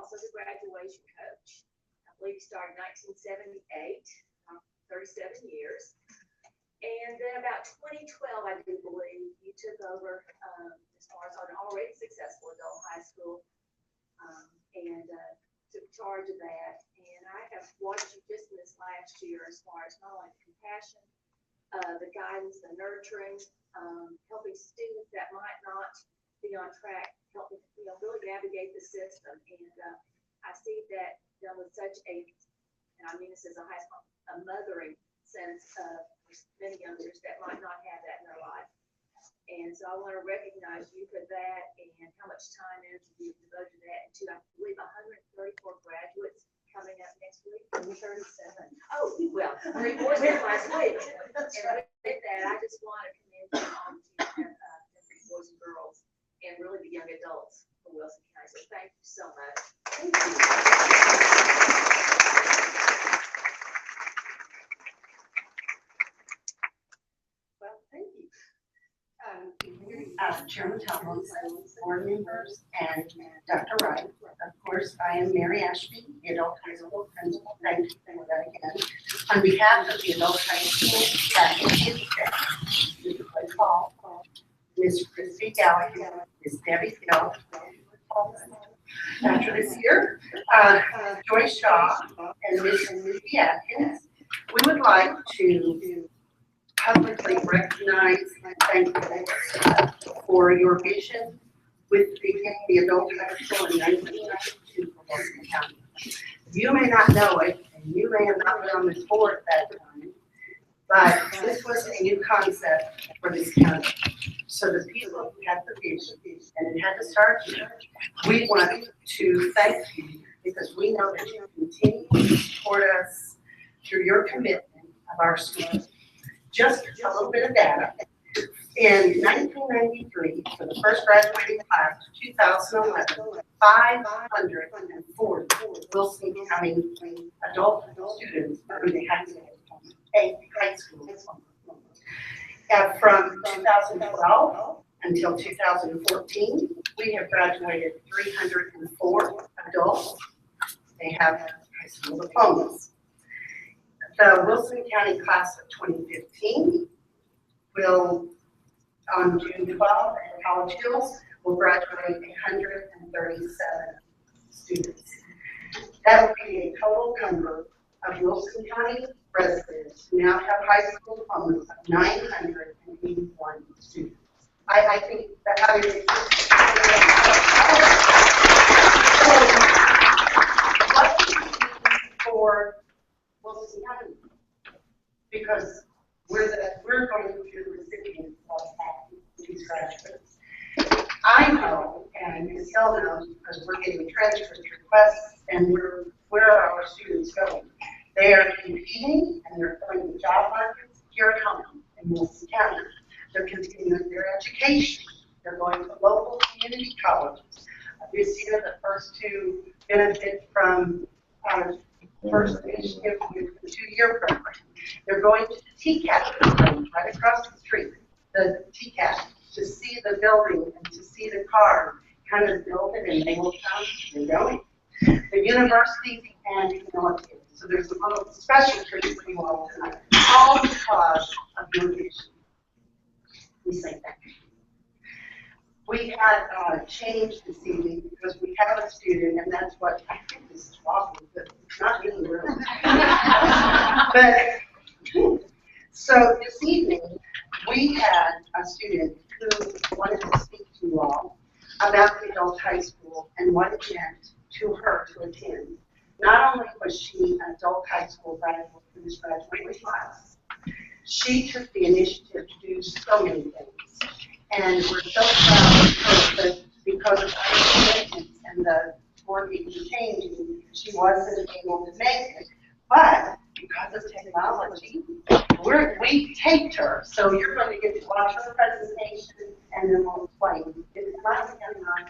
also the graduation coach. I believe he started in 1978, 37 years. And then about 2012, I do believe, you took over as far as an already successful adult high school and took charge of that. And I have watched you just in this last year as far as not only the compassion, the guidance, the nurturing, helping students that might not be on track, helping really navigate the system. And I see that done with such a, and I mean this as a high school, a mothering sense of many youngsters that might not have that in their life. And so I want to recognize you for that and how much time and energy you've devoted to that. And to, I believe, 134 graduates coming up next week. 37. Oh, well, 3 more than last week. And with that, I just want to commend you all to boys and girls and really the young adults for Wilson County. So thank you so much. Thank you. Well, thank you. Chairman Tomlinson, board members, and Dr. Wright. Of course, I am Mary Ashby, the adult high school principal. Thank you for that again. On behalf of the adult high school faculty and staff, Ms. Clay Paul, Ms. Christy Gallagher, Ms. Debbie Hill, after this year, Joyce Shaw, and Ms. Lucy Atkins, we would like to publicly recognize and thank you for your vision with beginning the adult high school in 1992 for Wilson County. You may not know it, and you may have not been on this board at that time, but this was a new concept for this county. So the people who had the vision, and it had to start here, we want to thank you because we know that you continue to support us through your commitment of our schools. Just a little bit of data. In 1993, for the first graduating class of 2011, 540 Wilson County adult students were in the high school. From 2012 until 2014, we have graduated 304 adults. They have high school diplomas. The Wilson County class of 2015 will, on June 12th at College Hills, will graduate 137 students. That will be a total number of Wilson County residents who now have high school diplomas of 981 students. I think that is what do you mean for Wilson County? Because we're going to be the recipients of these graduates. I know, and Ms. Hill knows, because we're getting transfer requests, and where are our students going? They are competing, and they're filling the job markets here at home in Wilson County. They're continuing their education. They're going to local community colleges. This year, the first two benefit from our first initiative with the 2-year program. They're going to the TCAT program right across the street, the TCAT, to see the building and to see the car, kind of build it, and they will come, they're going. The university and military. So there's a little special treat for you all tonight, all because of your vision. We say thank you. We had change this evening because we have a student, and that's what I think this is wrong, but it's not in the room. But so this evening we had a student who wanted to speak to you all about the adult high school and what it meant to her to attend. Not only was she an adult high school graduate for this graduating class, she took the initiative to do so many things. And we're so proud of her because of our commitments and the working and changing, she wasn't able to make it. But because of technology, we taped her. So you're going to get to watch her presentation and then we'll explain. It's not coming on.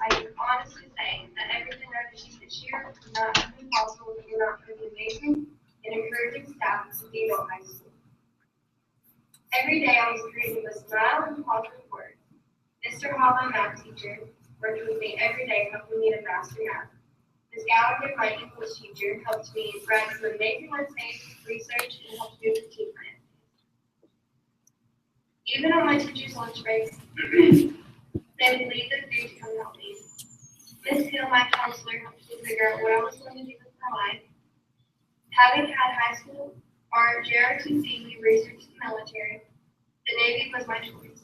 I can honestly say that everything I've achieved this year would not have been possible if you were not for the amazing and encouraging staff of Lebanon High School. Every day I was greeted with a smile and positive words. Mr. Hall, my math teacher, worked with me every day, helping me to master math. Ms. Gallagher, my English teacher, helped me write some amazing essays, research, and helped me with team plan. Even on my teacher's lunch breaks, they would leave the food to come help me. Ms. Hill, my counselor, helped me figure out what I was going to do with my life. Having had high school or JRTC, we researched the military. The Navy was my choice.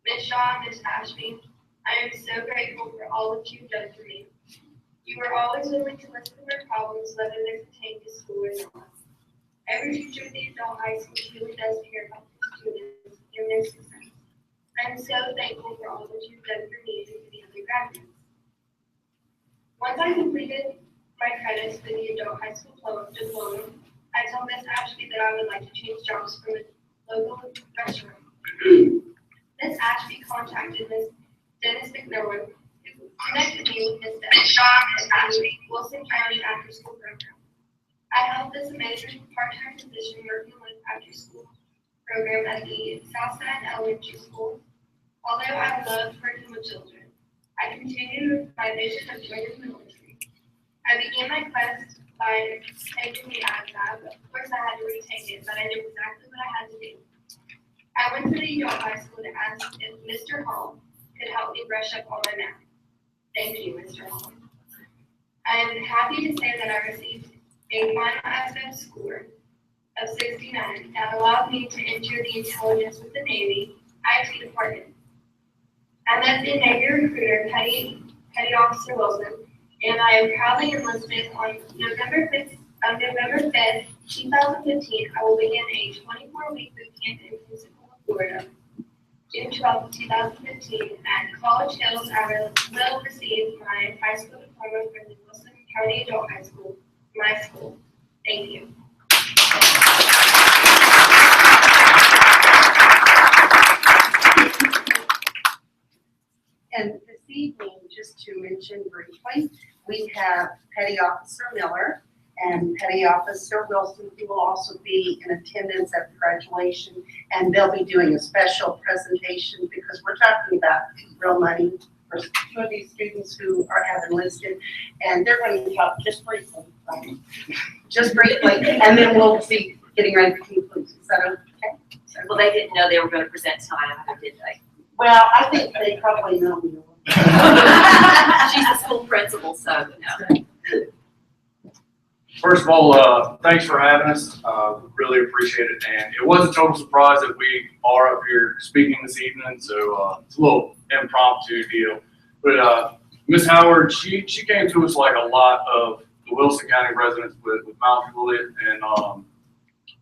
Ms. Shaw, Ms. Ashby, I am so grateful for all that you've done for me. You were always willing to listen to my problems, whether they pertain to school or not. Every teacher at the adult high school really does care about the students and their success. I am so thankful for all that you've done for me and for the other graduates. Once I completed my credits for the adult high school diploma, I told Ms. Ashby that I would like to change jobs from a local restaurant. Ms. Ashby contacted Ms. Dennis McMillan, who connected me with Ms. Shaw at the Wilson County After School Program. I held this amazing part-time position working with after school program at the Southside Elementary School. Although I loved working with children, I continued with my vision of joining the military. I began my quest by taking the ASVAB. Of course, I had to retake it, but I knew exactly what I had to do. I went to the adult high school to ask if Mr. Hall could help me brush up on my math. Thank you, Mr. Hall. I am happy to say that I received a final ASVAB score of 69 that allowed me to enter the intelligence with the Navy IT department. I met the Navy recruiter, Petty Officer Wilson, and I am proudly enlisted on November 5th, 2015. I will begin a 24-week boot camp in Pensacola, Florida. June 12th, 2015, at College Hills, I will receive my high school diploma from the Wilson County Adult High School, my school. Thank you. And this evening, just to mention briefly, we have Petty Officer Miller and Petty Officer Wilson, who will also be in attendance at the graduation, and they'll be doing a special presentation because we're talking about real money for some of these students who have enlisted, and they're going to talk just briefly, and then we'll be getting ready to conclude. Is that okay? Well, they didn't know they were going to present tonight, did they? Well, I think they probably know me. She's the school principal, so no. First of all, thanks for having us. Really appreciate it. And it was a total surprise that we are up here speaking this evening, so it's a little impromptu deal. But Ms. Howard, she came to us like a lot of the Wilson County residents with Mount Juliet and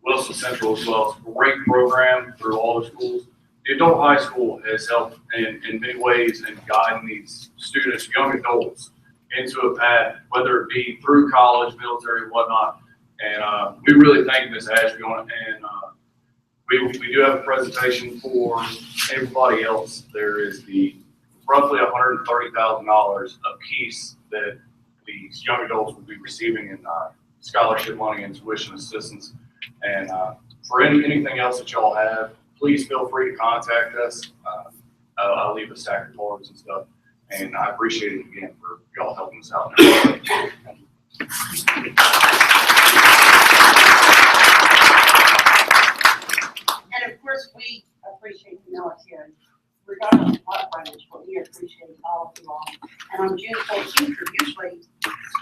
Wilson Central as well. It's a great program through all the schools. The adult high school has helped in many ways in guiding these students, young adults, into a path, whether it be through college, military, whatnot. And we really thank Ms. Ashby on it. And we do have a presentation for everybody else. There is the roughly $130,000 a piece that these young adults will be receiving in scholarship money and tuition assistance. And for anything else that y'all have, please feel free to contact us. I'll leave a stack of cards and stuff. And I appreciate it again for y'all helping us out. And of course, we appreciate the military. We're forgot about the block writers, but we appreciate all of you all. And on June 14th, we usually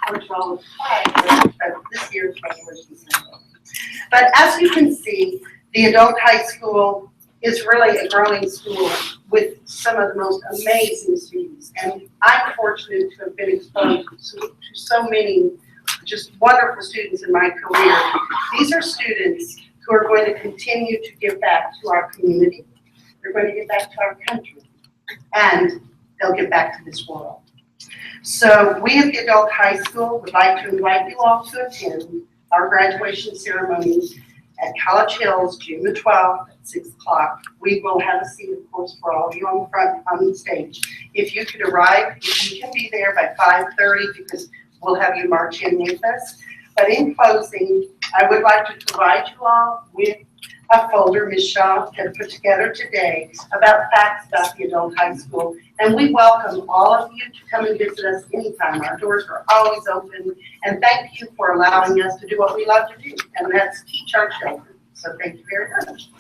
coach all the time, but this year's graduation ceremony. But as you can see, the adult high school is really a growing school with some of the most amazing students. And I'm fortunate to have been exposed to so many just wonderful students in my career. These are students who are going to continue to give back to our community. They're going to give back to our country. And they'll give back to this world. So we at the adult high school would like to invite you all to attend our graduation ceremony at College Hills, June the 12th at 6 o'clock. We will have a seat, of course, for all of you on front on the stage. If you could arrive, if you can be there by 5:30, because we'll have you march in with us. But in closing, I would like to provide you all with a folder Ms. Shaw had put together today about facts about the adult high school. And we welcome all of you to come and visit us anytime. Our doors are always open. And thank you for allowing us to do what we love to do, and that's teach our children. So thank you very much.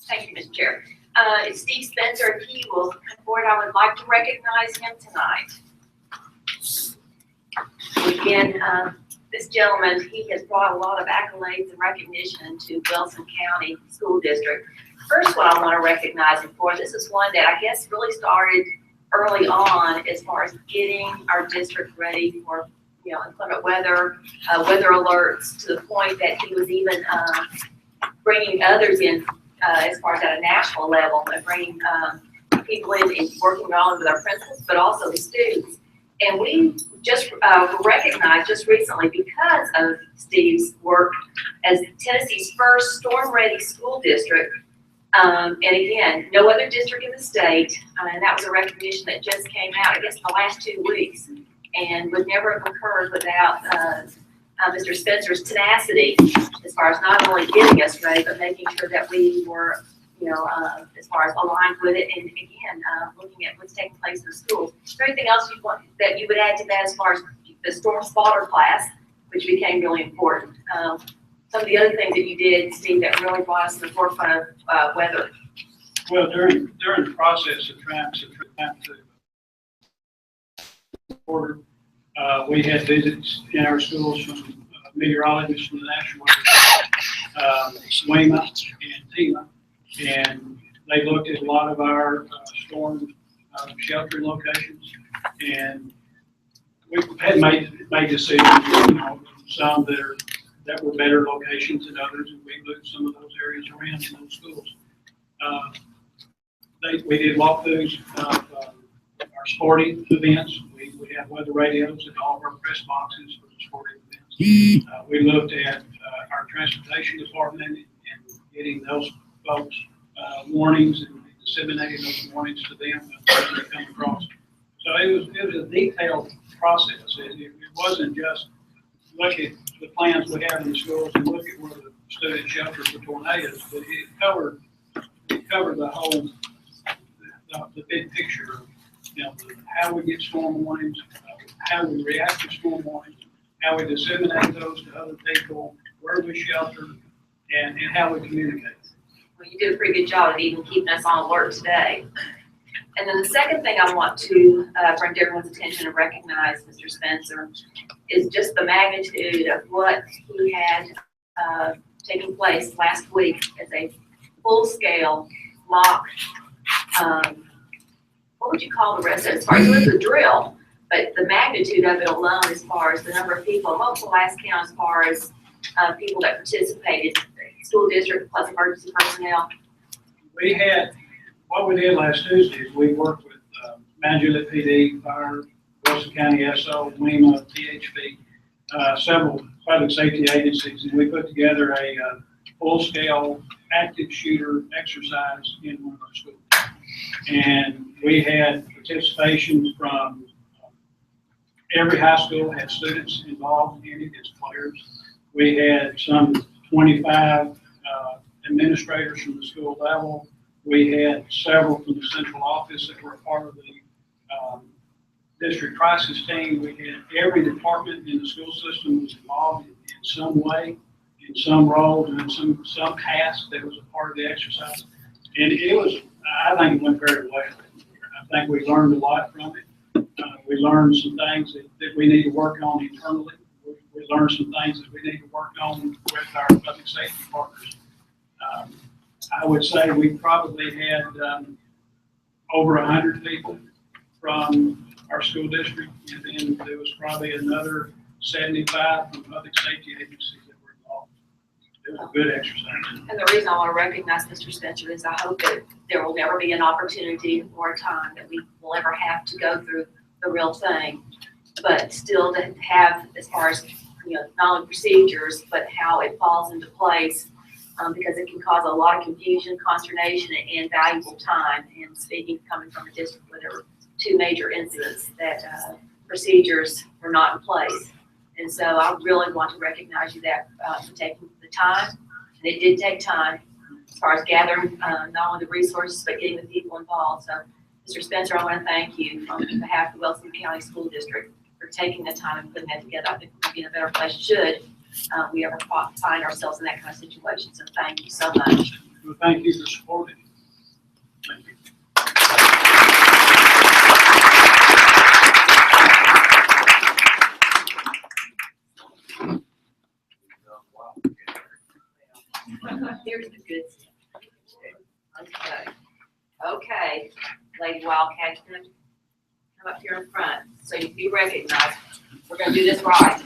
Thank you, Mr. Chair. It's Steve Spencer. If he will come forward, I would like to recognize him tonight. Again, this gentleman, he has brought a lot of accolades and recognition to Wilson County School District. First one I want to recognize him for, this is one that I guess really started early on as far as getting our district ready for, you know, inclement weather, weather alerts, to the point that he was even bringing others in as far as at a national level, and bringing people in and working on with our principals, but also the students. And we just were recognized just recently because of Steve's work as Tennessee's first storm-ready school district. And again, no other district in the state, and that was a recognition that just came out, I guess, in the last 2 weeks, and would never have occurred without Mr. Spencer's tenacity as far as not only getting us ready, but making sure that we were, you know, as far as aligned with it, and again, looking at what's taking place in the schools. Is there anything else that you would add to that as far as the storm spotter class, which became really important? Some of the other things that you did, Steve, that really brought us to the forefront of weather. Well, during the process of trying to order, we had visits in our schools from meteorologists from the National Weather, WEMA and TEMA, and they looked at a lot of our storm sheltering locations, and we had made decisions, you know, some that were better locations than others, and we moved some of those areas around in those schools. We did walkthroughs of our sporting events. We have weather radios in all of our press boxes for the sporting events. We looked at our transportation department and getting those folks warnings and disseminating those warnings to them as they come across. So it was a detailed process. It wasn't just look at the plans we have in the schools and look at where the students shelter for tornadoes, but it covered the whole, the big picture of, you know, how we get storm warnings, how we react to storm warnings, how we disseminate those to other people, where we shelter, and how we communicate. Well, you did a pretty good job of even keeping us on alert today. And then the second thing I want to bring to everyone's attention and recognize Mr. Spencer is just the magnitude of what he had taking place last week as a full-scale mock, what would you call the rest of it? As far as it was a drill, but the magnitude of it alone as far as the number of people, what was the last count as far as people that participated, school district plus emergency personnel? We had, what we did last Tuesday is we worked with Management PD, Fire, Wilson County SO, WEMA, THP, several public safety agencies, and we put together a full-scale active shooter exercise in one of our schools. And we had participation from every high school, had students involved in it as players. We had some 25 administrators from the school level. We had several from the central office that were a part of the district crisis team. We had every department in the school system was involved in some way, in some role, and some task that was a part of the exercise. And it was, I think it went very well. I think we learned a lot from it. We learned some things that we need to work on internally. We learned some things that we need to work on with our public safety partners. I would say we probably had over 100 people from our school district, and then there was probably another 75 from public safety agencies that were involved. It was a good exercise. And the reason I want to recognize Mr. Spencer is I hope that there will never be an opportunity or a time that we will ever have to go through the real thing, but still to have, as far as, not only procedures, but how it falls into place, because it can cause a lot of confusion, consternation, and valuable time. And speaking, coming from a district where there were 2 major incidents that procedures were not in place. And so I really want to recognize you that for taking the time. And it did take time as far as gathering not only the resources, but getting the people involved. So Mr. Spencer, I want to thank you on behalf of the Wilson County School District for taking the time and putting that together. I think we'll be in a better place should we ever find ourselves in that kind of situation. So thank you so much. Well, thank you for supporting. Thank you. Here's the good stuff. Okay. Okay, Lady Wildcat, come up here in front so you can be recognized. We're going to do this right.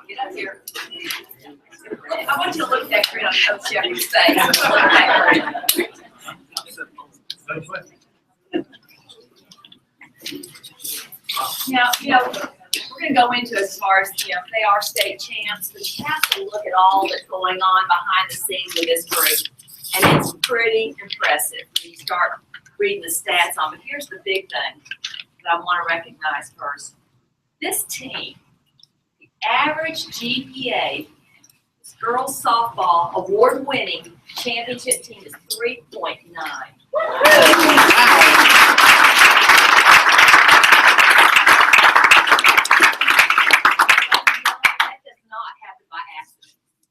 Get up here. I want you to look at that grin on Coach Jeffrey's face. Look at that grin. Now, we're going to go into as far as, they are state champs, but you have to look at all that's going on behind the scenes with this group. And it's pretty impressive when you start reading the stats on. But here's the big thing that I want to recognize first. This team, the average GPA, this girls softball award-winning championship team is 3.9.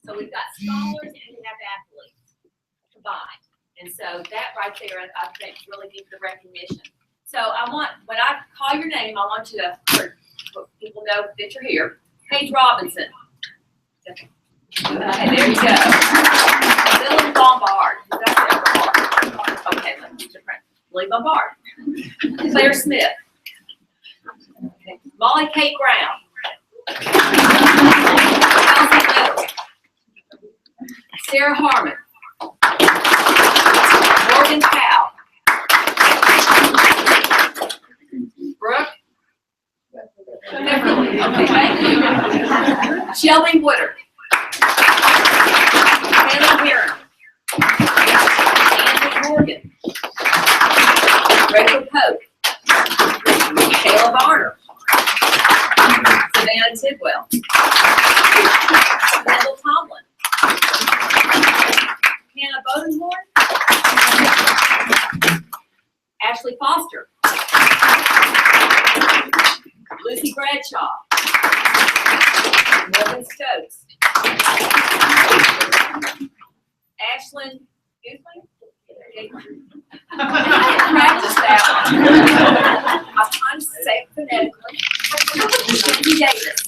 So we've got scholars and we have athletes combined. And so that right there, I think, really needs the recognition. So when I call your name, I want you to let people know that you're here. Paige Robinson. Okay, there you go. Lily Bombard. Okay, let's get different. Lily Bombard. Claire Smith. Okay. Molly Kate Brown. Sarah Harmon, Morgan Powell, Brooke, okay, thank you. Shelby Woodard, Hannah Heron, Andy Morgan, Rachel Pope, Kayla Varner, Savannah Tidwell, Randall Tomlin, Hannah Bodenhorn, Ashley Foster, Lucy Bradshaw, Morgan Stokes, Ashlyn, practice that one. I'm trying to say it phonetically. Cindy Davis,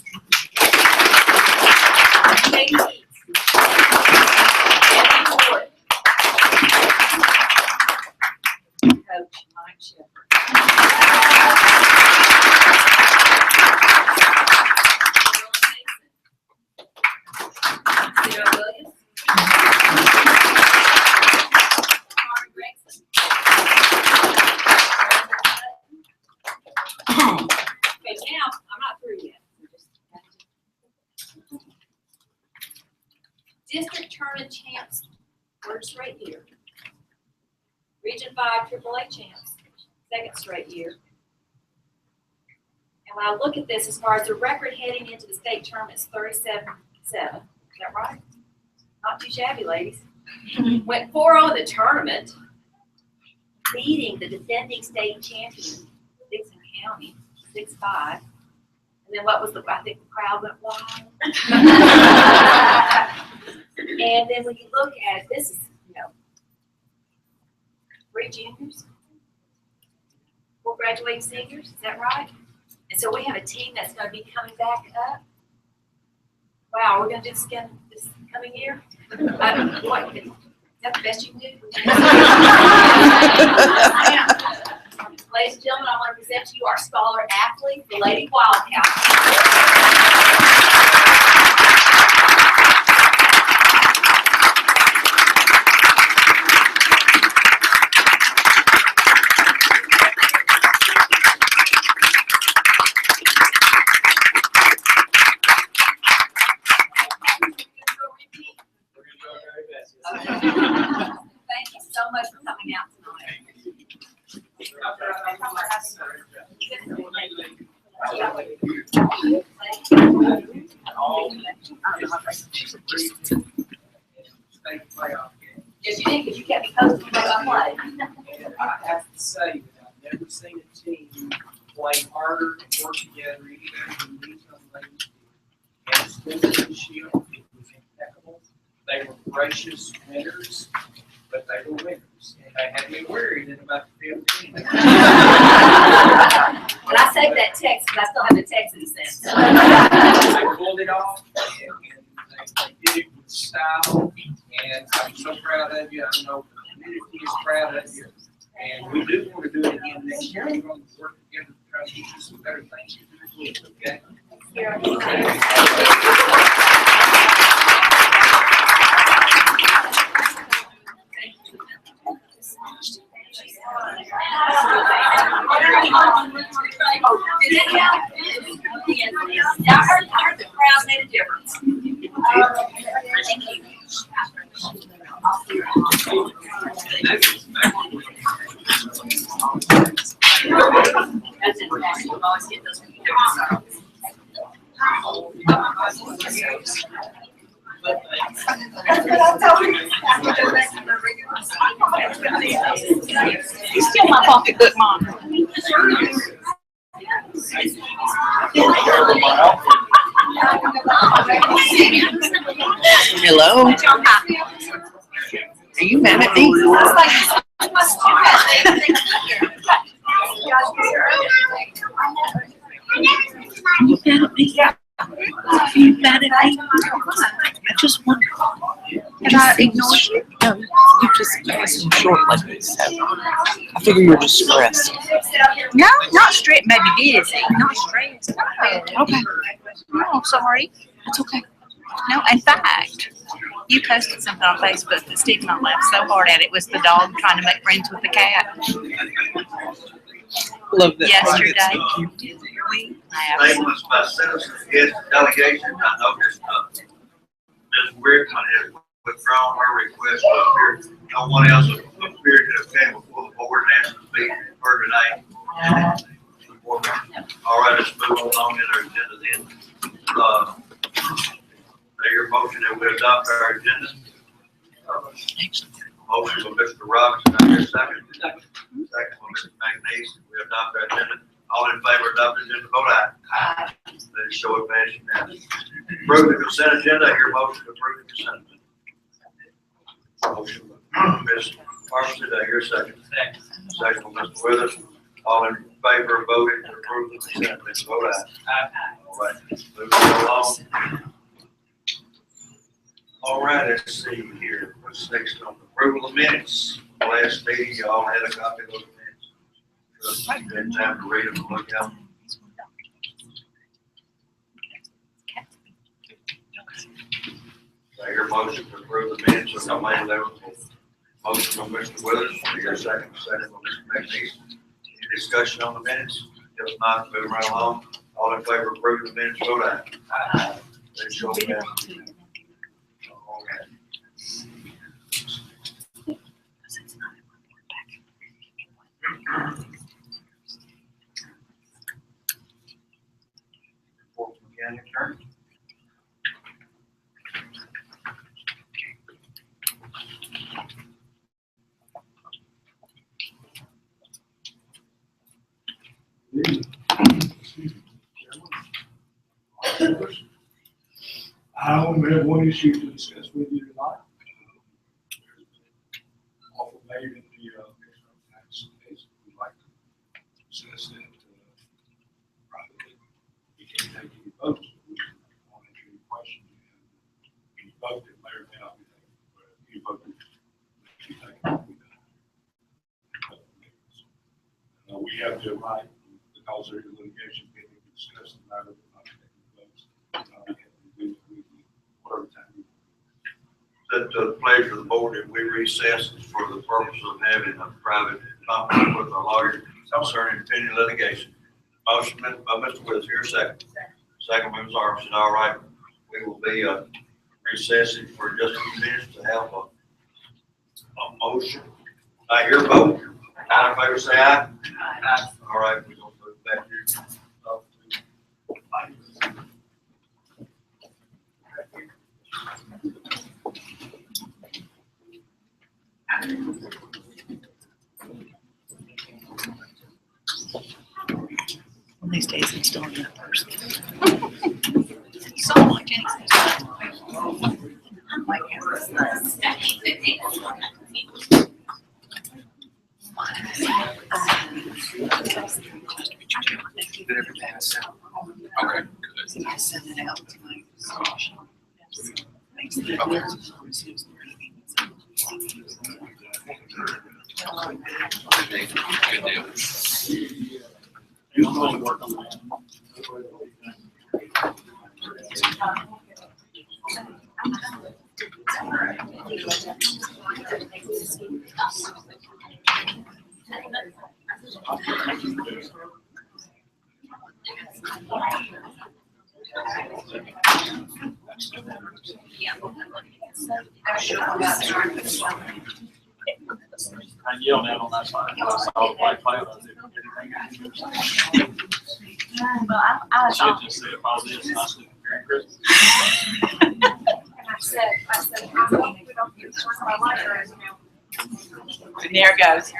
Katie Heath, Andy Ford, Coach Mike Shepherd. Sarah Williams, Carmen Gregson, okay, now I'm not through yet. District tournament champs, we're just right here. Region 5 AAA champs, second straight year. And when I look at this, as far as the record heading into the state tournament, it's 37-7. Is that right? Not too shabby, ladies. Went 4-0 in the tournament, beating the defending state champion, Dixon County, 6-5. And then what was I think the crowd went wild. And then when you look at it, this is, 3 juniors, 4 graduating seniors, is that right? And so we have a team that's going to be coming back up. Wow, we're going to do this again this coming year? Is that the best you can do? Ladies and gentlemen, I want to present to you our scholar athlete, the Lady Wildcats. Thank you so much for coming out tonight. Yes, you did, because you kept me posted when I played. I have to say that I've never seen a team play harder and work together than these young ladies did. And the school it was impeccable. They were gracious winners, but they were winners. And they had me worried in about the 15. And I saved that text, because I still have the text in sense. They pulled it off, and they did it with style. And I'm so proud of you. I know the community is proud of you. And we do want to do it again next year. We're going to work together to try to get you some better things to do, okay? Did it help? I heard the crowd made a difference. Thank you. That's interesting. You always get those different He's still my pocketbook, Mom. Hello. Are you mad at me? You mad at me? Are you mad at me? I just wonder. Have I ignored you? No, you just listened short like this. So I figure you're just stressed. No, not straight, maybe busy, not stressed. No. Okay. No, sorry. It's okay. No, in fact, you posted something on Facebook that Steve and I laughed so hard at. It was the dog trying to make friends with the cat. Love that. Yesterday. We laughed. Statements by citizens against the delegation. I noticed, Ms. Brickman has withdrawn her request to appear. No one else appeared to appear before the board and asked to speak for tonight. All right, let's move on in our agenda then. Your motion that we adopt our agenda. Motion by Mr. Robinson, I hear second. Second by Mr. McNeese, we adopt our agenda. All in favor of adopting the agenda, vote aye. Aye. Let it show it pass unanimously. Approve the consent agenda, I hear motion to approve the consent agenda. Motion by Ms. Armstead, I hear second. Second by Mr. Withers. All in favor of voting to approve the consent agenda, vote aye. Aye. All right, moving along. All right, let's see here. What's next on approval of minutes? Last meeting, y'all had a copy of those minutes. Good time to read them and look at them. I hear motion to approve the minutes of the May 11th. Motion by Mr. Withers, I hear second by Mr. McNeese. Any discussion on the minutes? If not, move right along. All in favor of approving the minutes, vote aye. Aye. Let's show that. only have one issue to discuss with you tonight. Offer made in the, tax case. We'd like to discuss that, privately. We can't take any votes, but we can answer any questions. Any vote that may or may not be taken, but any vote that you think will be done. We have the right, because there is litigation being discussed, the matter of not taking votes. Whatever time. That the pleasure of the board, if we recess for the purpose of having a private conference with our lawyer concerning pending litigation. Motion by Mr. Withers, here second. Second by Ms. Armstrong. All right, we will be recessing for just a few minutes to have a motion. I hear a vote. All in favor, say aye. Aye. All right, we're going to move back here. One of these days, I'm still in that person. So like Jenny said. I'm like, Okay, good. I send it out to my. Good deal. You only work on that. I yelled out on that side. I was like, I she had just said if I was this, and I said, Merry Christmas. And there it goes.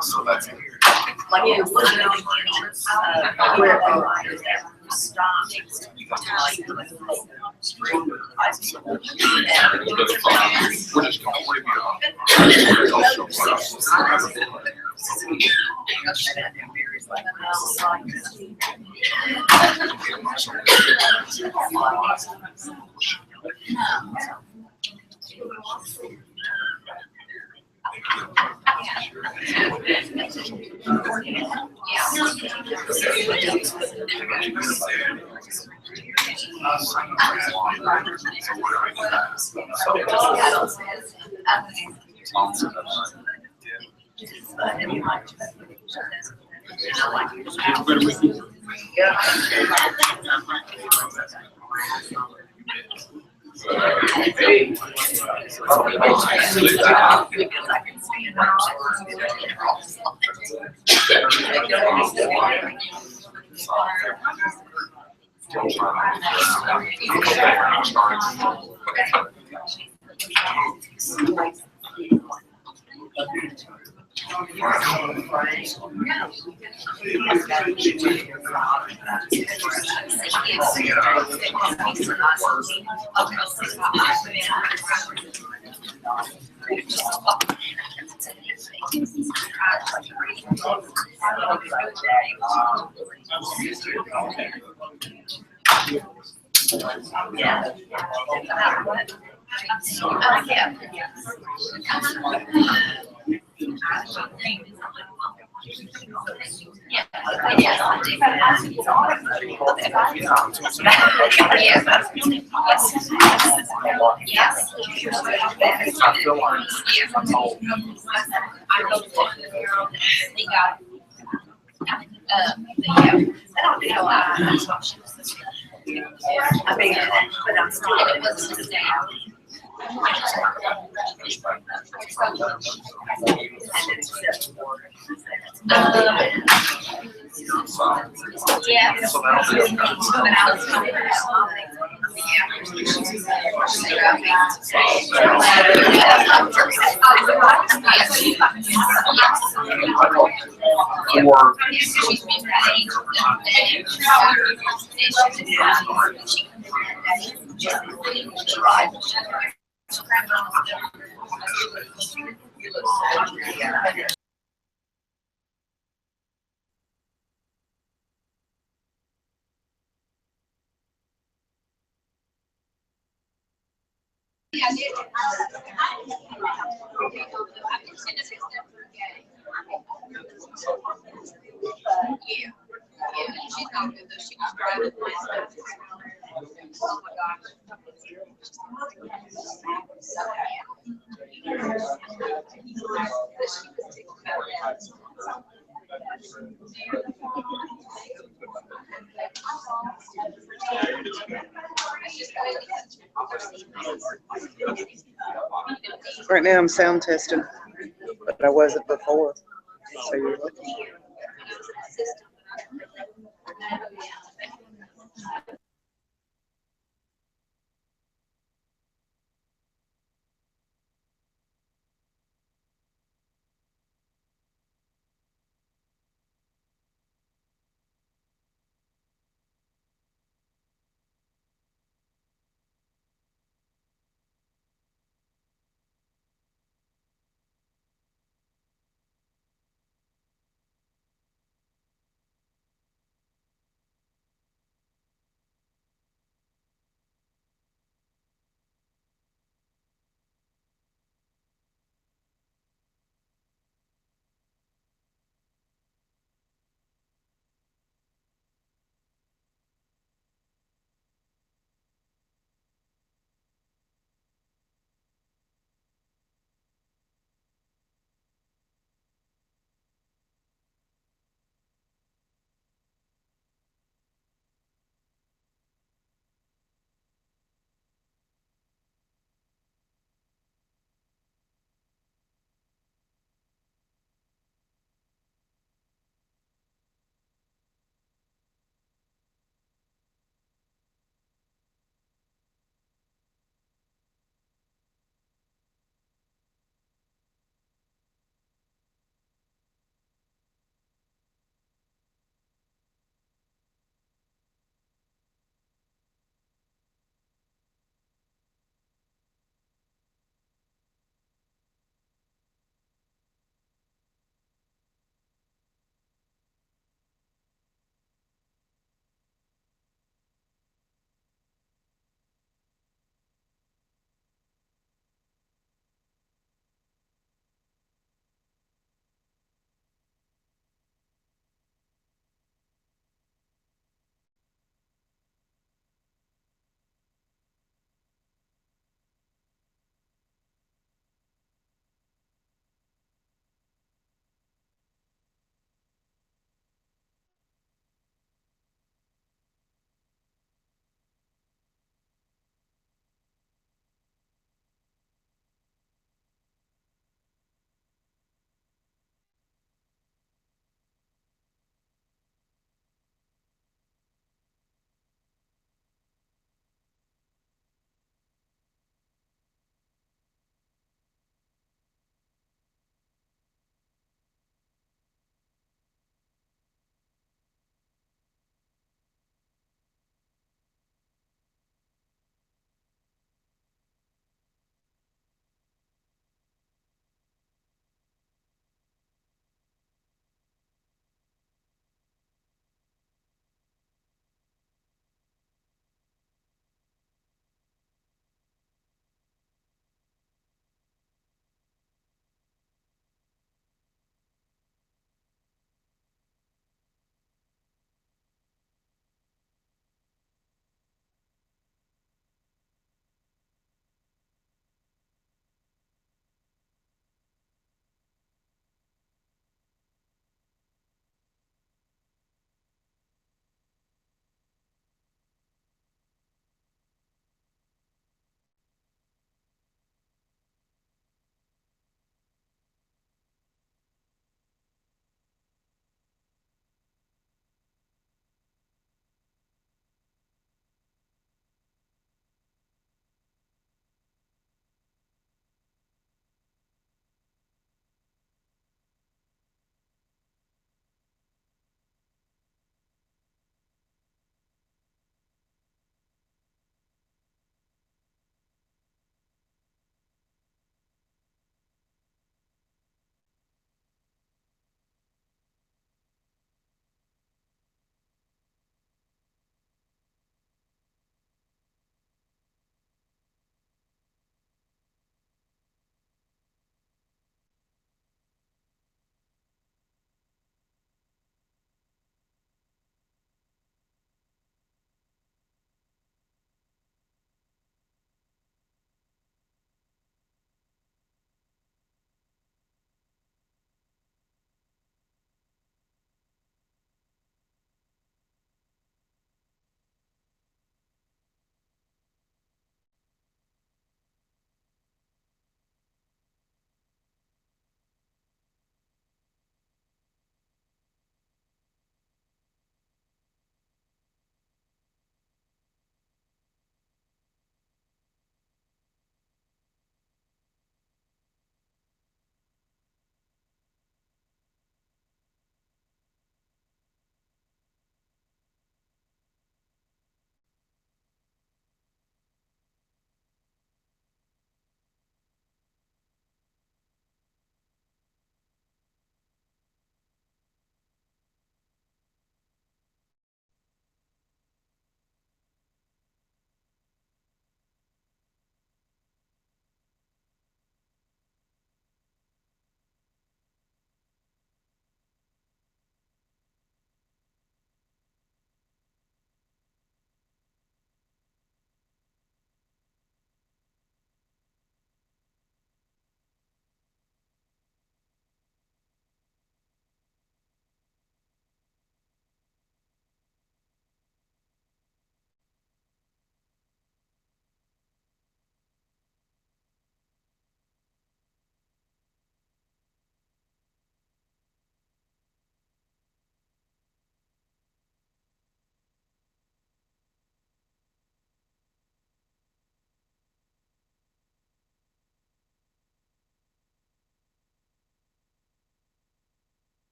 So that's Like it was where stop. we're just going to review. Yeah. Yes. Yes. I feel like I'm old. I wrote it down. He got, yeah, I don't know, I mean, but I'm still, it wasn't a day. Yeah. So that'll be. But I was coming Or. Yeah, she's not good though, she was driving last night. Oh my gosh. Right now I'm sound testing, but I wasn't before. So you're looking.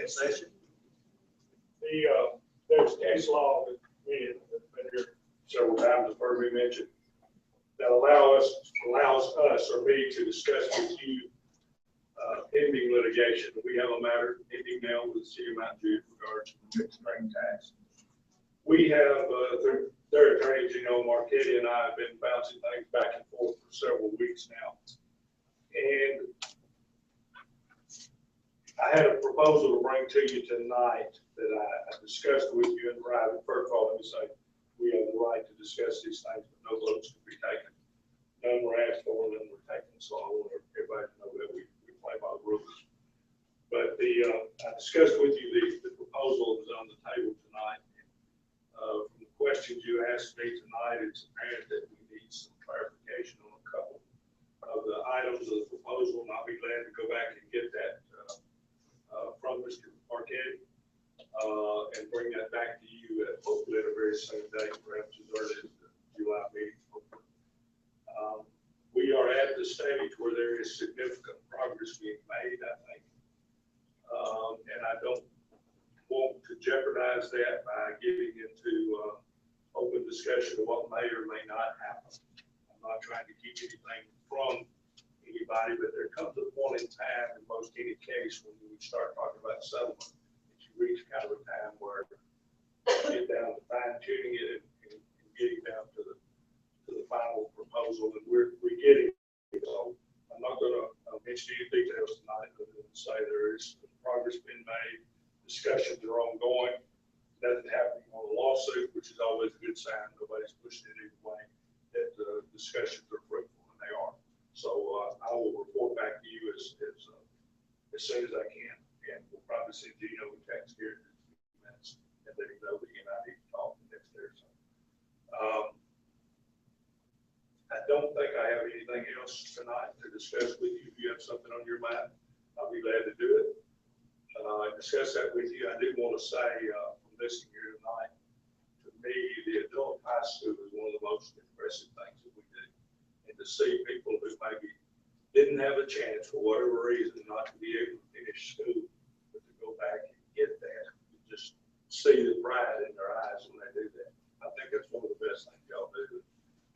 in session. There's case law that we have been here several times, as heard me mention, that allows us or me to discuss with you pending litigation. We have a matter pending now with the city of Mount Jude in regards to the fixed rate tax. We have, through their attorney, Marchetti, and I have been bouncing things back and forth for several weeks now. And I had a proposal to bring to you tonight that I discussed with you in private. First of all, let me say, we have the right to discuss these things, but no votes can be taken. None were asked for, none were taken, so I want everybody to know that we play by the rules. But I discussed with you the proposal that was on the table tonight. From the questions you asked me tonight, it's apparent that we need some clarification on a couple of the items of the proposal, and I'll be glad to go back and get that from Mr. Marquette and bring that back to you hopefully at a very soon date, perhaps as early as the July meeting. We are at the stage where there is significant progress being made, I think. And I don't want to jeopardize that by getting into open discussion of what may or may not happen. I'm not trying to keep anything from anybody, but there comes a point in time in most any case when we start talking about settlement, that you reach kind of a time where you get down to fine tuning it and getting down to the final proposal that we're getting. So I'm not going to mention any details tonight, other than to say there is progress being made, discussions are ongoing, nothing happening on the lawsuit, which is always a good sign. Nobody's pushing it either way, that discussions are fruitful, and they are. So I will report back to you as soon as I can, and we'll probably send Gino a text here in a few minutes and let him know that he and I need to talk next there. So I don't think I have anything else tonight to discuss with you. If you have something on your mind, I'll be glad to do it. Discuss that with you. I do want to say from listening here tonight, to me, the adult high school is one of the most impressive things that we do. And to see people who maybe didn't have a chance for whatever reason not to be able to finish school, but to go back and get that, you just see the pride in their eyes when they do that. I think that's one of the best things y'all do.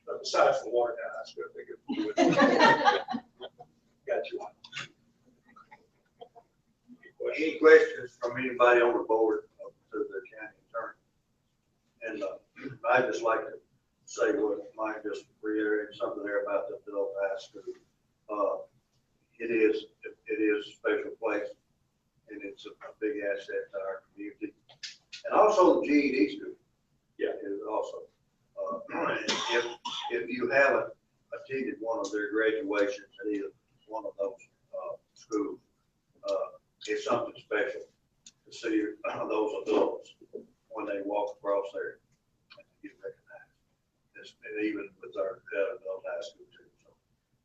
But besides the water down high school, I think it's got you on. Any questions from anybody on the board to the county attorney? And I'd just like to say what Mike just reiterated something there about the adult high school. It is a special place, and it's a big asset to our community. And also the GED school. Yeah, is also. If you haven't attended one of their graduations at either one of those schools, it's something special to see those adults when they walk across there and get recognized. And even with our adult high school too.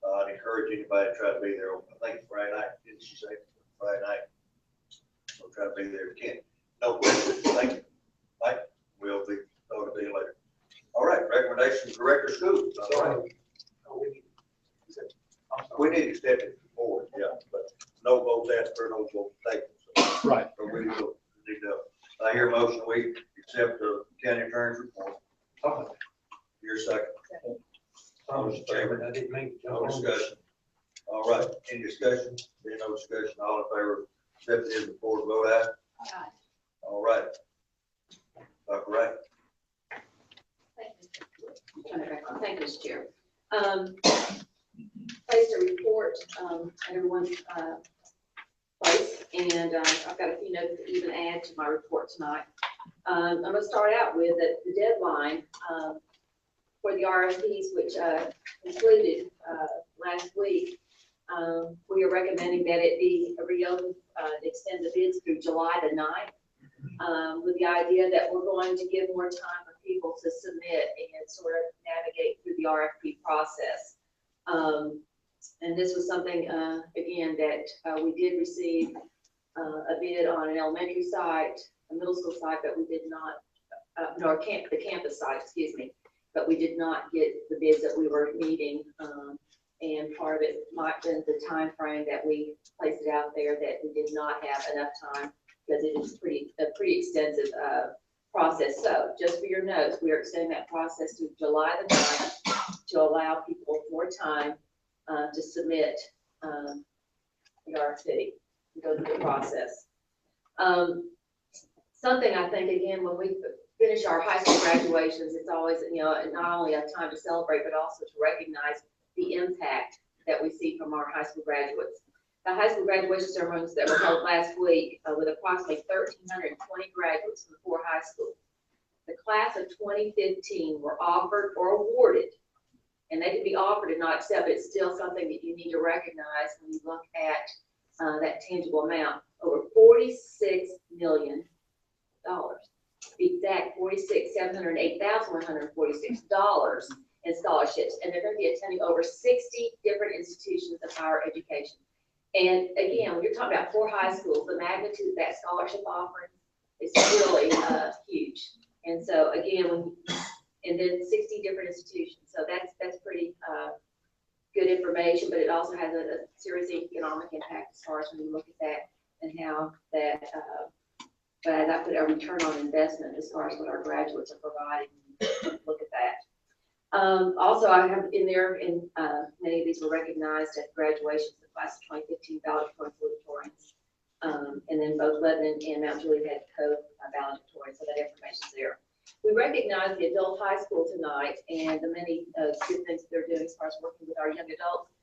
So I'd encourage anybody to try to be there. I think Friday night, didn't she say Friday night? So try to be there if you can. No questions. Thank you. Mike, we'll be talking to you later. All right, recommendations, director of school. All right. We need to step it forward, yeah, but no votes asked for, no votes taken. So, Right. So we will need to, I hear a motion, we accept the county attorney's report. Your second. Mr. Chairman, I didn't mean to. No discussion. All right, any discussion? Being no discussion, all in favor of accepting his report, vote aye. Aye. All right. Dr. Ray. Thank you, Mr. Chair. Placed a report at everyone's place, and I've got a few notes to even add to my report tonight. I'm going to start out with that the deadline for the RFPs, which concluded last week, we are recommending that it be reopened, extend the bids through July the 9th, with the idea that we're going to give more time for people to submit and sort of navigate through the RFP process. And this was something, again, that we did receive a bid on an elementary site, a middle school site, but we did not, no, the campus site, excuse me, but we did not get the bids that we were needing. And part of it might have been the time frame that we placed it out there, that we did not have enough time because it is a pretty extensive, process. So just for your notes, we are extending that process to July the 9th to allow people more time, to submit, the RFP, and go through the process. Something I think, again, when we finish our high school graduations, it's always, not only a time to celebrate, but also to recognize the impact that we see from our high school graduates. The high school graduation ceremonies that were held last week, with approximately 1,320 graduates from 4 high schools. The class of 2015 were offered or awarded, and they can be offered and not accepted. It's still something that you need to recognize when you look at that tangible amount. Over $46 million. To be exact, $46,708,146 in scholarships, and they're going to be attending over 60 different institutions of higher education. And again, when you're talking about 4 high schools, the magnitude of that scholarship offering is really huge. And so again, and then 60 different institutions. So that's pretty good information, but it also has a serious economic impact as far as when you look at that and how that, but as I put a return on investment as far as what our graduates are providing. Look at that. Also, I have in there, many of these were recognized at graduation, the class of 2015 valedictorians. And then both Lebanon and Mount Juliet had co-valedictorians, so that information's there. We recognize the adult high school tonight and the many good things that they're doing as far as working with our young adults.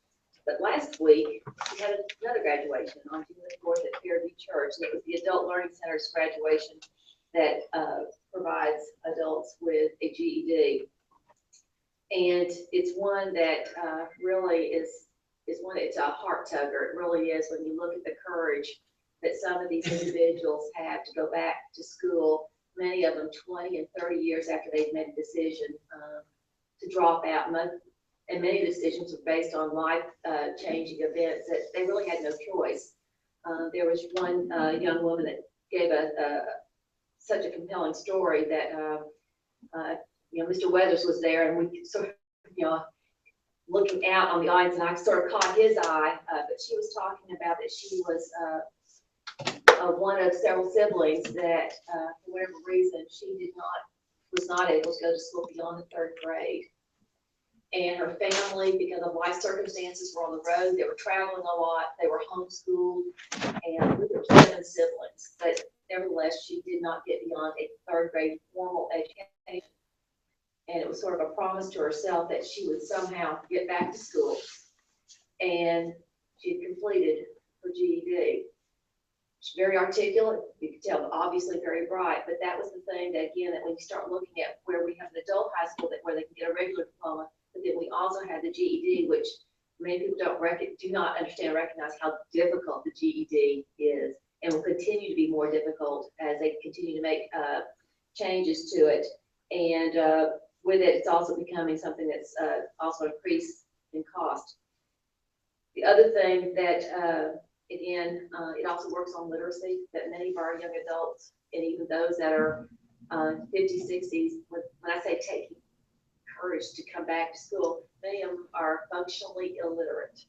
But last week, we had another graduation on June 4th at Fairview Church. And it was the Adult Learning Center's graduation that provides adults with a GED. And it's one that really is one, it's a heart tugger. It really is when you look at the courage that some of these individuals have to go back to school, many of them 20 and 30 years after they've made a decision to drop out. And many of the decisions were based on life-changing events that they really had no choice. There was one young woman that gave such a compelling story that, Mr. Weathers was there, and we sort of, looking out on the audience, and I sort of caught his eye, but she was talking about that she was one of several siblings that, for whatever reason, she was not able to go to school beyond the 3rd grade. And her family, because of life circumstances, were on the road. They were traveling a lot. They were homeschooled, and we were 7 siblings. But nevertheless, she did not get beyond a 3rd grade formal education. And it was sort of a promise to herself that she would somehow get back to school. And she had completed her GED. She's very articulate. You could tell, obviously very bright. But that was the thing that, again, that when you start looking at where we have an adult high school where they can get a regular diploma, but then we also have the GED, which many people do not understand and recognize how difficult the GED is, and will continue to be more difficult as they continue to make changes to it. And with it, it's also becoming something that's also increased in cost. The other thing that, again, it also works on literacy, that many of our young adults, and even those that are 50s, 60s, when I say taking courage to come back to school, many of them are functionally illiterate.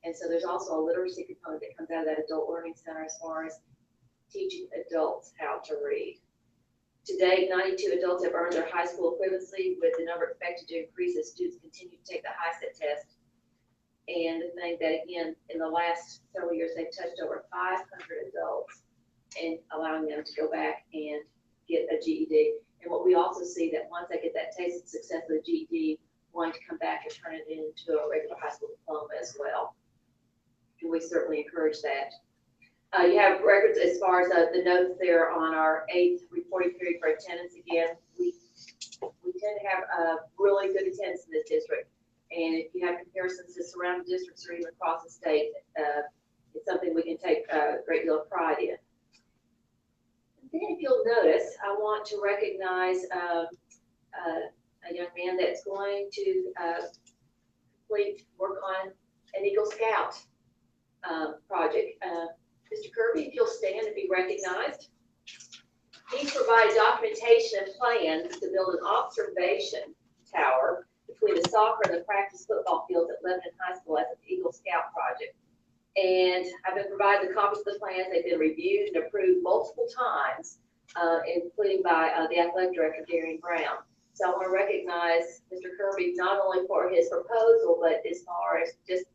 And so there's also a literacy component that comes out of that adult learning center as far as teaching adults how to read. To date, 92 adults have earned their high school equivalency, with the number expected to increase as students continue to take the HiSET test. And the thing that, again, in the last several years, they've touched over 500 adults and allowing them to go back and get a GED. And what we also see that once they get that taste of success of the GED, wanting to come back and turn it into a regular high school diploma as well. And we certainly encourage that. You have records as far as the notes there on our 8th reporting period for attendance. Again, we tend to have really good attendance in this district. And if you have comparisons to surrounding districts or even across the state, it's something we can take a great deal of pride in. Then if you'll notice, I want to recognize a young man that's going to work on an Eagle Scout project. Mr. Kirby, if you'll stand and be recognized. He's provided documentation and plans to build an observation tower between the soccer and the practice football fields at Lebanon High School as an Eagle Scout project. And I've been provided the copies of the plans. They've been reviewed and approved multiple times, including by the athletic director, Darren Brown. So I want to recognize Mr. Kirby not only for his proposal, but as far as just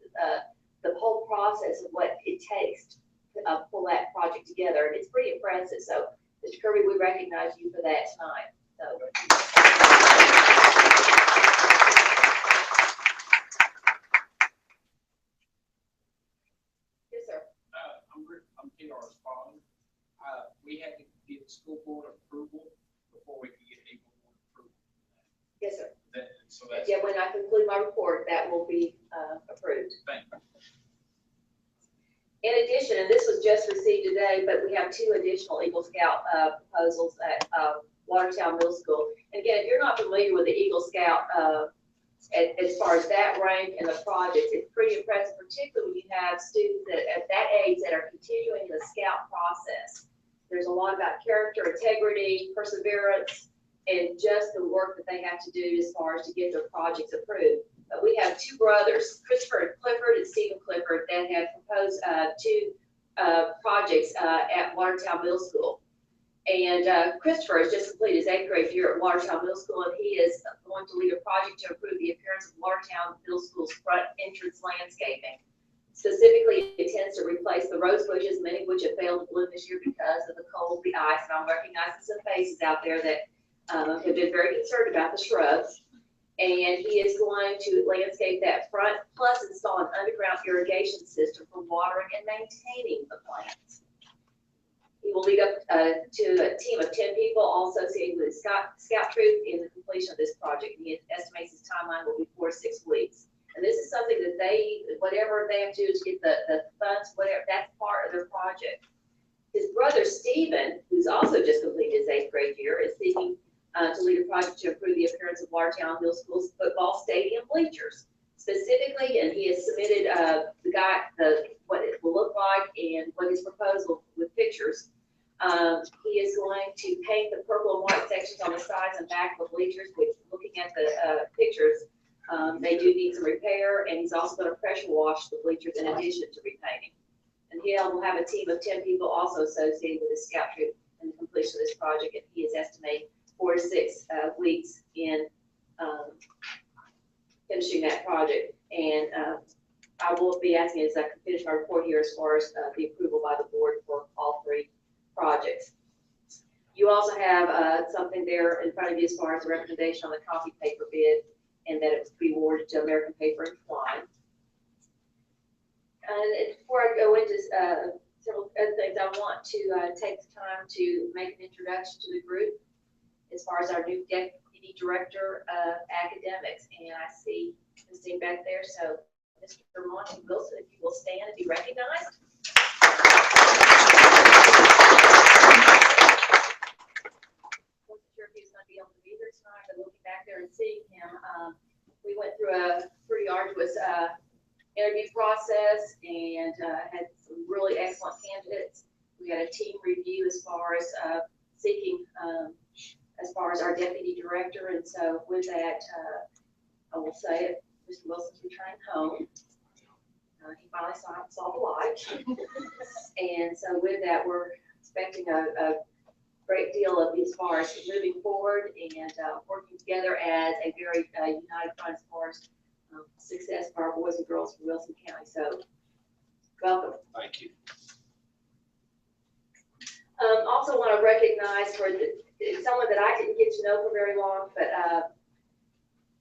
the whole process of what it takes to pull that project together. And it's pretty impressive. So Mr. Kirby, we recognize you for that tonight. So. Yes, sir. I'm TR's father. We had to get school board approval before we could get Eagle board approval. Yes, sir. So that's. Yeah, when I conclude my report, that will be approved. Thank you. In addition, and this was just received today, but we have 2 additional Eagle Scout proposals at Watertown Middle School. And again, if you're not familiar with the Eagle Scout, as far as that rank and the projects, it's pretty impressive, particularly when you have students that at that age that are continuing the Scout process. There's a lot about character, integrity, perseverance, and just the work that they have to do as far as to get their projects approved. But we have 2 brothers, Christopher Clifford and Stephen Clifford, that have proposed 2 projects at Watertown Middle School. And Christopher has just completed his 8th grade year at Watertown Middle School, and he is going to lead a project to improve the appearance of Watertown Middle School's front entrance landscaping. Specifically, it intends to replace the rose bushes, many of which have failed to bloom this year because of the cold, the ice, and I'm recognizing some faces out there that have been very concerned about the shrubs. And he is going to landscape that front, plus install an underground irrigation system for watering and maintaining the plants. He will lead up to a team of 10 people, all associated with his scout troop in the completion of this project. He estimates his timeline will be 4 to 6 weeks. And this is something that whatever they have to do to get the funds, whatever, that's part of their project. His brother Stephen, who's also just completed his 8th grade year, is seeking to lead a project to improve the appearance of Watertown Middle School's football stadium bleachers. Specifically, and he has submitted what it will look like and what his proposal with pictures. He is going to paint the purple and white sections on the sides and back of the bleachers, which, looking at the pictures, they do need some repair, and he's also going to pressure wash the bleachers in addition to repainting. And he will have a team of 10 people also associated with his scout troop in the completion of this project, and he is estimating 4 to 6 weeks in finishing that project. And I will be asking as I can finish my report here as far as the approval by the board for all 3 projects. You also have something there in front of you as far as the recommendation on the copy paper bid, and that it was to be awarded to American Paper and Twine. And before I go into several other things, I want to take the time to make an introduction to the group as far as our new deputy director of academics. And I see Christine back there. So Mr. Monty Wilson, if you will stand and be recognized. I wasn't sure if he was going to be able to be here tonight, but looking back there and seeing him, we went through a pretty arduous interview process and had some really excellent candidates. We had a team review as far as seeking as far as our deputy director, and so with that, I will say it, Mr. Wilson's returning home. He finally saw the light. And so with that, we're expecting a great deal of as far as moving forward and working together as a very united front as far as success for our boys and girls from Wilson County. So welcome. Thank you. Also want to recognize for someone that I didn't get to know for very long, but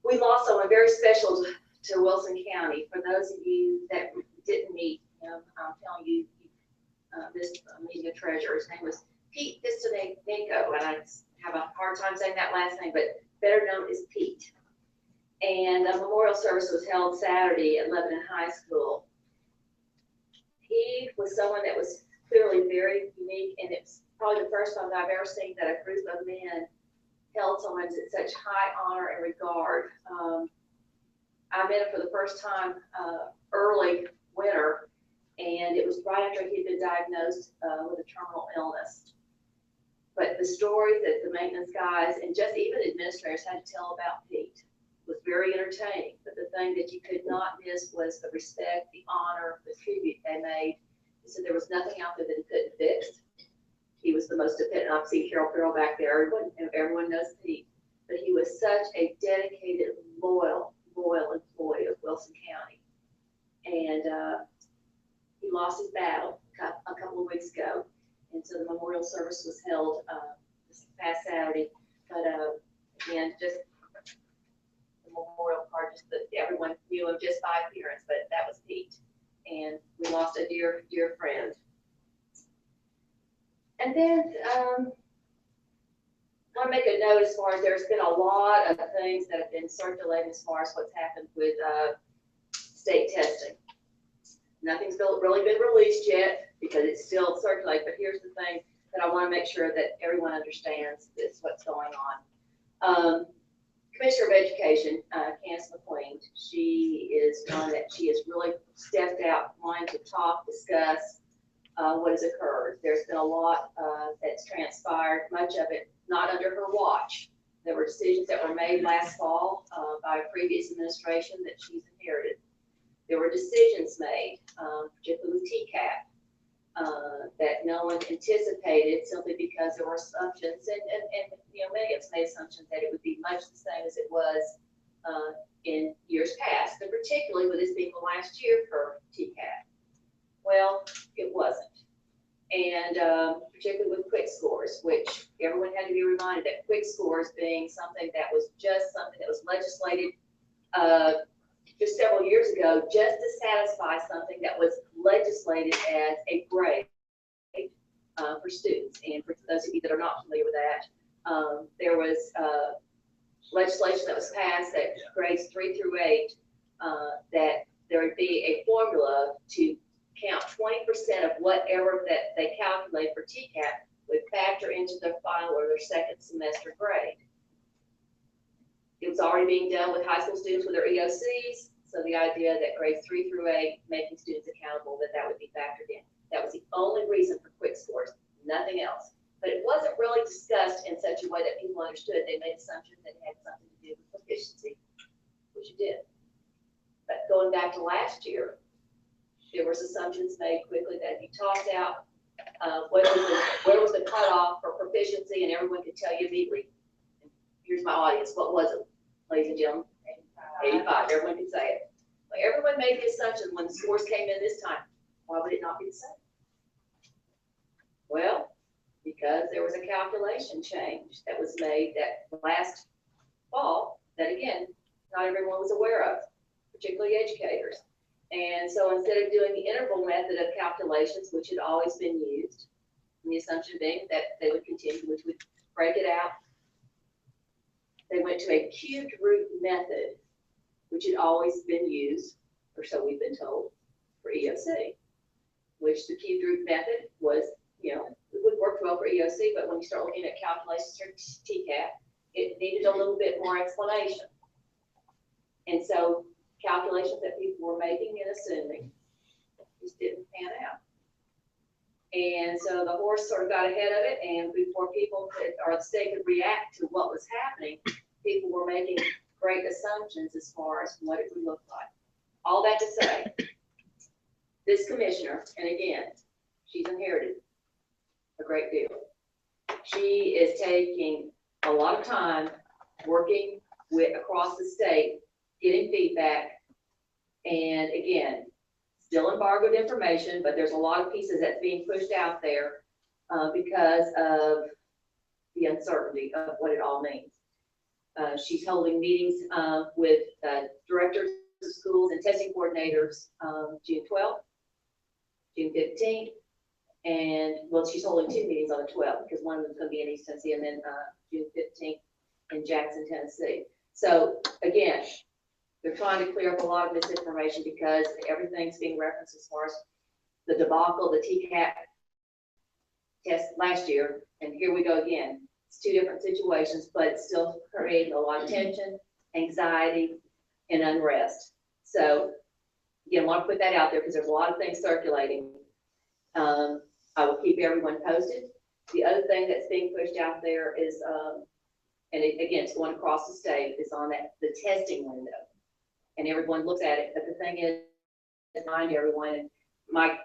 we lost someone very special to Wilson County. For those of you that didn't meet him, I'm telling you, this meeting a treasure. His name was Pete Pistonenko, and I have a hard time saying that last name, but better known as Pete. And a memorial service was held Saturday at Lebanon High School. He was someone that was clearly very unique, and it's probably the first time that I've ever seen that a group of men held someone in such high honor and regard. I met him for the first time early winter, and it was right after he'd been diagnosed with a terminal illness. But the story that the maintenance guys and just even administrators had to tell about Pete was very entertaining, but the thing that you could not miss was the respect, the honor, the tribute they made. He said there was nothing out there that he couldn't fix. He was the most dependent. I've seen Carol back there. Everyone knows Pete, but he was such a dedicated, loyal employee of Wilson County. And he lost his battle a couple of weeks ago, and so the memorial service was held this past Saturday. But again, just the memorial part, just that everyone knew him just by appearance, but that was Pete, and we lost a dear friend. And then I want to make a note as far as there's been a lot of things that have been circulating as far as what's happened with state testing. Nothing's really been released yet because it's still circulating, but here's the thing that I want to make sure that everyone understands this, what's going on. Commissioner of Education, Candace McQueen, she is one that she has really stepped out, wanting to talk, discuss what has occurred. There's been a lot that's transpired, much of it not under her watch. There were decisions that were made last fall by a previous administration that she's inherited. There were decisions made, particularly with TCAP, that no one anticipated simply because there were assumptions, and you know, many of us made assumptions that it would be much the same as it was in years past, but particularly with this being the last year for TCAP. Well, it wasn't. And particularly with quick scores, which everyone had to be reminded that quick scores being something that was just something that was legislated just several years ago, just to satisfy something that was legislated as a grade for students. And for those of you that are not familiar with that, there was legislation that was passed that grades 3 through 8, that there would be a formula to count 20% of whatever that they calculate for TCAP would factor into their final or their second semester grade. It was already being done with high school students with their EOCs, so the idea that grades 3 through 8, making students accountable, that would be factored in. That was the only reason for quick scores, nothing else. But it wasn't really discussed in such a way that people understood. They made assumptions that it had something to do with proficiency, which it did. But going back to last year, there was assumptions made quickly that you tossed out where was the cutoff for proficiency, and everyone could tell you immediately. Here's my audience. What was it, ladies and gentlemen? 85. Everyone could say it. But everyone made the assumption when the scores came in this time. Why would it not be the same? Well, because there was a calculation change that was made that last fall that, again, not everyone was aware of, particularly educators. And so instead of doing the interval method of calculations, which had always been used, and the assumption being that they would continue, which would break it out, they went to a cubed root method, which had always been used, or so we've been told, for EOC, which the cubed root method was, you know, it would work well for EOC, but when you start looking at calculations for TCAP, it needed a little bit more explanation. And so calculations that people were making and assuming just didn't pan out. And so the horse sort of got ahead of it, and before people could, or the state could react to what was happening, people were making great assumptions as far as what it would look like. All that to say, this commissioner, and again, she's inherited a great deal. She is taking a lot of time working with across the state, getting feedback, and again, still embargoed information, but there's a lot of pieces that's being pushed out there because of the uncertainty of what it all means. She's holding meetings with directors of schools and testing coordinators June 12th, June 15th, and well, she's holding 2 meetings on the 12th because one of them's going to be in East Tennessee, and then June 15th in Jackson, Tennessee. So again, they're trying to clear up a lot of misinformation because everything's being referenced as far as the debacle, the TCAP test last year, and here we go again. It's 2 different situations, but it's still creating a lot of tension, anxiety, and unrest. So again, I want to put that out there because there's a lot of things circulating. I will keep everyone posted. The other thing that's being pushed out there is And it, again, it's going across the state, it's on that, the testing window. And everyone looks at it, but the thing is, remind everyone, and my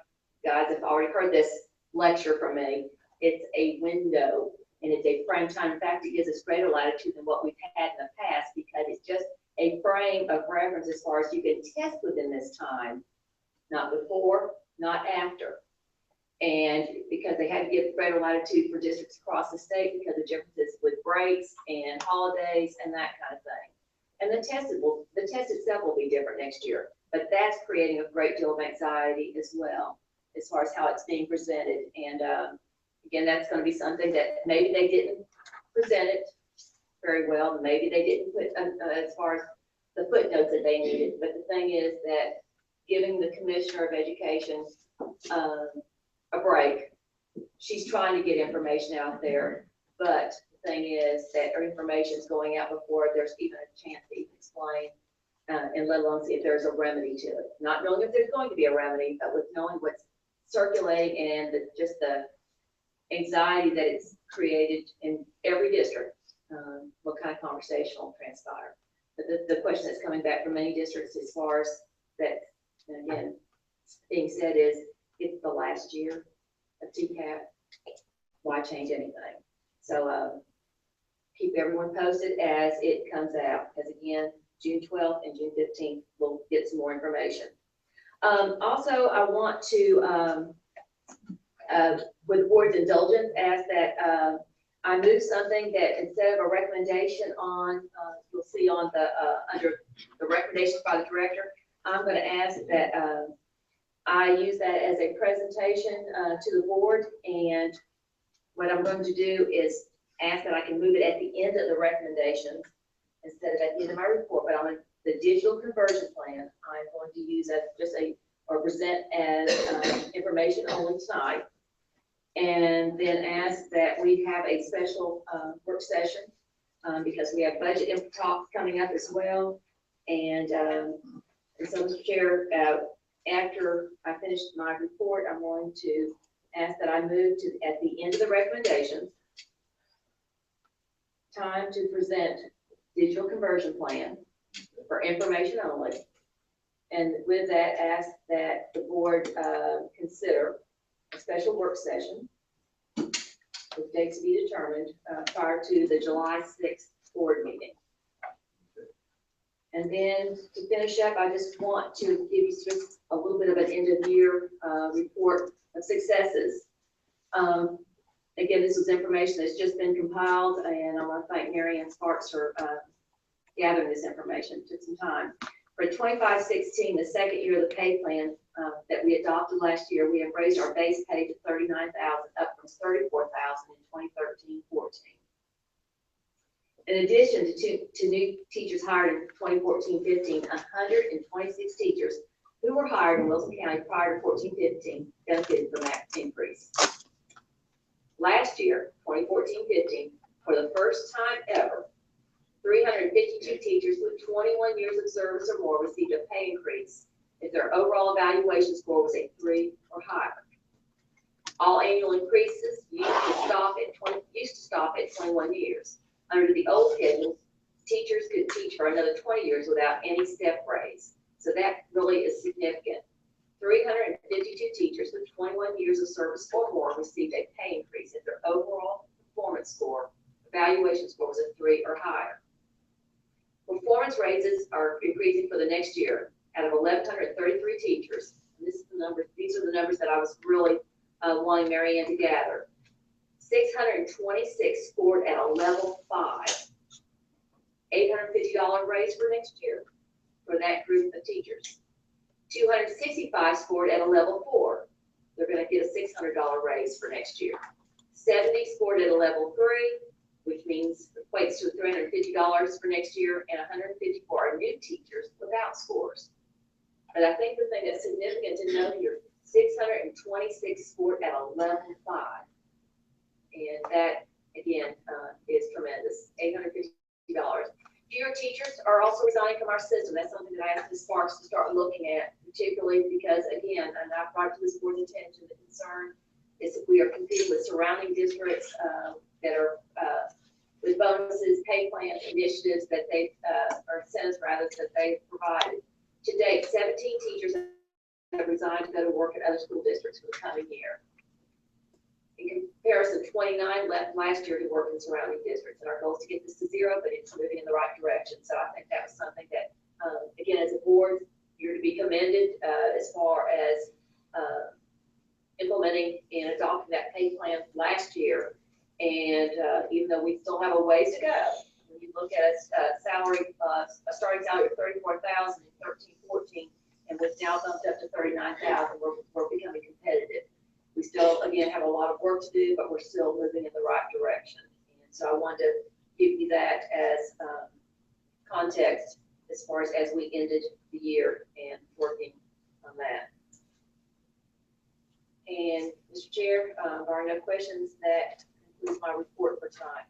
guys have already heard this lecture from me, it's a window and it's a frame time. In fact, it gives us greater latitude than what we've had in the past because it's just a frame of reference as far as you can test within this time, not before, not after. And because they had to give greater latitude for districts across the state because of differences with breaks and holidays and that kind of thing. And the test itself will be different next year, but that's creating a great deal of anxiety as well, as far as how it's being presented. And again, that's going to be something that maybe they didn't present it very well. Maybe they didn't put as far as the footnotes that they needed. But the thing is that giving the Commissioner of Education a break, she's trying to get information out there, but the thing is that her information is going out before there's even a chance to even explain, and let alone see if there's a remedy to it. Not knowing if there's going to be a remedy, but with knowing what's circulating and just the anxiety that it's created in every district, what kind of conversation will transpire. But the question that's coming back from many districts as far as that, and again, being said is, it's the last year of TCAP, why change anything? So keep everyone posted as it comes out, because again, June 12th and June 15th, we'll get some more information. Also, I want to, with the board's indulgence, ask that I move something that instead of a recommendation on, you'll see on the, under the recommendations by the director, I'm going to ask that I use that as a presentation to the board, and what I'm going to do is ask that I can move it at the end of the recommendations instead of at the end of my report, but on the digital conversion plan, I'm going to use as just or present as information only tonight, and then ask that we have a special work session because we have budget talks coming up as well, and so Mr. Chair, after I finish my report, I'm going to ask that I move to, at the end of the recommendations, time to present digital conversion plan for information only. And with that, ask that the board consider a special work session with dates to be determined prior to the July 6th board meeting. And then to finish up, I just want to give you just a little bit of an end of year report of successes. Again, this was information that's just been compiled, and I want to thank Mary Ann Sparks for gathering this information. It took some time. For 25-16, the second year of the pay plan that we adopted last year, we have raised our base pay to $39,000, up from $34,000 in 2013-14. In addition to new teachers hired in 2014-15, 126 teachers who were hired in Wilson County prior to 14-15 benefited from that increase. Last year, 2014-15, for the first time ever, 352 teachers with 21 years of service or more received a pay increase if their overall evaluation score was a 3 or higher. All annual increases used to stop at 21 years. Under the old schedule, teachers could teach for another 20 years without any step raise. So that really is significant. 352 teachers with 21 years of service or more received a pay increase if their overall performance score, evaluation score was a 3 or higher. Performance raises are increasing for the next year. Out of 1,133 teachers, and this is the number, these are the numbers that I was really wanting Mary Ann to gather. 626 scored at a level 5. $850 raise for next year for that group of teachers. 265 scored at a level 4. They're going to get a $600 raise for next year. 70 scored at a level 3, which means equates to $350 for next year, and 150 for our new teachers without scores. But I think the thing that's significant to note here, 626 scored at a level 5. And that, again, is tremendous, $850. Fewer teachers are also resigning from our system. That's something that I asked Ms. Sparks to start looking at, particularly because, again, and I've brought to this board's attention, the concern is that we are competing with surrounding districts that are with bonuses, pay plans, initiatives that they, or incentives rather, that they provided. To date, 17 teachers have resigned to go to work at other school districts for the coming year. In comparison, 29 left last year to work in surrounding districts, and our goal is to get this to 0, but it's moving in the right direction. So I think that was something that, again, as a board, you're to be commended as far as implementing and adopting that pay plan last year. And even though we still have a ways to go, when you look at a salary, a starting salary of $34,000 in 13-14, and we've now bumped up to $39,000, we're becoming competitive. We still, again, have a lot of work to do, but we're still moving in the right direction. And so I wanted to give you that as context as far as we ended the year and working on that. And Mr. Chair, there are no questions. That concludes my report for tonight.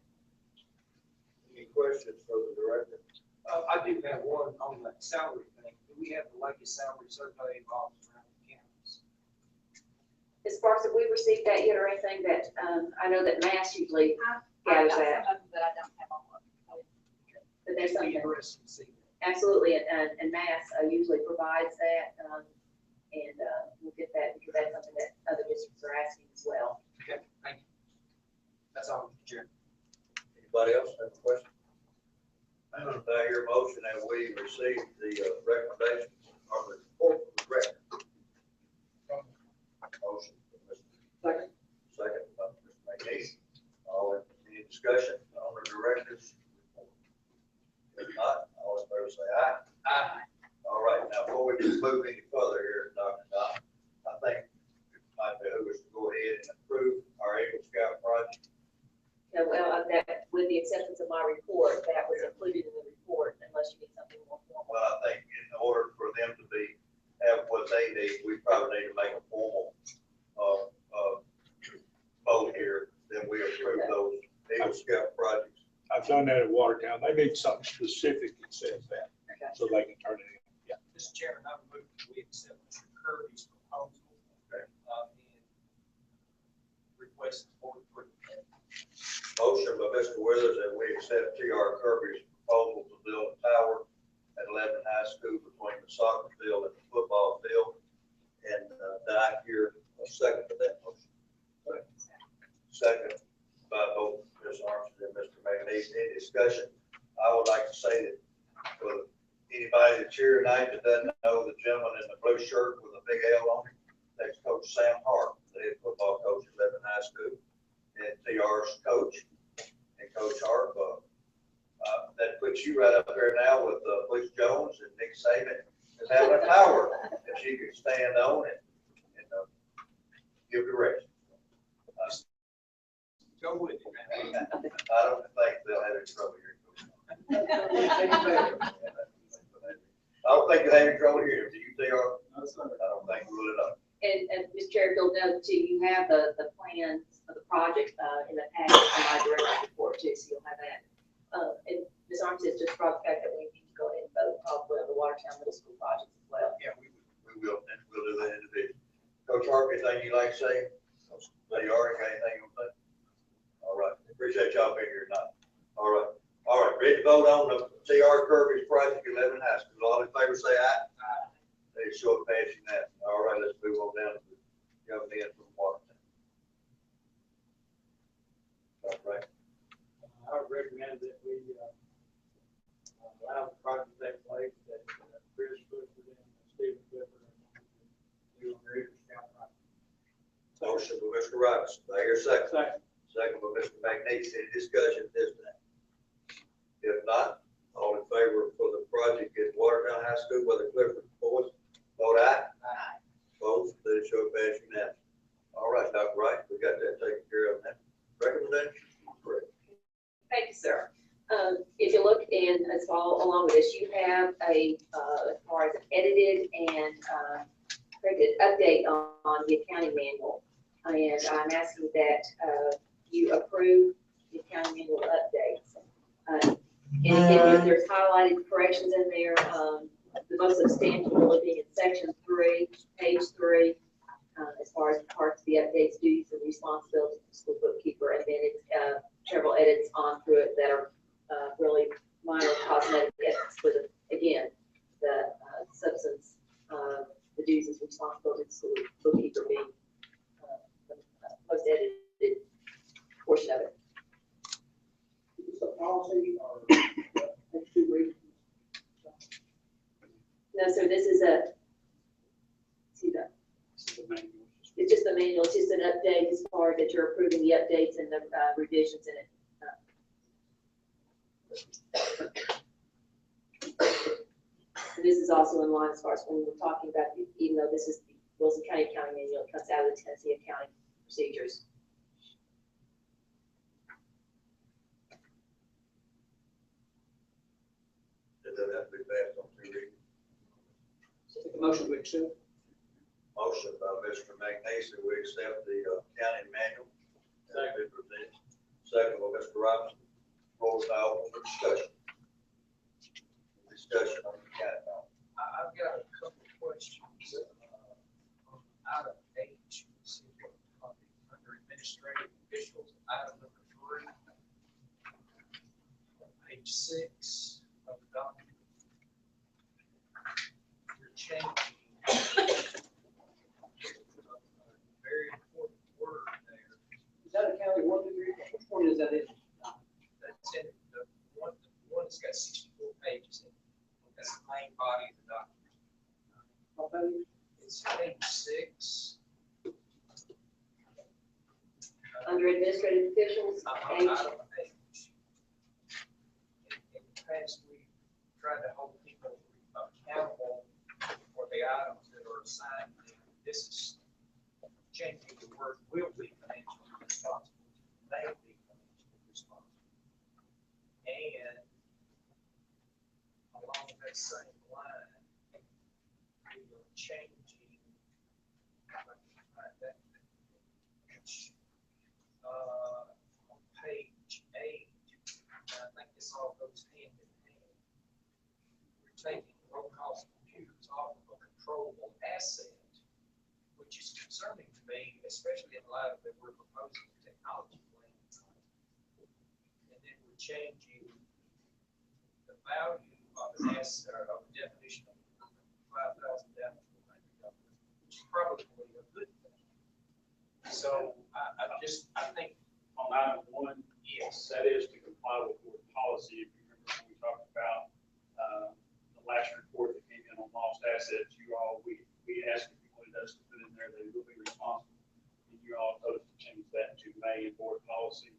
Any questions for the director? I do have one on that salary thing. Do we have the latest salary survey involved around the counties? As far as if we received that yet or anything, that I know that Mass usually gathers that. But I don't have all of them. But there's It'd be something, interesting to see that. absolutely, and Mass usually provides that, and we'll get that because that's something that other districts are asking as well. Okay, thank you. That's all, Mr. Chair. Anybody else have a question? I hear a motion that we receive the recommendations or the report of the record. Motion. Second. Second, by Mr. McNeese. Any discussion on the director's report? If not, all in favor say aye. Aye. All right, now before we just move any further here, Dr. Don, I think it might behoove us to go ahead and approve our Eagle Scout project. Yeah, well, that, with the acceptance of my report, that was included in the report, unless you need something more formal. Well, I think in order for them to have what they need, we probably need to make a formal vote here, then we approve those Eagle Scout projects. I've done that at Watertown. They need something specific that says that, Okay. so they can turn it in. Yeah. Mr. Chairman, I would move that we accept Mr. Kirby's proposal. Okay. And request the board approve. Motion by Mr. Withers that we accept T.R. Kirby's proposal to build a tower at Lebanon High School between the soccer field and the football field. And that I hear a second to that motion. Second by both Ms. Armstrong and Mr. McNeese. Any discussion? I would like to say that for anybody that's here tonight that doesn't know the gentleman in the blue shirt with a big L on him, that's Coach Sam Hart, the head football coach at Lebanon High School. And TR's coach, and Coach Harp, that puts you right up there now with Bruce Jones and Nick Saban as having a tower that you can stand on and give direction. Go with it, man. I don't think they'll have any trouble here. I don't think they'll have any trouble here. Do you, TR? I don't think we'll at all. And Mr. Chair, if you'll note too, you have the plans of the project in the package for my director's report too, so you'll have that. And Ms. Armstead just brought the fact that we need to go ahead and vote probably on the Watertown Middle School project as well. Yeah, we will, and we'll do that individually. Coach Harp, anything you'd like to say? They already got anything you want to say? All right, appreciate y'all being here tonight. All right, ready to vote on the T.R. Kirby's project at Lebanon High School. All in favor say aye. Aye. They show it passing that. All right, let's move on down to the young men from Watertown. All right. I would recommend that we allow the project to take place, that Chris Clifford and Stephen Clifford do a great scout project. Motion by Mr. Robinson. Do I hear a second? Second. Second by Mr. McNeese. Any discussion this time? If not, all in favor for the project at Watertown High School, whether Clifford boys, vote aye. Aye. Opposed, let it show pass unanimous. All right, Dr. Wright, we got that taken care of now. Recommendation? Correct. Thank you, sir. If you look and as follow along with this, you have a, as far as an edited and corrected update on the accounting manual. And I'm asking that you approve the accounting manual updates. And again, there's highlighted corrections in there. The most substantial really being in section 3, page 3, as far as parts of the updates, duties, and responsibilities of the school bookkeeper. And then it's several edits on through it that are really minor cosmetic edits with, again, the substance, the duties and responsibilities of the school bookkeeper being the most edited portion of it. Is the policy or two readings? No, sir, this is a, see that, it's just the manual, it's just an update as far as that you're approving the updates and the revisions in it. And this is also in line as far as when we're talking about, even though this is the Wilson County Accounting Manual, it comes out of the Tennessee Accounting Procedures. Did that have to be passed on two readings? Motion to accept. Motion by Mr. McNeese, we accept the county manual. As been presented. Second by Mr. Robinson. Roll call for discussion. Discussion on the county manual. I've got a couple of questions. Item H, under administrative officials, item number 3, page 6 of the document. You're changing a very important word there. Is that a county one degree? Which one is that in? That's in the one that's got 64 pages in it. That's the main body of the document. What page? It's page 6. Under administrative officials, H. Item H. In the past, we tried to hold people accountable for the items that are assigned. This is changing the word will be financially responsible, may be financially responsible. And along that same line, we are changing, on page 8, and I think this all goes hand in hand. We're taking low cost computers off of a controllable asset, which is concerning to me, especially in light of that we're proposing a technology plan. And then we're changing the value of an asset, or of the definition of $5,000 down to $100, which is probably a good thing. So I think On item 1, yes, that is to comply with board policy. If you remember when we talked about the last report that came in on lost assets, we asked if you wanted us to put in there they will be responsible. And you all told us to change that to may in board policy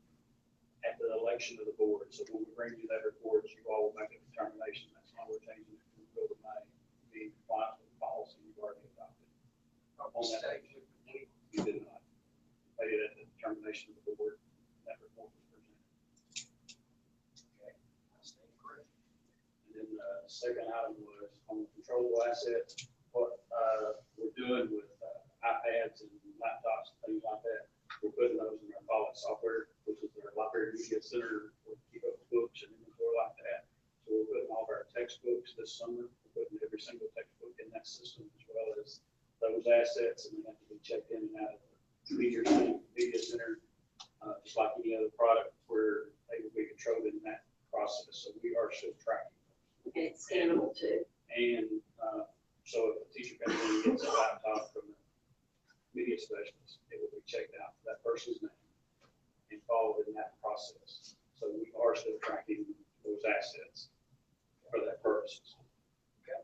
at the election of the board. So when we bring you that report, you all will make a determination. That's why we're changing it to will to may, being compliant with the policy you've already adopted. On that page, you did not. Made it at the determination of the board. That report was presented. okay, I stand corrected. And then the second item was on the controllable assets, what we're doing with iPads and laptops and things like that. We're putting those in our Follet software, which is our library media center, where we keep up with books and inventory like that. So we're putting all of our textbooks this summer, we're putting every single textbook in that system, as well as those assets, and they have to be checked in and out of the media center, just like any other product, where they will be controlled in that process. So we are still tracking. And it's scannable too. And so if a teacher comes in and gets a laptop from the media specialist, it will be checked out for that person's name and followed in that process. So we are still tracking those assets for that purpose. Okay.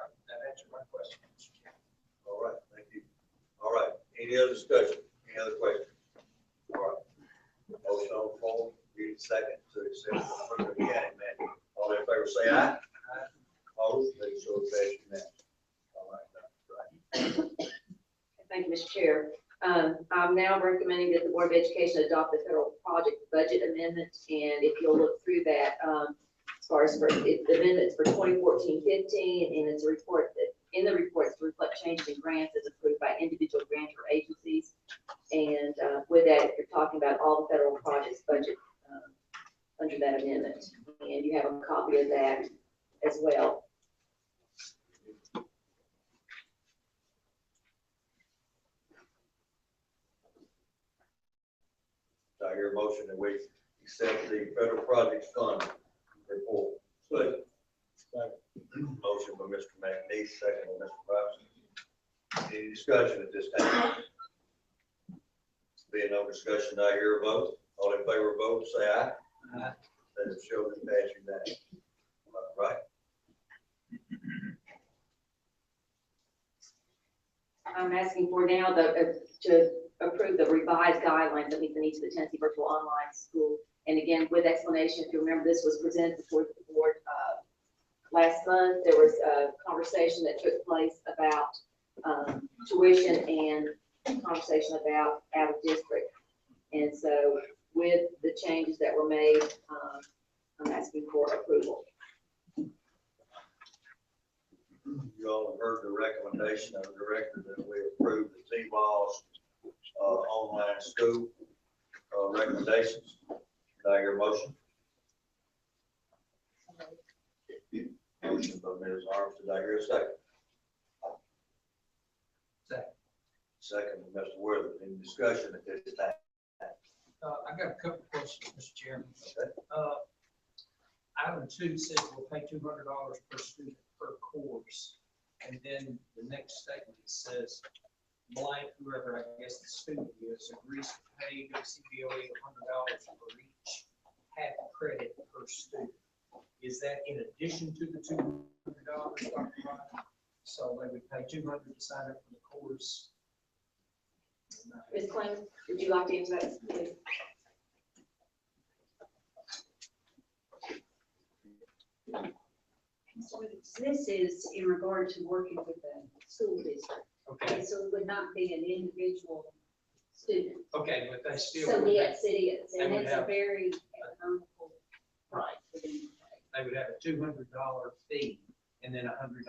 That answered my question. All right, thank you. All right, any other discussion? Any other questions? All right. Motion on the floor, need a second to accept the county manual. All in favor, say aye. Aye. Opposed, they show passion unanimous. All right, that's right. Thank you, Mr. Chair. I'm now recommending that the Board of Education adopt the federal project budget amendment, and if you'll look through that, as far as the amendments for 2014-15, and it's a report that, in the reports to reflect changes in grants as approved by individual grants or agencies. And with that, you're talking about all the federal projects budget under that amendment, and you have a copy of that as well. I hear a motion that we accept the federal projects fund report. Motion by Mr. McNeese, second by Mr. Robinson. Any discussion at this time? Being no discussion, I hear a vote. All in favor of vote, say aye. Aye. Let it show that pass unanimously. Right? I'm asking for now to approve the revised guidelines that meet the needs of the Tennessee virtual online school. And again, with explanation, if you remember, this was presented before the board last month. There was a conversation that took place about tuition and conversation about out of district. And so with the changes that were made, I'm asking for approval. You all have heard the recommendation of the director that we approve the T-Balls online school recommendations. Did I hear a motion? Motion by Ms. Arms. Did I hear a second? Second. Second by Mr. Worthing. Any discussion at this time? I got a couple of questions, Mr. Chairman. Okay. Item 2 says we'll pay $200 per student per course. And then the next statement says, blank, whoever I guess the student is, agrees to pay WCBOE $100 for each half credit per student. Is that in addition to the $200, Dr. Ryan? So they would pay $200 to sign up for the course? Ms. Clem, would you like to answer that, please? So this is in regard to working with the school district. Okay. So it would not be an individual student. Okay, but they still. So would yes, it is, they and would it's a have- very economical price for them to pay. They would have a $200 fee and then $100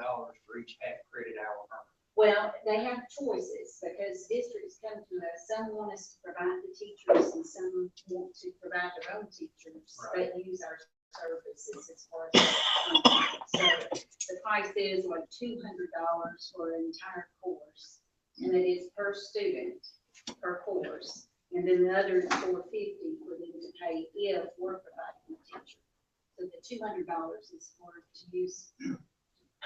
for each half credit hour earned. Well, they have choices because districts come to us, some want us to provide the teachers and some want to provide their own teachers Right. that use our services as far as. So the price is like $200 for an entire course, and it is per student, per course. And then the other is $450 for them to pay if we're providing the teacher. So the $200 is for to use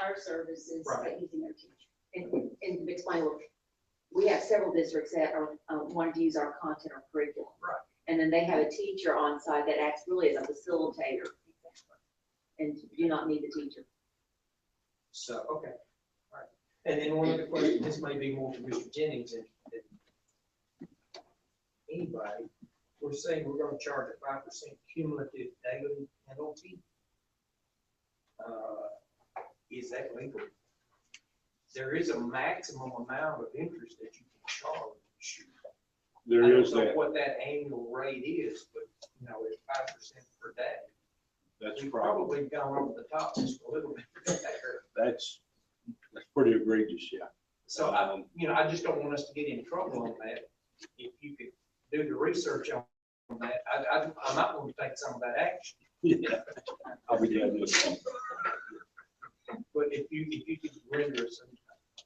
our services by Right. using their teacher. And to explain, we have several districts that are wanting to use our content or curriculum. Right. And then they have a teacher on site that acts really as a facilitator and do not need the teacher. So, okay, all right. And then one other question, this may be more for Mr. Jennings than anybody. We're saying we're gonna charge a 5% cumulative daily penalty. Is that legal? There is a maximum amount of interest that you can charge. There I is don't know that. what that annual rate is, but, you know, it's 5% per day. That's We've probably, probably gone over the top just a little bit there. that's pretty egregious, yeah. So I just don't want us to get in trouble on that. If you could do the research on that, I might want to take some of that action. Yeah. I'll be glad to. But if you could render some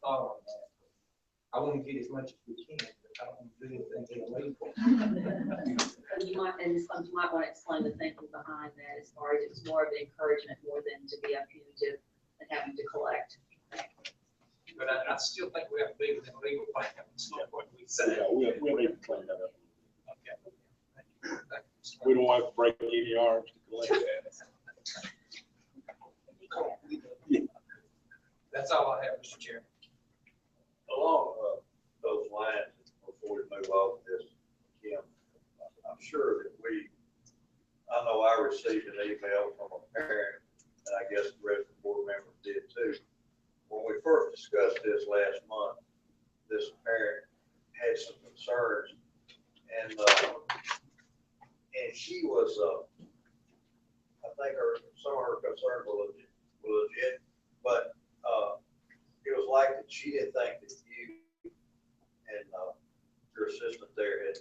thought on that, I want to get as much as we can, but I don't want to do anything illegal. You might, and you might want to explain the thinking behind that as far as it's more of an encouragement more than to be a punitive and having to collect. But I still think we have to be within legal bounds, not what we say. Yeah, we'll need to clean that up. Okay. Thank you. Thank you. We don't have to break any arms to collect that. That's all I have, Mr. Chairman. Along those lines, before we move off this, Kim, I'm sure that I know I received an email from a parent, and I guess the rest of the board members did too. When we first discussed this last month, this parent had some concerns, and she was, I think some of her concerns were legit, but it was like that she didn't think that you and your assistant there had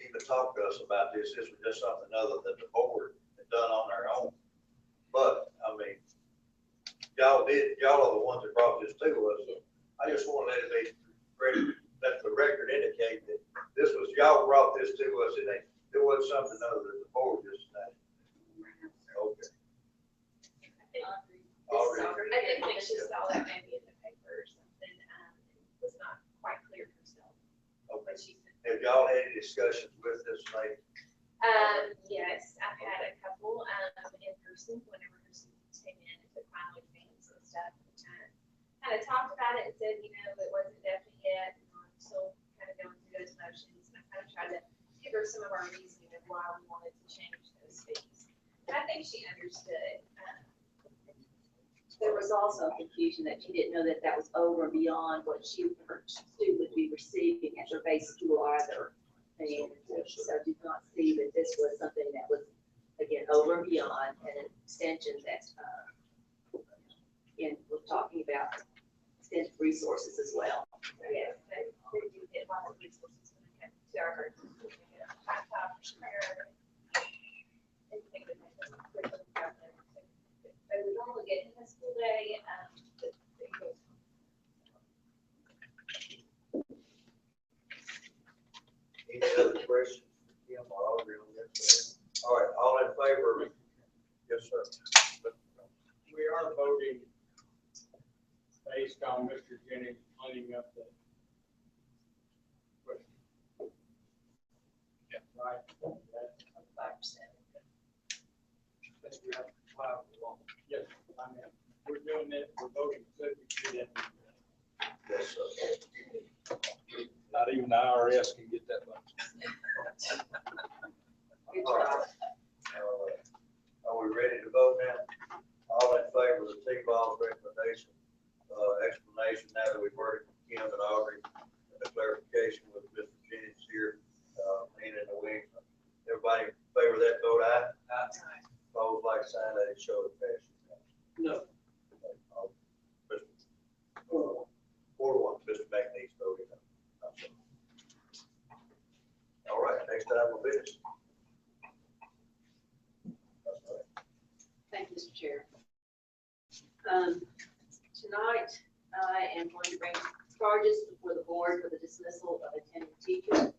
even talked to us about this. This was just something other than the board had done on their own. But, I mean, y'all are the ones that brought this to us. So I just want to let the record indicate that this was, y'all brought this to us. There was something other than the board just tonight. Okay. I didn't think she saw that maybe in the paper or something, was not quite clear herself. But she said. Have y'all had any discussions with this lady? Yes, I've had a couple, in person, whenever her students came in and took final exams and stuff. Kind of talked about it and said, you know, it wasn't definite yet, and we're still kind of going through those motions. And I kind of tried to give her some of our reasoning of why we wanted to change those fees. And I think she understood. There was also confusion that she didn't know that that was over and beyond what her student would be receiving at their base school either. And so did not see that this was something that was, again, over and beyond and an extension that, again, we're talking about extended resources as well. Yes, they do get lots of resources when it comes to our group. They would normally get in the school day, but they go. Any other questions for Kim or Audrey on this? All right, all in favor? Yes, sir. We are voting based on Mr. Jennings cleaning up the question. Yeah, right. That's 5%. We have to file the law. Yes, I mean, we're doing it, we're voting subject to that. Yes, sir. Not even the IRS can get that much. All right. Are we ready to vote now? All in favor of the T-Ball's recommendation, explanation now that we've heard from Kim and Audrey, and the clarification with Mr. Jennings here, and in the wing. Everybody in favor of that, vote aye. Aye. Opposed, like sign, let it show the passion. No. Mr. 4-1, Mr. McNeese voted no. All right, next item of business. Thank you, Mr. Chair. Tonight, I am going to bring charges before the board for the dismissal of a tenured teacher.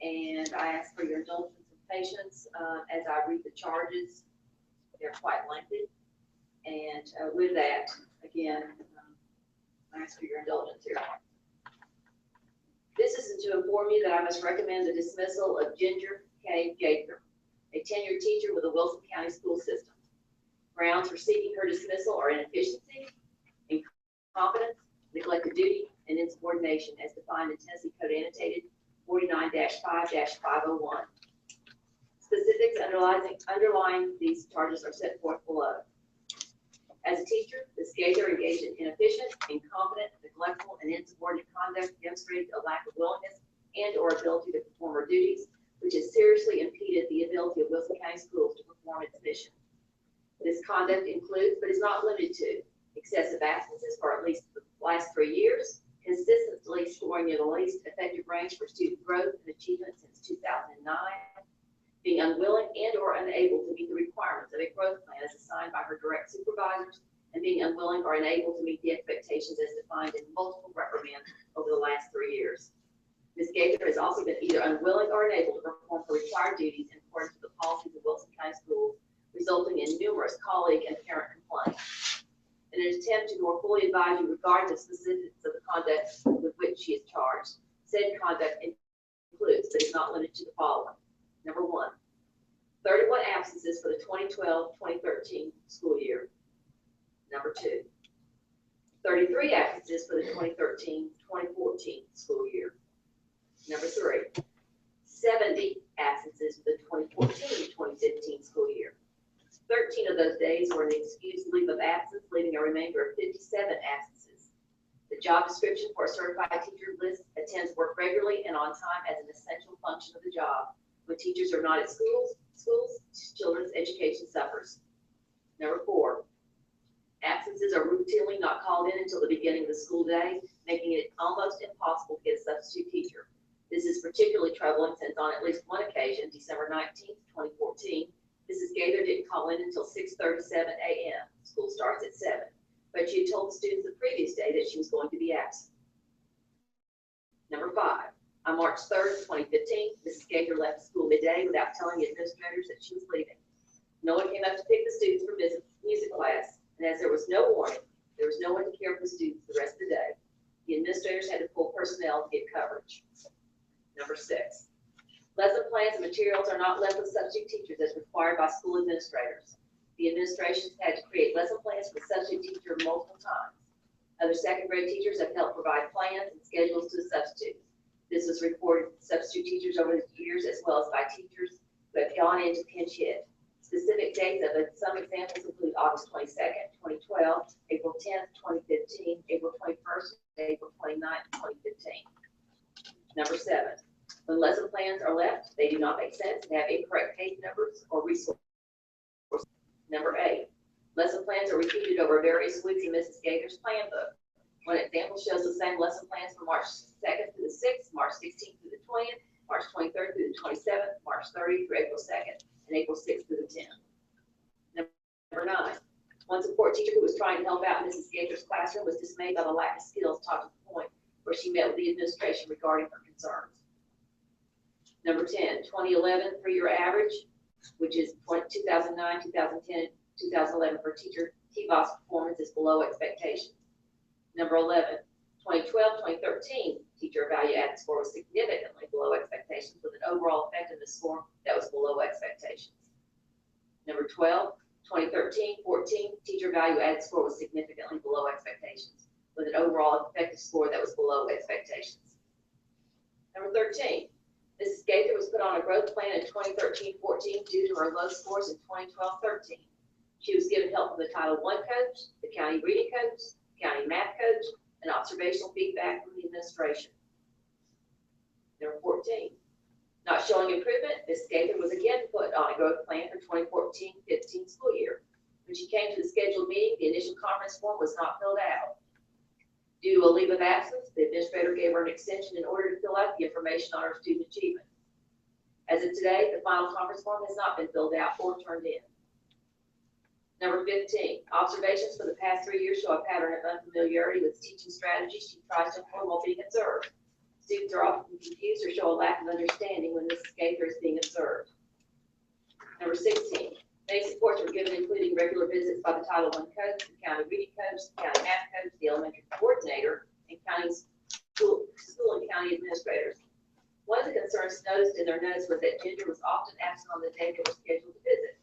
And I ask for your indulgence and patience as I read the charges. They're quite lengthy. And with that, again, I ask for your indulgence here. This is to inform you that I must recommend the dismissal of Ginger K. Gaither, a tenured teacher with the Wilson County School System. Grounds for seeking her dismissal are inefficiency, incompetence, neglect of duty, and insubordination as defined in Tennessee Code Annotated 49-5-501. Specifics underlying these charges are set forth below. As a teacher, Ms. Gaither engaged in inefficient, incompetent, neglectful, and insubordinate conduct, demonstrated a lack of willingness and or ability to perform her duties, which has seriously impeded the ability of Wilson County Schools to perform its mission. This conduct includes, but is not limited to, excessive absences for at least the last 3 years, consistently scoring near the least effective range for student growth and achievement since 2009, being unwilling and or unable to meet the requirements of a growth plan as assigned by her direct supervisors, and being unwilling or unable to meet the expectations as defined in multiple reprimands over the last 3 years. Ms. Gaither has also been either unwilling or unable to perform her required duties in accordance with the policies of Wilson County Schools, resulting in numerous colleague and parent complaints. In an attempt to more fully advise you regarding the specifics of the conduct with which she is charged, said conduct includes, but is not limited to, the following. Number 1, 31 absences for the 2012-2013 school year. Number 2, 33 absences for the 2013-2014 school year. Number 3, 70 absences for the 2014-2015 school year. 13 of those days were an excused leave of absence, leaving a remainder of 57 absences. The job description for a certified teacher lists attends work regularly and on time as an essential function of the job. When teachers are not at schools, children's education suffers. Number 4, absences are routinely not called in until the beginning of the school day, making it almost impossible to get a substitute teacher. This is particularly troubling since on at least one occasion, December 19th, 2014, Mrs. Gaither didn't call in until 6:37 a.m. School starts at 7, but she had told the students the previous day that she was going to be absent. Number 5, On March 3rd, 2015, Mrs. Gaither left school midday without telling the administrators that she was leaving. No one came up to pick the students for music class, and as there was no warning, there was no one to care for the students the rest of the day. The administrators had to pull personnel to get coverage. Number 6, lesson plans and materials are not left with substitute teachers as required by school administrators. The administrations had to create lesson plans for the substitute teacher multiple times. Other second grade teachers have helped provide plans and schedules to the substitutes. This was reported to substitute teachers over the years as well as by teachers who have gone into pinch hit. Specific dates of it, some examples include August 22nd, 2012, April 10th, 2015, April 21st, and April 29th, 2015. Number 7, when lesson plans are left, they do not make sense and have incorrect page numbers or resources. Number 8, lesson plans are repeated over various weeks in Mrs. Gaither's plan book. One example shows the same lesson plans from March 2nd through the 6th, March 16th through the 20th, March 23rd through the 27th, March 30th through April 2nd, and April 6th through the 10th. Number 9, one support teacher who was trying to help out Mrs. Gaither's classroom was dismayed by the lack of skills taught to the point where she met with the administration regarding her concerns. Number 10, 2011 3-year average, which is 2009, 2010, 2011 for teacher TBOS performance is below expectations. Number 11, 2012-2013 teacher value added score was significantly below expectations with an overall effectiveness score that was below expectations. Number 12, 2013-14 teacher value added score was significantly below expectations with an overall effective score that was below expectations. Number 13, Mrs. Gaither was put on a growth plan in 2013-14 due to her low scores in 2012-13. She was given help from the Title I coach, the county reading coach, county math coach, and observational feedback from the administration. Number 14, not showing improvement, Ms. Gaither was again put on a growth plan for 2014-15 school year. When she came to the scheduled meeting, the initial conference form was not filled out. Due to a leave of absence, the administrator gave her an extension in order to fill out the information on her student achievement. As of today, the final conference form has not been filled out or turned in. Number 15, observations for the past 3 years show a pattern of unfamiliarity with teaching strategies she tries to employ while being observed. Students are often confused or show a lack of understanding when Mrs. Gaither is being observed. Number 16, many supports were given, including regular visits by the Title I coach, the county reading coach, the county math coach, the elementary coordinator, and county school and county administrators. One of the concerns noticed in their notes was that Ginger was often absent on the day they were scheduled to visit.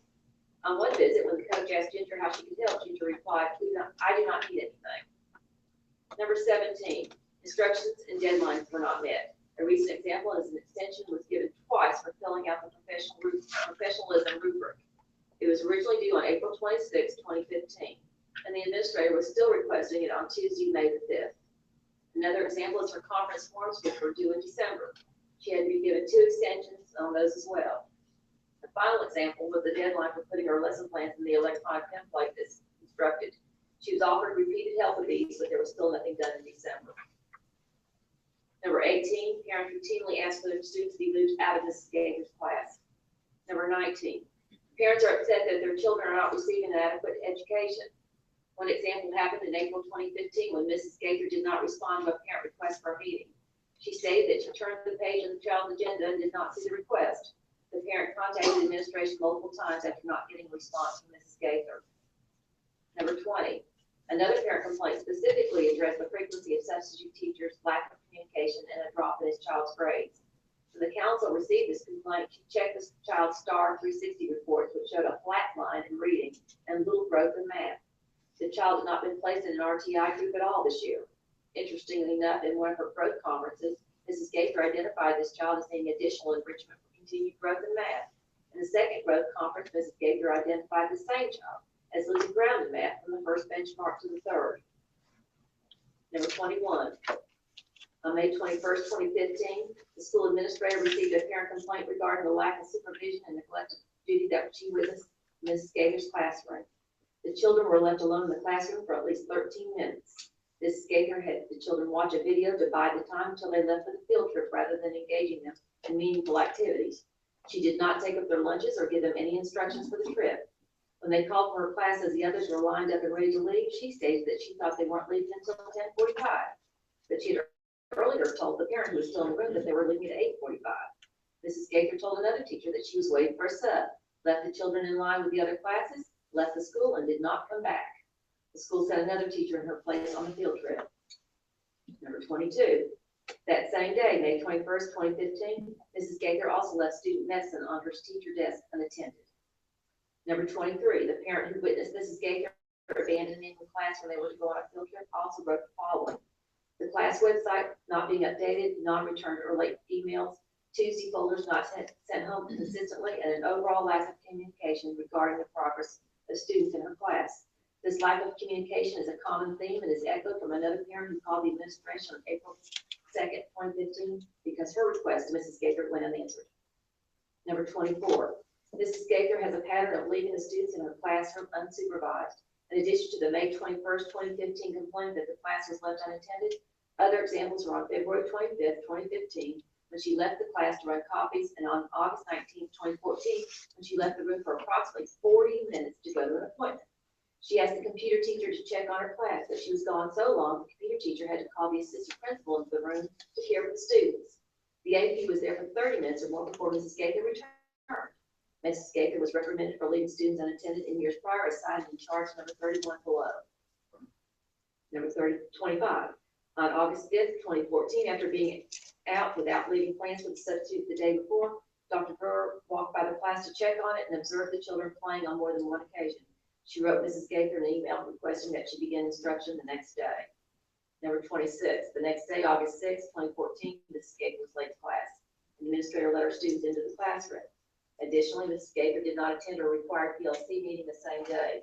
On one visit, when the coach asked Ginger how she could help, Ginger replied, I do not need anything. Number 17, instructions and deadlines were not met. A recent example is an extension was given twice for filling out the professionalism rubric. It was originally due on April 26, 2015, and the administrator was still requesting it on Tuesday, May the 5th. Another example is her conference forms, which were due in December. She had to be given 2 extensions on those as well. The final example was the deadline for putting her lesson plans in the electronic template as instructed. She was offered repeated help with these, but there was still nothing done in December. Number 18, parents routinely ask for their students to be moved out of Mrs. Gaither's class. Number 19, parents are upset that their children are not receiving an adequate education. One example happened in April 2015 when Mrs. Gaither did not respond to a parent request for a meeting. She stated that she turned to the page of the child's agenda and did not see the request. The parent contacted the administration multiple times after not getting a response from Mrs. Gaither. Number 20, another parent complaint specifically addressed the frequency of substitute teachers, lack of communication, and a drop in his child's grades. When the council received this complaint, she checked the child's STAR 360 reports, which showed a flat line in reading and little growth in math. The child had not been placed in an RTI group at all this year. Interestingly enough, in one of her growth conferences, Mrs. Gaither identified this child as needing additional enrichment for continued growth in math. In the second growth conference, Mrs. Gaither identified the same child as losing ground in math from the first benchmark to the third. Number 21. On May 21st, 2015, the school administrator received a parent complaint regarding the lack of supervision and neglect of duty that she witnessed in Mrs. Gaither's classroom. The children were left alone in the classroom for at least 13 minutes. Mrs. Gaither had the children watch a video to bide the time until they left for the field trip rather than engaging them in meaningful activities. She did not take up their lunches or give them any instructions for the trip. When they called for her class as the others were lined up and ready to leave, she stated that she thought they weren't leaving until 10:45, but she had earlier told the parent who was still in the room that they were leaving at 8:45. Mrs. Gaither told another teacher that she was waiting for a sub, left the children in line with the other classes, left the school, and did not come back. The school sent another teacher in her place on the field trip. Number 22, that same day, May 21st, 2015, Mrs. Gaither also left student medicine on her teacher desk unattended. Number 23, the parent who witnessed Mrs. Gaither abandoning the class when they were to go on a field trip also wrote the following. The class website not being updated, non-returned or late emails, Tuesday folders not sent home consistently, and an overall lack of communication regarding the progress of students in her class. This lack of communication is a common theme and is echoed from another parent who called the administration on April 2nd, 2015, because her request to Mrs. Gaither went unanswered. Number 24, Mrs. Gaither has a pattern of leaving the students in her classroom unsupervised. In addition to the May 21st, 2015 complaint that the class was left unattended, other examples were on February 25th, 2015, when she left the class to run copies, and on August 19th, 2014, when she left the room for approximately 40 minutes to go to an appointment. She asked the computer teacher to check on her class, but she was gone so long, the computer teacher had to call the assistant principal into the room to care for the students. The AP was there for 30 minutes or more before Mrs. Gaither returned. Mrs. Gaither was reprimanded for leaving students unattended in years prior, as cited in charge number 31 below. Number 25. On August 5th, 2014, after being out without leaving plans for the substitute the day before, Dr. Brewer walked by the class to check on it and observed the children playing on more than one occasion. She wrote Mrs. Gaither an email requesting that she begin instruction the next day. Number 26, the next day, August 6, 2014, Mrs. Gaither was late to class. The administrator let her students into the classroom. Additionally, Mrs. Gaither did not attend a required PLC meeting the same day.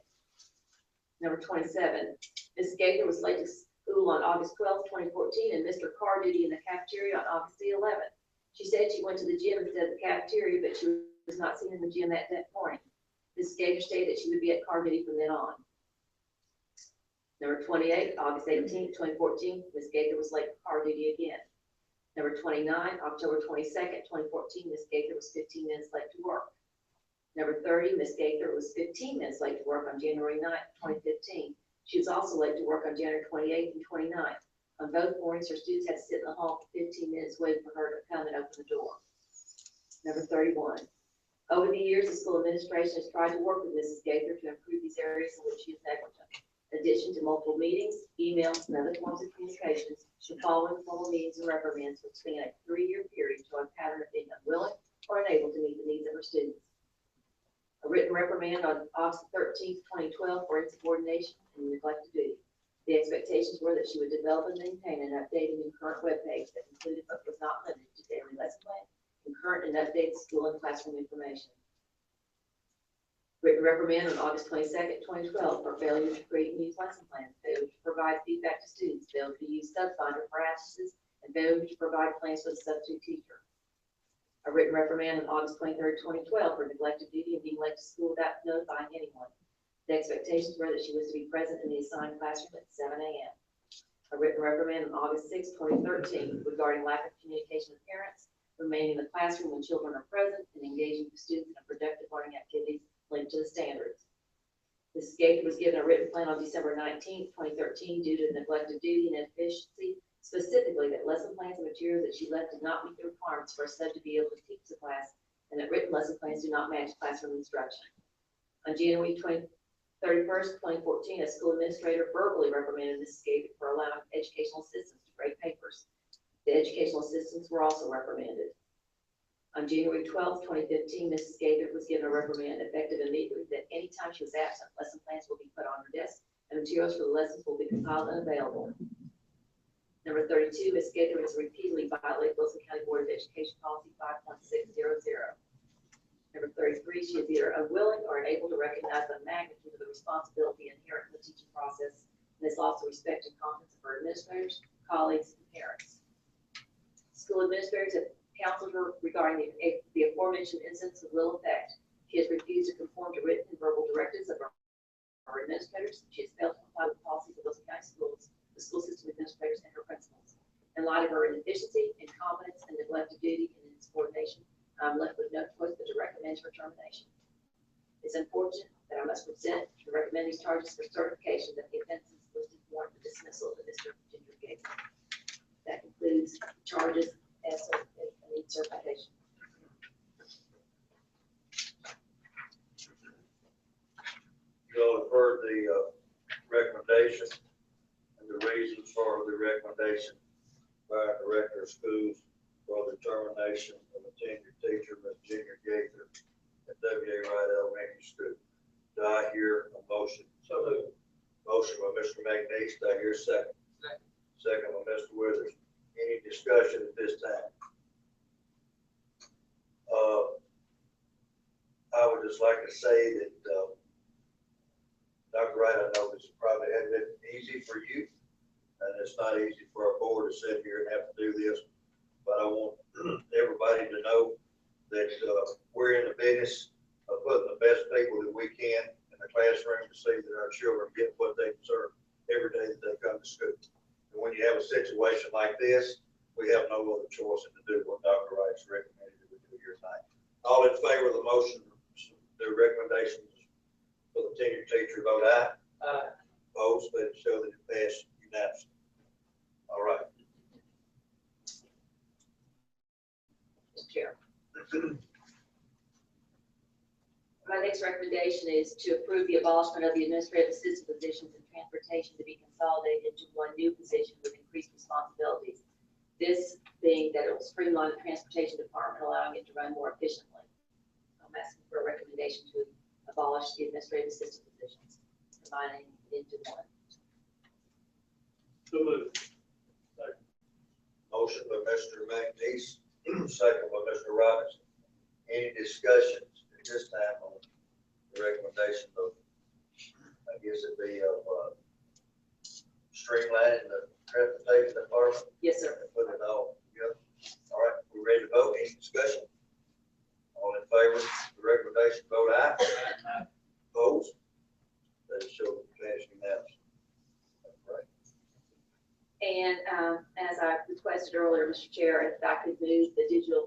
Number 27, Mrs. Gaither was late to school on August 12, 2014, and missed her car duty in the cafeteria on August the 11th. She said she went to the gym instead of the cafeteria, but she was not seen in the gym that morning. Mrs. Gaither stated that she would be at car duty from then on. Number 28, August 18, 2014, Ms. Gaither was late for car duty again. Number 29, October 22nd, 2014, Ms. Gaither was 15 minutes late to work. Number 30, Ms. Gaither was 15 minutes late to work on January 9th, 2015. She was also late to work on January 28th and 29th. On both mornings, her students had to sit in the hall for 15 minutes waiting for her to come and open the door. Number 31. Over the years, the school administration has tried to work with Mrs. Gaither to improve these areas in which she is negligent. In addition to multiple meetings, emails, and other forms of communications, the following formal meetings and reprimands would span a 3-year period to a pattern of being unwilling or unable to meet the needs of her students. A written reprimand on August 13th, 2012 for insubordination and neglect of duty. The expectations were that she would develop and maintain an updated and current webpage that included but was not limited to daily lesson plan and current and updated school and classroom information. Written reprimand on August 22nd, 2012 for failure to create new lesson plans, failure to provide feedback to students, failure to use SubFinder for absences, and failure to provide plans for the substitute teacher. A written reprimand on August 23rd, 2012 for neglect of duty and being late to school without notifying anyone. The expectations were that she was to be present in the assigned classroom at 7 a.m. A written reprimand on August 6, 2013 regarding lack of communication with parents, remaining in the classroom when children are present, and engaging with students in productive learning activities linked to the standards. Mrs. Gaither was given a written plan on December 19, 2013 due to neglect of duty and inefficiency, specifically that lesson plans and materials that she left did not meet the requirements for a sub to be able to teach the class, and that written lesson plans do not match classroom instruction. On January 31st, 2014, a school administrator verbally reprimanded Mrs. Gaither for allowing educational assistants to grade papers. The educational assistants were also reprimanded. On January 12, 2015, Mrs. Gaither was given a reprimand effective immediately that anytime she was absent, lesson plans will be put on her desk and materials for the lessons will be compiled and available. Number 32, Ms. Gaither has repeatedly violated Wilson County Board of Education Policy 5.600. Number 33, she is either unwilling or unable to recognize the magnitude of the responsibility inherent in the teaching process and has lost the respect and confidence of her administrators, colleagues, and parents. School administrators have counseled her regarding the aforementioned incidents of little effect. She has refused to conform to written and verbal directives of her administrators. She has failed to comply with policies of Wilson County Schools, the school system administrators, and her principals. In light of her inefficiency, incompetence, and neglect of duty and insubordination, I'm left with no choice but to recommend her termination. It's unfortunate that I must present and recommend these charges for certification that the offenses listed warrant the dismissal of Mr. Ginger Gaither. That concludes averages as a need certification. You'll have heard the recommendation and the reasons for the recommendation by our Director of Schools for the termination of a tenured teacher, Ms. Junior Gaither, at W.A. Wright Elementary School. Do I hear a motion? So moved. Motion by Mr. McNeese, do I hear a second? Second by Mr. Withers. Any discussion at this time? I would just like to say that, Dr. Wright, I know this probably hasn't been easy for you, and it's not easy for our board to sit here and have to do this, but I want everybody to know that we're in the business of putting the best people that we can in the classroom to see that our children get what they deserve every day that they come to school. And when you have a situation like this, we have no other choice than to do what Dr. Wright's recommended that we do here tonight. All in favor of the motion, the recommendations for the tenured teacher, vote aye. Aye. Opposed, let it show that it passed unanimously. All right. Mr. Chair. My next recommendation is to approve the abolishment of the administrative assistant positions in transportation to be consolidated into one new position with increased responsibilities. This being that it will streamline the transportation department, allowing it to run more efficiently. I'm asking for a recommendation to abolish the administrative assistant positions, combining it into one. So moved. Motion by Mr. McNeese, second by Mr. Robinson. Any discussions at this time on the recommendation of, I guess it'd be of streamlining the transportation department? Yes, sir. And put it all together. All right, we ready to vote? Any discussion? All in favor of the recommendation, vote aye. Aye. Opposed? Let it show the passing unanimously. Right. And as I requested earlier, Mr. Chair, if I could move the digital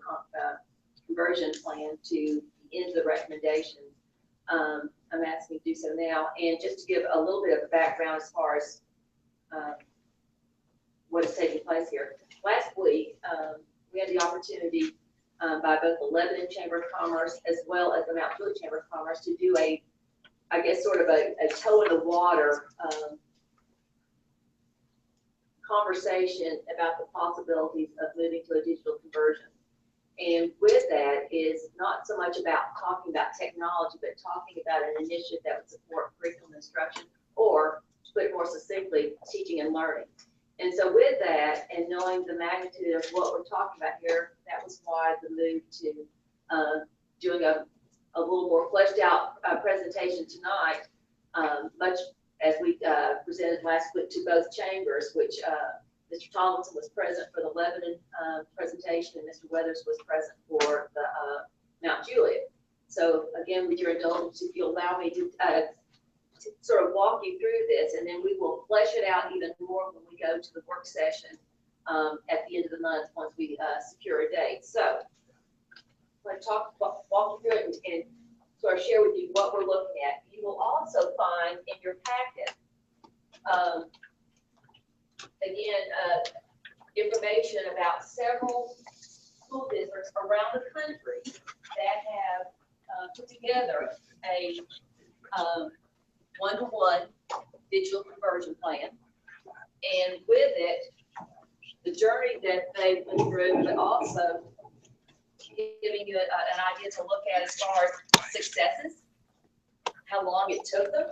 conversion plan to the end of the recommendations, I'm asking to do so now. And just to give a little bit of a background as far as what is taking place here. Last week, we had the opportunity by both the Lebanon Chamber of Commerce as well as the Mount Juliet Chamber of Commerce to do I guess sort of a toe in the water conversation about the possibilities of moving to a digital conversion. And with that is not so much about talking about technology, but talking about an initiative that would support curriculum instruction, or to put it more succinctly, teaching and learning. And so with that, and knowing the magnitude of what we're talking about here, that was why the move to doing a little more fleshed out presentation tonight, much as we presented last week to both chambers, which Mr. Tomlinson was present for the Lebanon presentation, and Mr. Weathers was present for the Mount Juliet. So again, with your indulgence, if you'll allow me to sort of walk you through this, and then we will flesh it out even more when we go to the work session at the end of the month once we secure a date. So I'm going to walk you through it and sort of share with you what we're looking at. You will also find in your packet, information about several school districts around the country that have put together a one-to-one digital conversion plan. And with it, the journey that they went through, but also giving you an idea to look at as far as successes, how long it took them,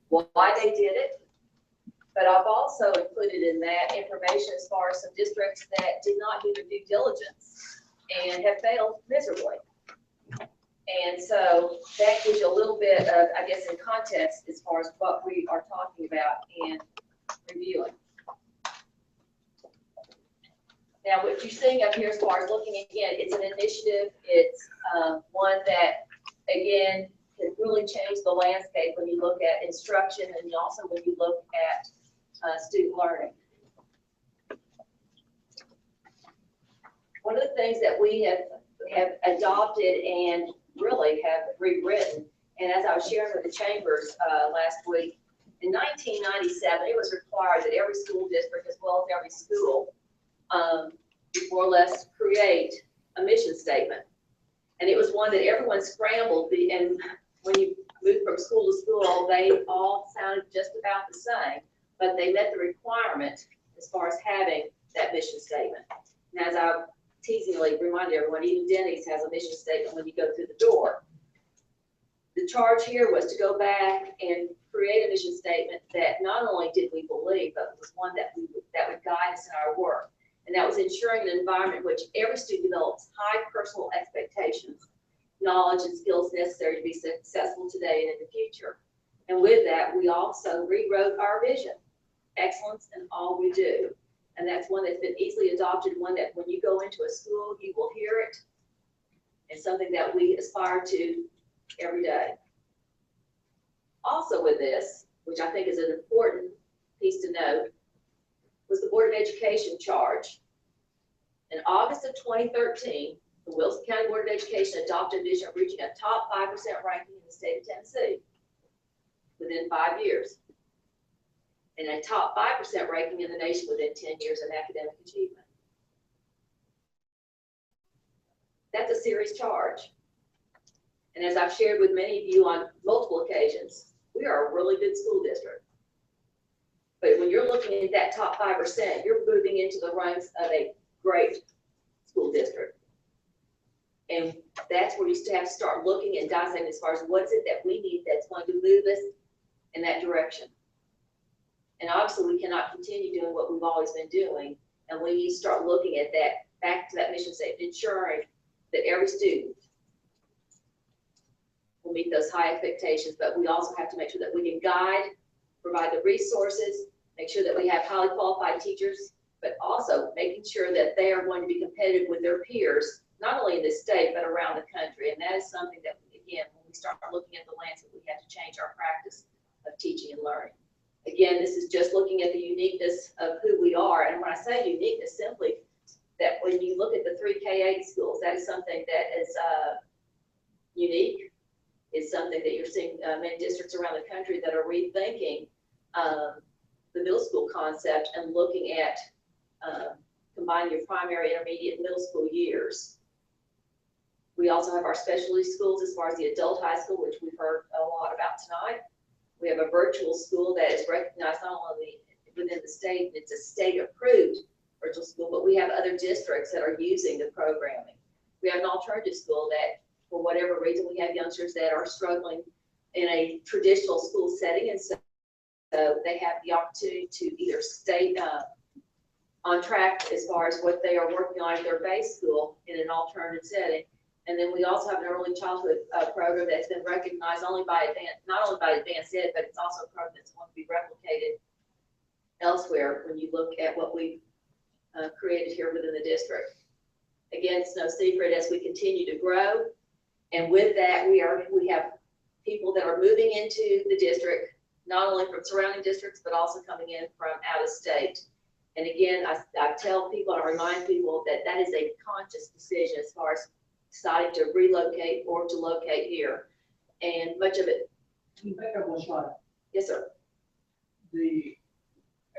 why they did it. But I've also included in that information as far as some districts that did not do their due diligence and have failed miserably. And so that gives you a little bit of, I guess, in context as far as what we are talking about and reviewing. Now, what you're seeing up here as far as looking again, it's an initiative. It's one that, again, can really change the landscape when you look at instruction and also when you look at student learning. One of the things that we have adopted and really have rewritten, and as I was sharing with the chambers last week, in 1997, it was required that every school district, as well as every school, more or less create a mission statement. And it was one that everyone scrambled, and when you moved from school to school, they all sounded just about the same, but they met the requirement as far as having that mission statement. And as I teasingly remind everyone, even Denny's has a mission statement when you go through the door. The charge here was to go back and create a mission statement that not only did we believe, but was one that would guide us in our work. And that was ensuring an environment in which every student develops high personal expectations, knowledge and skills necessary to be successful today and in the future. And with that, we also rewrote our vision, excellence in all we do. And that's one that's been easily adopted, one that when you go into a school, you will hear it. And something that we aspire to every day. Also with this, which I think is an important piece to note, was the Board of Education charge. In August of 2013, the Wilson County Board of Education adopted a vision of reaching a top 5% ranking in the state of Tennessee within 5 years, and a top 5% ranking in the nation within 10 years of academic achievement. That's a serious charge. And as I've shared with many of you on multiple occasions, we are a really good school district. But when you're looking at that top 5%, you're moving into the ranks of a great school district. And that's where you still have to start looking and dissecting as far as what's it that we need that's going to move us in that direction. And obviously we cannot continue doing what we've always been doing. And we need to start looking at that, back to that mission statement, ensuring that every student will meet those high expectations, but we also have to make sure that we can guide, provide the resources, make sure that we have highly qualified teachers, but also making sure that they are going to be competitive with their peers, not only in this state, but around the country. And that is something that, again, when we start looking at the landscape, we have to change our practice of teaching and learning. Again, this is just looking at the uniqueness of who we are. And when I say uniqueness, simply that when you look at the 3 K-8 schools, that is something that is unique. It's something that you're seeing many districts around the country that are rethinking the middle school concept and looking at combining your primary, intermediate, and middle school years. We also have our specialty schools as far as the adult high school, which we've heard a lot about tonight. We have a virtual school that is recognized not only within the state, it's a state-approved virtual school, but we have other districts that are using the programming. We have an alternative school that, for whatever reason, we have youngsters that are struggling in a traditional school setting, and so they have the opportunity to either stay on track as far as what they are working on at their base school in an alternative setting. And then we also have an early childhood program that's been recognized not only by Advanced Ed, but it's also a program that's going to be replicated elsewhere when you look at what we've created here within the district. Again, it's no secret as we continue to grow. And with that, we have people that are moving into the district, not only from surrounding districts, but also coming in from out of state. And again, I tell people, I remind people that that is a conscious decision as far as deciding to relocate or to locate here. And much of it. Can you back up one slide? Yes, sir. The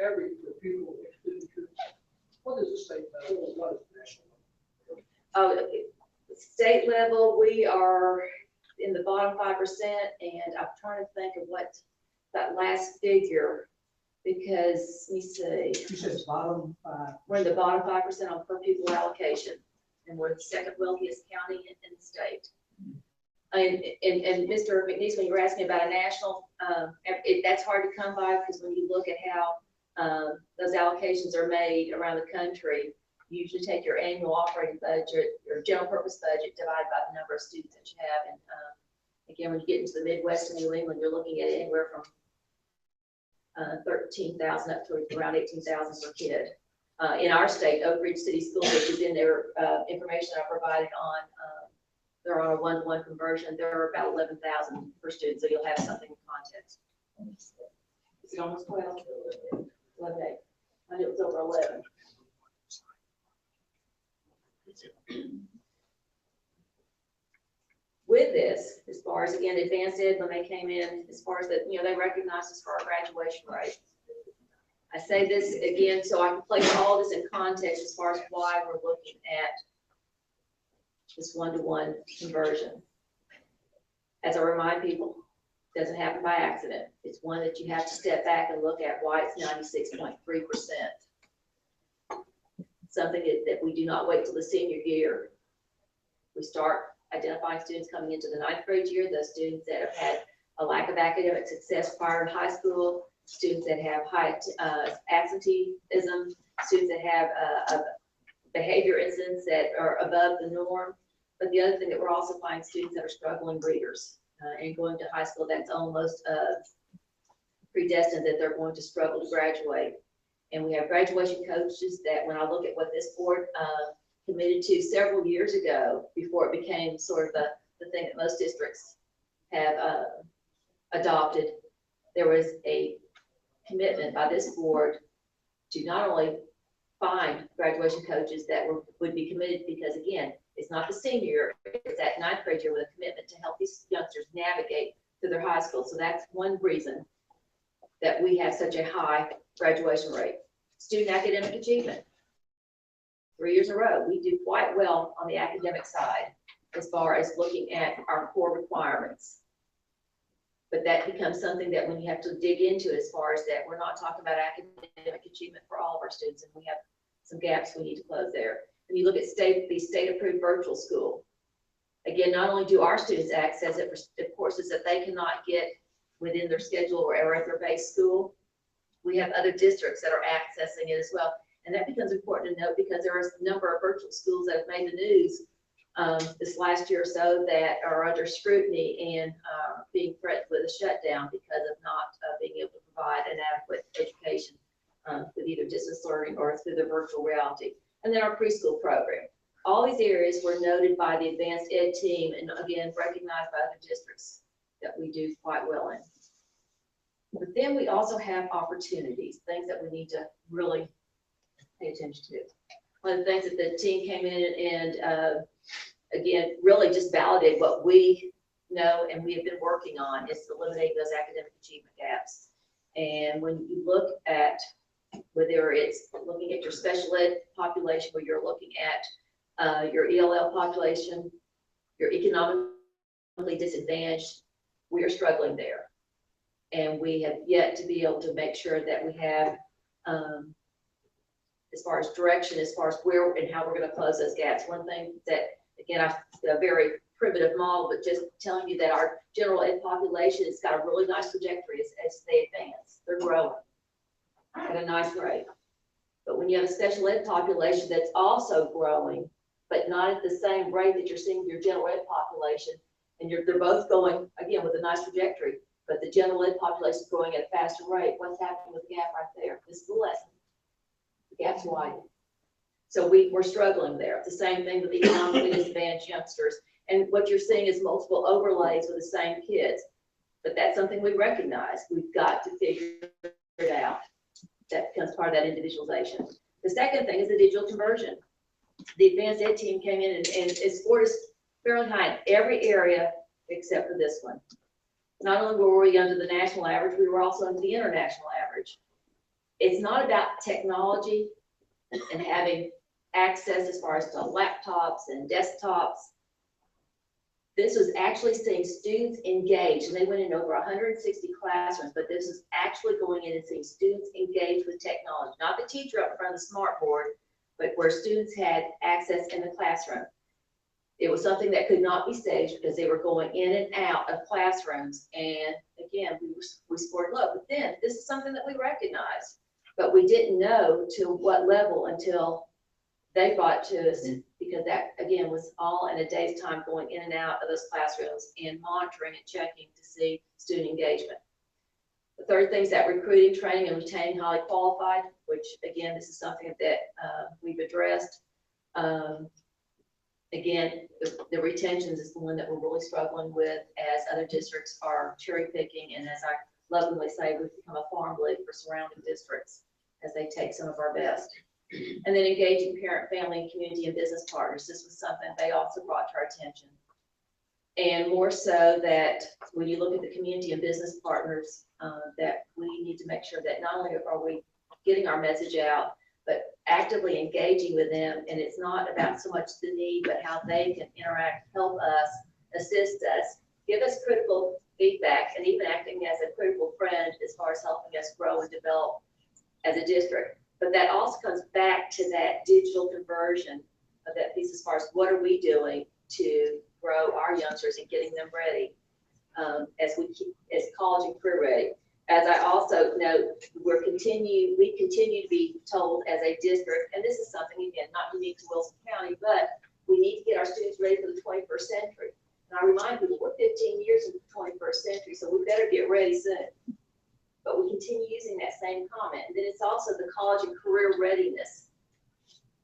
average for pupil expenditures, what is the state level, what is the national level? Oh, okay. State level, we are in the bottom 5%, and I'm trying to think of what that last figure, because let me see. You said bottom 5. We're in the bottom 5% on per pupil allocation, and we're the second wealthiest county in the state. And Mr. McNeese, when you were asking about a national, that's hard to come by because when you look at how those allocations are made around the country, you usually take your annual operating budget, your general purpose budget, divided by the number of students that you have. And again, when you get into the Midwest and New England, you're looking at anywhere from 13,000 up to around 18,000 per kid. In our state, Oak Ridge City School, which is in their information I provided on, they're on a 1-to-1 conversion. They're about 11,000 per student, so you'll have something in context. Is it almost 12? 11. I knew it was over 11. With this, as far as again Advanced Ed, when they came in, as far as that, they recognized us for our graduation rate. I say this again so I can place all this in context as far as why we're looking at this one-to-one conversion. As I remind people, it doesn't happen by accident. It's one that you have to step back and look at why it's 96.3%. Something that we do not wait till the senior year. We start identifying students coming into the 9th grade year, those students that have had a lack of academic success prior to high school, students that have high absenteeism, students that have behavior incidents that are above the norm. But the other thing that we're also finding students that are struggling readers and going to high school, that's almost predestined that they're going to struggle to graduate. And we have graduation coaches that when I look at what this board committed to several years ago, before it became sort of the thing that most districts have adopted, there was a commitment by this board to not only find graduation coaches that would be committed, because again, it's not the senior year, it's that 9th grade year with a commitment to help these youngsters navigate through their high school. So that's one reason that we have such a high graduation rate. Student academic achievement. 3 years in a row, we do quite well on the academic side as far as looking at our core requirements. But that becomes something that when you have to dig into as far as that, we're not talking about academic achievement for all of our students, and we have some gaps we need to close there. When you look at the state-approved virtual school, again, not only do our students access it for courses that they cannot get within their schedule or at their base school, we have other districts that are accessing it as well. And that becomes important to note because there are a number of virtual schools that have made the news this last year or so that are under scrutiny and being threatened with a shutdown because of not being able to provide an adequate education with either distance learning or through the virtual reality. And then our preschool program. All these areas were noted by the advanced ed team and again, recognized by other districts that we do quite well in. But then we also have opportunities, things that we need to really pay attention to. One of the things that the team came in and again, really just validated what we know and we have been working on is eliminating those academic achievement gaps. And when you look at whether it's looking at your special ed population, where you're looking at your ELL population, your economically disadvantaged, we are struggling there. And we have yet to be able to make sure that we have, as far as direction, as far as where and how we're going to close those gaps. One thing that, again, a very primitive model, but just telling you that our general ed population has got a really nice trajectory as they advance. They're growing at a nice rate. But when you have a special ed population that's also growing, but not at the same rate that you're seeing your general ed population, and they're both going, again, with a nice trajectory, but the general ed population is growing at a faster rate, what's happening with the gap right there? The school lesson. The gap's widening. So we're struggling there. The same thing with the economically disadvantaged youngsters. And what you're seeing is multiple overlays with the same kids. But that's something we recognize. We've got to figure it out. That becomes part of that individualization. The second thing is the digital conversion. The advanced ed team came in and scored us fairly high in every area except for this one. Not only were we under the national average, we were also under the international average. It's not about technology and having access as far as to laptops and desktops. This was actually seeing students engage, and they went in over 160 classrooms, but this is actually going in and seeing students engage with technology, not the teacher up in front of the smart board, but where students had access in the classroom. It was something that could not be staged because they were going in and out of classrooms. And again, we scored low, but then this is something that we recognized, but we didn't know to what level until they brought to us, because that again was all in a day's time going in and out of those classrooms and monitoring and checking to see student engagement. The third thing is that recruiting, training, and retaining highly qualified, which again, this is something that we've addressed. Again, the retentions is the one that we're really struggling with as other districts are cherry picking, and as I lovingly say, we've become a farm league for surrounding districts as they take some of our best. And then engaging parent, family, community, and business partners. This was something they also brought to our attention. And more so that when you look at the community and business partners, that we need to make sure that not only are we getting our message out, but actively engaging with them. And it's not about so much the need, but how they can interact, help us, assist us, give us critical feedback, and even acting as a critical friend as far as helping us grow and develop as a district. But that also comes back to that digital conversion of that piece as far as what are we doing to grow our youngsters and getting them ready as college and career ready. As I also note, we continue to be told as a district, and this is something, again, not unique to Wilson County, but we need to get our students ready for the 21st century. And I remind people, we're 15 years in the 21st century, so we better get ready soon. But we continue using that same comment. And then it's also the college and career readiness.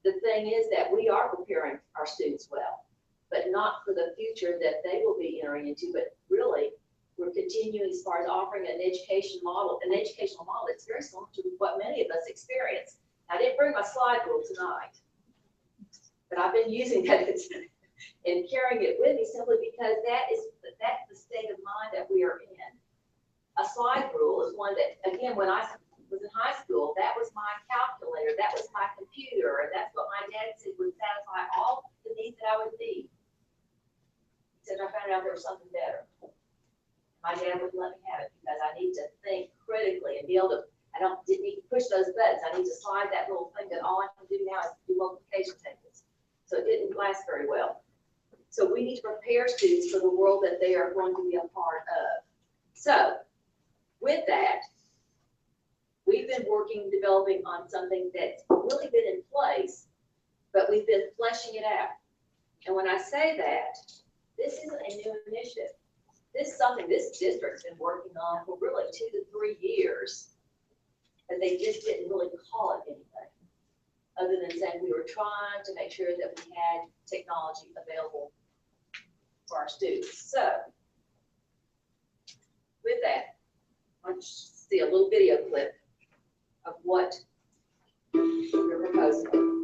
The thing is that we are preparing our students well, but not for the future that they will be entering into, but really we're continuing as far as offering an educational model that's very similar to what many of us experience. I didn't bring my slide rule tonight, but I've been using that and carrying it with me simply because that's the state of mind that we are in. A slide rule is one that, again, when I was in high school, that was my calculator, that was my computer, and that's what my dad said would satisfy all the needs that I would need. Except I found out there was something better. My dad wouldn't let me have it because I need to think critically and be able to, didn't need to push those buttons. I need to slide that little thing that all I can do now is do multiplication tables. So it didn't last very well. So we need to prepare students for the world that they are going to be a part of. So with that, we've been developing on something that's really been in place, but we've been fleshing it out. And when I say that, this isn't a new initiative. This is something this district's been working on for really 2 to 3 years, but they just didn't really call it anything, other than saying we were trying to make sure that we had technology available for our students. So with that, I want you to see a little video clip of what we're proposing.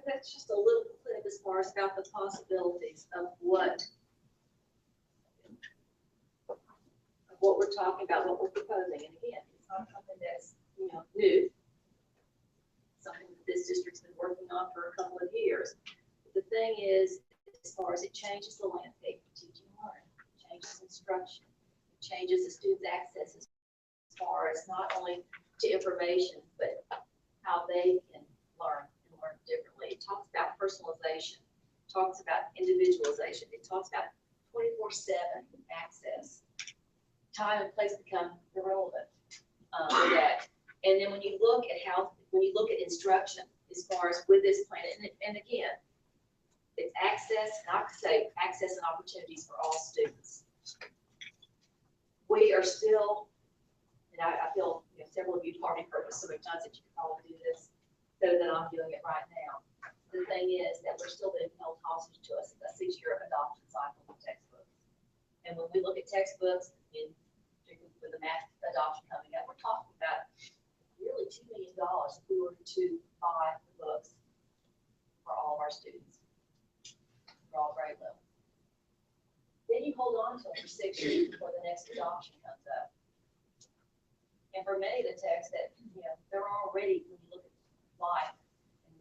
That's just a little clip as far as about the possibilities of what we're talking about, what we're proposing. And again, it's not something that's, new. Something that this district's been working on for a couple of years. But the thing is, as far as it changes the landscape of teaching and learning, it changes instruction, it changes the students' access as far as not only to information, but how they can learn differently. It talks about personalization, it talks about individualization, it talks about 24/7 access time and place become irrelevant with that. And then when you look at instruction, as far as with this plan, and again, it's access, and I could say access and opportunities for all students. We are still, and I feel, several of you have already heard this so many times that you can probably do this better than I'm doing it right now. The thing is that we're still being held hostage to us, a 6-year adoption cycle of textbooks. And when we look at textbooks, particularly with the math adoption coming up, we're talking about really $2 million if we were to buy the books for all of our students, for all grade level. Then you hold on to them for 6 years before the next adoption comes up. And for many of the texts that, they're already, when you look at life, and,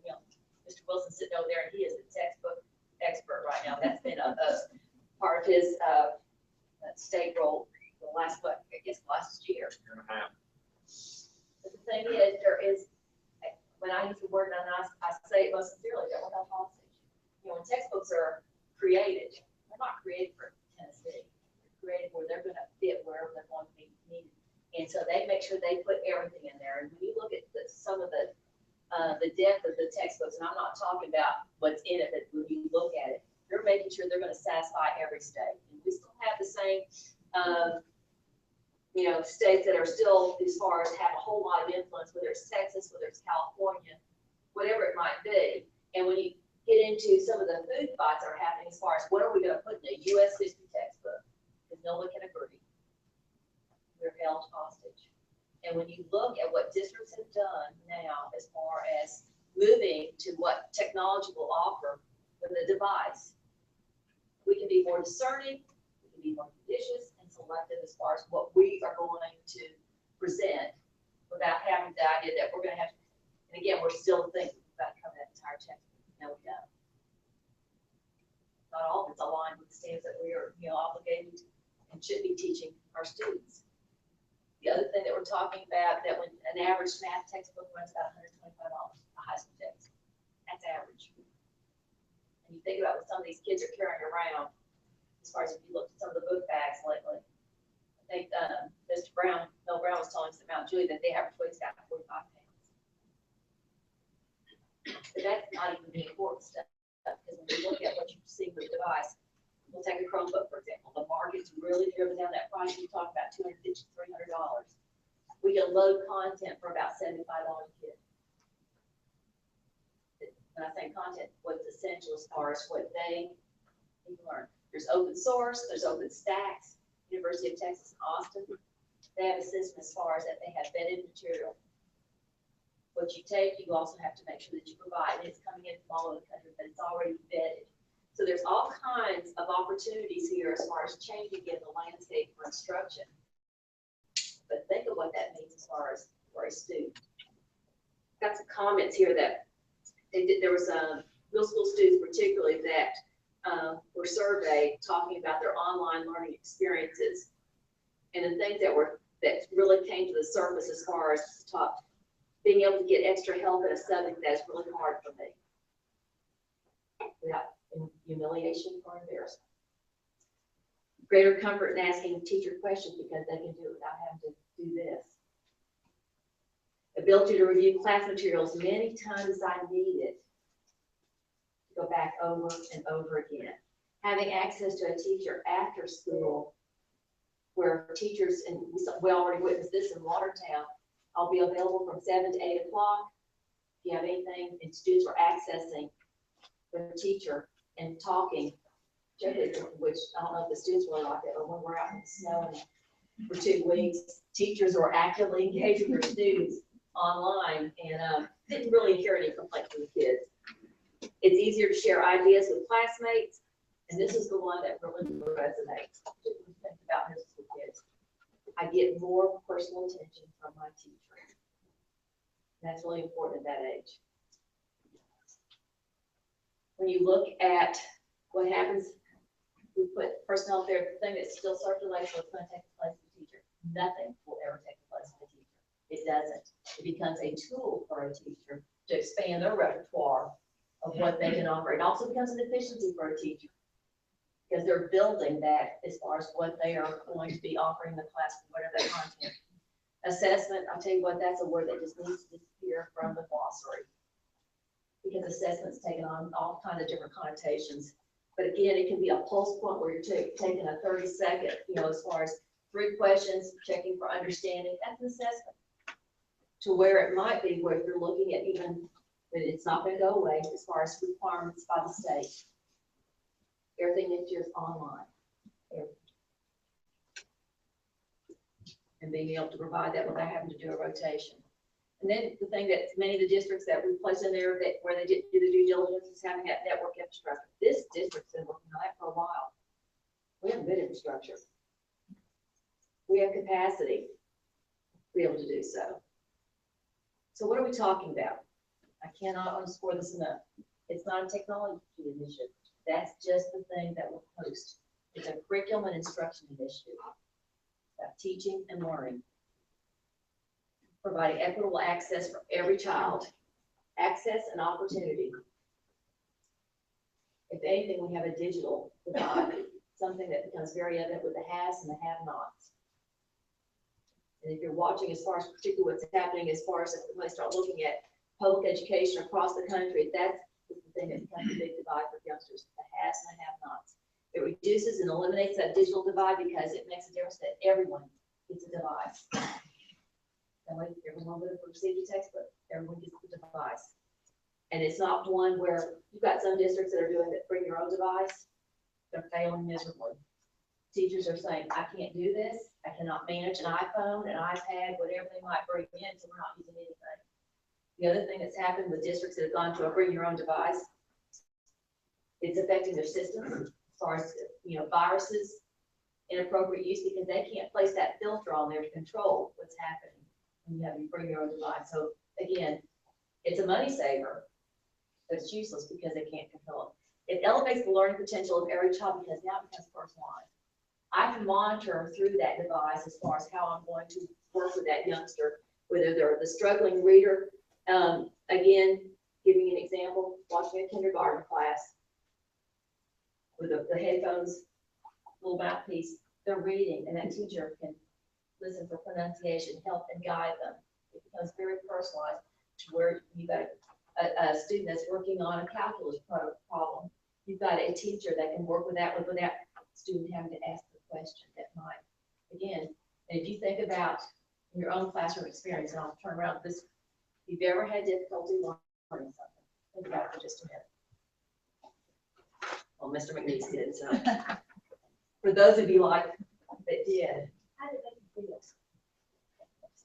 Mr. Wilson sitting over there, and he is a textbook expert right now. That's been a part of his state role the last year. But the thing is, when I use the word, and I say it most sincerely, that we're not hostage. When textbooks are created, they're not created for Tennessee. They're created where they're going to fit wherever they're going to be needed. And so they make sure they put everything in there. And when you look at some of the depth of the textbooks, and I'm not talking about what's in it, but when you look at it, they're making sure they're going to satisfy every state. And we still have the same, states that are still, as far as have a whole lot of influence, whether it's Texas, whether it's California, whatever it might be. And when you get into some of the food fights that are happening as far as what are we going to put in a U.S. history textbook, because no one can agree. We're held hostage. And when you look at what districts have done now as far as moving to what technology will offer with the device, we can be more discerning, we can be more judicious and selective as far as what we are going to present without having the idea that we're going to have to, and again, we're still thinking about covering that entire textbook. No, we don't. Not all of it's aligned with the standards that we are, obligated and should be teaching our students. The other thing that we're talking about, that when an average math textbook runs about $125, a high school text, that's average. And you think about what some of these kids are carrying around, as far as if you look at some of the book bags lately. I think Mr. Brown, Bill Brown was telling us at Mount Julie that the average weight's about 45 pounds. But that's not even the important stuff, because when you look at what you see with the device, we'll take a Chromebook, for example. The market's really driven down that price. We talk about $250 to $300. We can load content for about $75 a kid. When I say content, what's essential as far as what they need to learn. There's open source, there's open stacks. University of Texas in Austin, they have a system as far as that they have vetted material. What you take, you also have to make sure that you provide, and it's coming in from all over the country, but it's already vetted. So there's all kinds of opportunities here as far as changing in the landscape for instruction. But think of what that means as far as for a student. Got some comments here that there was middle school students particularly that were surveyed talking about their online learning experiences. And the things that really came to the surface as far as being able to get extra help in a subject that's really hard for me. Without humiliation or embarrassment. Greater comfort in asking teacher questions because they can do it without having to do this. Ability to review class materials many times as I need it. To go back over and over again. Having access to a teacher after school where teachers, and we already witnessed this in Watertown, I'll be available from 7 to 8 o'clock. If you have anything, and students are accessing their teacher and talking, which I don't know if the students really like it, but when we're out in the snow and for 2 weeks, teachers are actively engaging their students online and didn't really hear any complaints from the kids. It's easier to share ideas with classmates, and this is the one that really resonates. Think about this with kids. I get more personal attention from my teacher. That's really important at that age. When you look at what happens, we put personnel there, the thing that still circulates, what's going to take the place of the teacher. Nothing will ever take the place of the teacher. It doesn't. It becomes a tool for a teacher to expand their repertoire of what they can offer. It also becomes an efficiency for a teacher. because they're building that as far as what they are going to be offering the class, whatever that content. Assessment, I'll tell you what, that's a word that just needs to disappear from the glossary. Because assessment's taken on all kinds of different connotations. But again, it can be a pulse point where you're taking a 30-second, as far as 3 questions, checking for understanding, that's an assessment. To where it might be where you're looking at even, but it's not gonna go away as far as requirements by the state. Everything next year is online. And being able to provide that without having to do a rotation. And then the thing that many of the districts that we place in there that where they didn't do the due diligence is having that network infrastructure. This district's been working on that for a while. We have good infrastructure. We have capacity to be able to do so. So what are we talking about? I cannot underscore this enough. It's not a technology initiative. That's just the thing that we'll post. It's a curriculum and instruction initiative. It's about teaching and learning. Providing equitable access for every child. Access and opportunity. If anything, we have a digital divide, something that becomes very evident with the haves and the have-nots. And if you're watching as far as particularly what's happening as far as when they start looking at public education across the country, that's the thing that becomes a big divide for youngsters, the haves and the have-nots. It reduces and eliminates that digital divide because it makes a difference that everyone gets a device. That way, everyone would have received a textbook, everyone gets the device. And it's not one where you've got some districts that are doing that, bring your own device, they're failing miserably. Teachers are saying, I can't do this, I cannot manage an iPhone, an iPad, whatever they might bring in, so we're not using anything. The other thing that's happened with districts that have gone to a bring your own device, it's affecting their systems as far as, viruses, inappropriate use, because they can't place that filter on there to control what's happening when you bring your own device. So again, it's a money saver, but it's useless because they can't control it. It elevates the learning potential of every child because now it becomes personalized. I can monitor through that device as far as how I'm going to work with that youngster, whether they're the struggling reader. Again, giving an example, watching a kindergarten class with the headphones, little mouthpiece, they're reading, and that teacher can listen for pronunciation, help and guide them. It becomes very personalized to where you got a student that's working on a calculus problem. You've got a teacher that can work with that without student having to ask the question that might. Again, and if you think about your own classroom experience, and I'll turn around this, if you've ever had difficulty learning something, think about it for just a minute. Well, Mr. McNeese did, so. For those of you that did, how did they feel? Just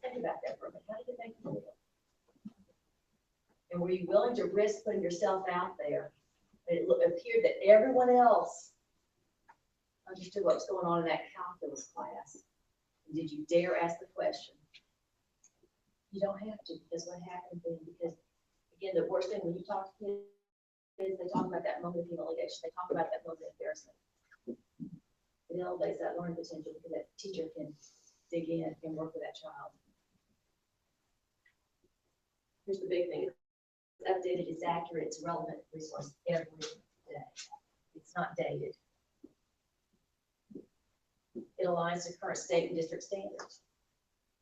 think about that for a minute. How did it make you feel? And were you willing to risk putting yourself out there? It appeared that everyone else understood what was going on in that calculus class. And did you dare ask the question? You don't have to, because what happened then, because again, the worst thing when you talk to kids, they talk about that moment of humiliation. They talk about that moment of embarrassment. It elevates that learning potential because that teacher can dig in and work with that child. Here's the big thing. It's updated, it's accurate, it's relevant resource every day. It's not dated. It aligns to current state and district standards.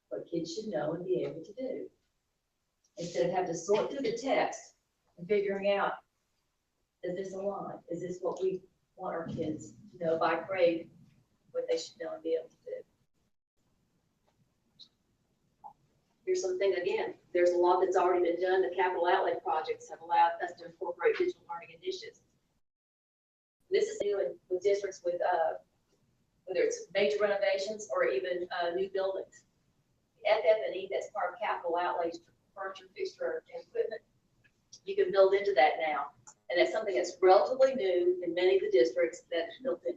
What kids should know and be able to do. Instead of having to sort through the text and figuring out, does this align? Is this what we want our kids to know by grade, what they should know and be able to do? Here's something, again, there's a lot that's already been done. The capital outlay projects have allowed us to incorporate digital learning initiatives. This is new with districts with, whether it's major renovations or even new buildings. The FF&E, that's part of capital outlays, furniture, fixture, and equipment, you can build into that now. And that's something that's relatively new in many of the districts that's built in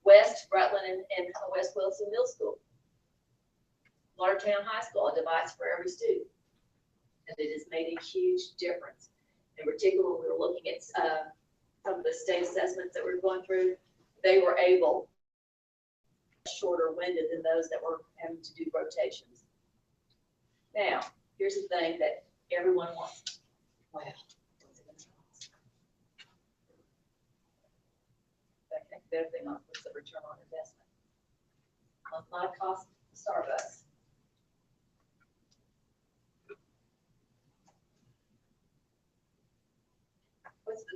West Rutland and West Wilson Middle School. Watertown High School, a device for every student. And it has made a huge difference. In particular, when we were looking at some of the state assessments that we were going through, they were able, shorter winded than those that were having to do rotations. Now, here's the thing that everyone wants. Wow. Okay. better thing on what's the return on investment. My cost of Starbucks.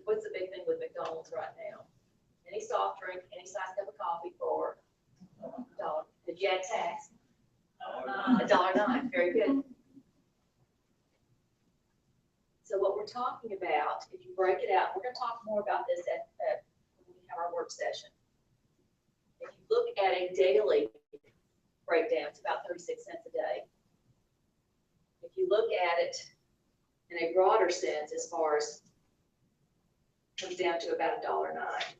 What's the big thing with McDonald's right now? Any soft drink, any size cup of coffee for $1. Did you add tax? $1.09, very good. So what we're talking about, if you break it out, we're gonna talk more about this when we have our work session. If you look at a daily breakdown, it's about 36 cents a day. If you look at it in a broader sense, as far as comes down to about $1.09.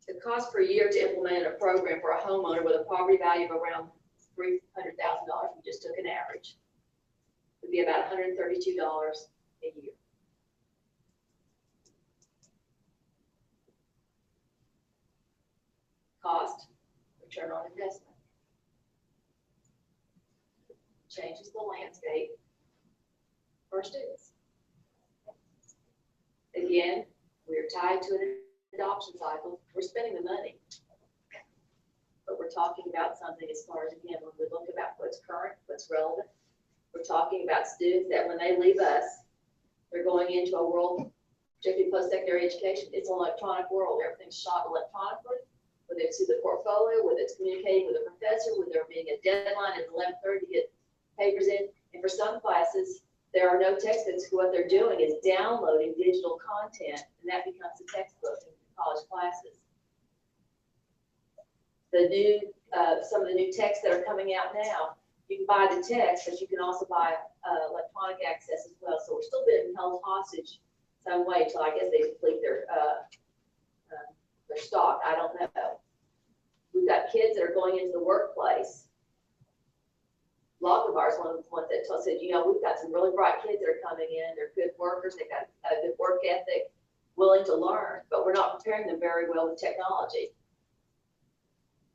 The cost per year to implement a program for a homeowner with a property value of around $300,000, we just took an average, would be about $132 a year. Cost, return on investment. Changes the landscape for students. Again, we're tied to an adoption cycle. We're spending the money, but we're talking about something as far as, again, when we look about what's current, what's relevant. We're talking about students that when they leave us, they're going into a world, particularly post-secondary education. It's an electronic world. Everything's shot electronically, whether it's through the portfolio, whether it's communicating with a professor, whether there being a deadline at 11:30 to get papers in. And for some classes, there are no textbooks. What they're doing is downloading digital content, and that becomes a textbook in college classes. The new, some of the new texts that are coming out now, you can buy the text, but you can also buy electronic access as well. So we're still being held hostage some way until I guess they complete their stock. I don't know. We've got kids that are going into the workplace. Lochinvar is one of the ones that said, you know, we've got some really bright kids that are coming in. They're good workers. They've got a good work ethic, willing to learn, but we're not preparing them very well with technology.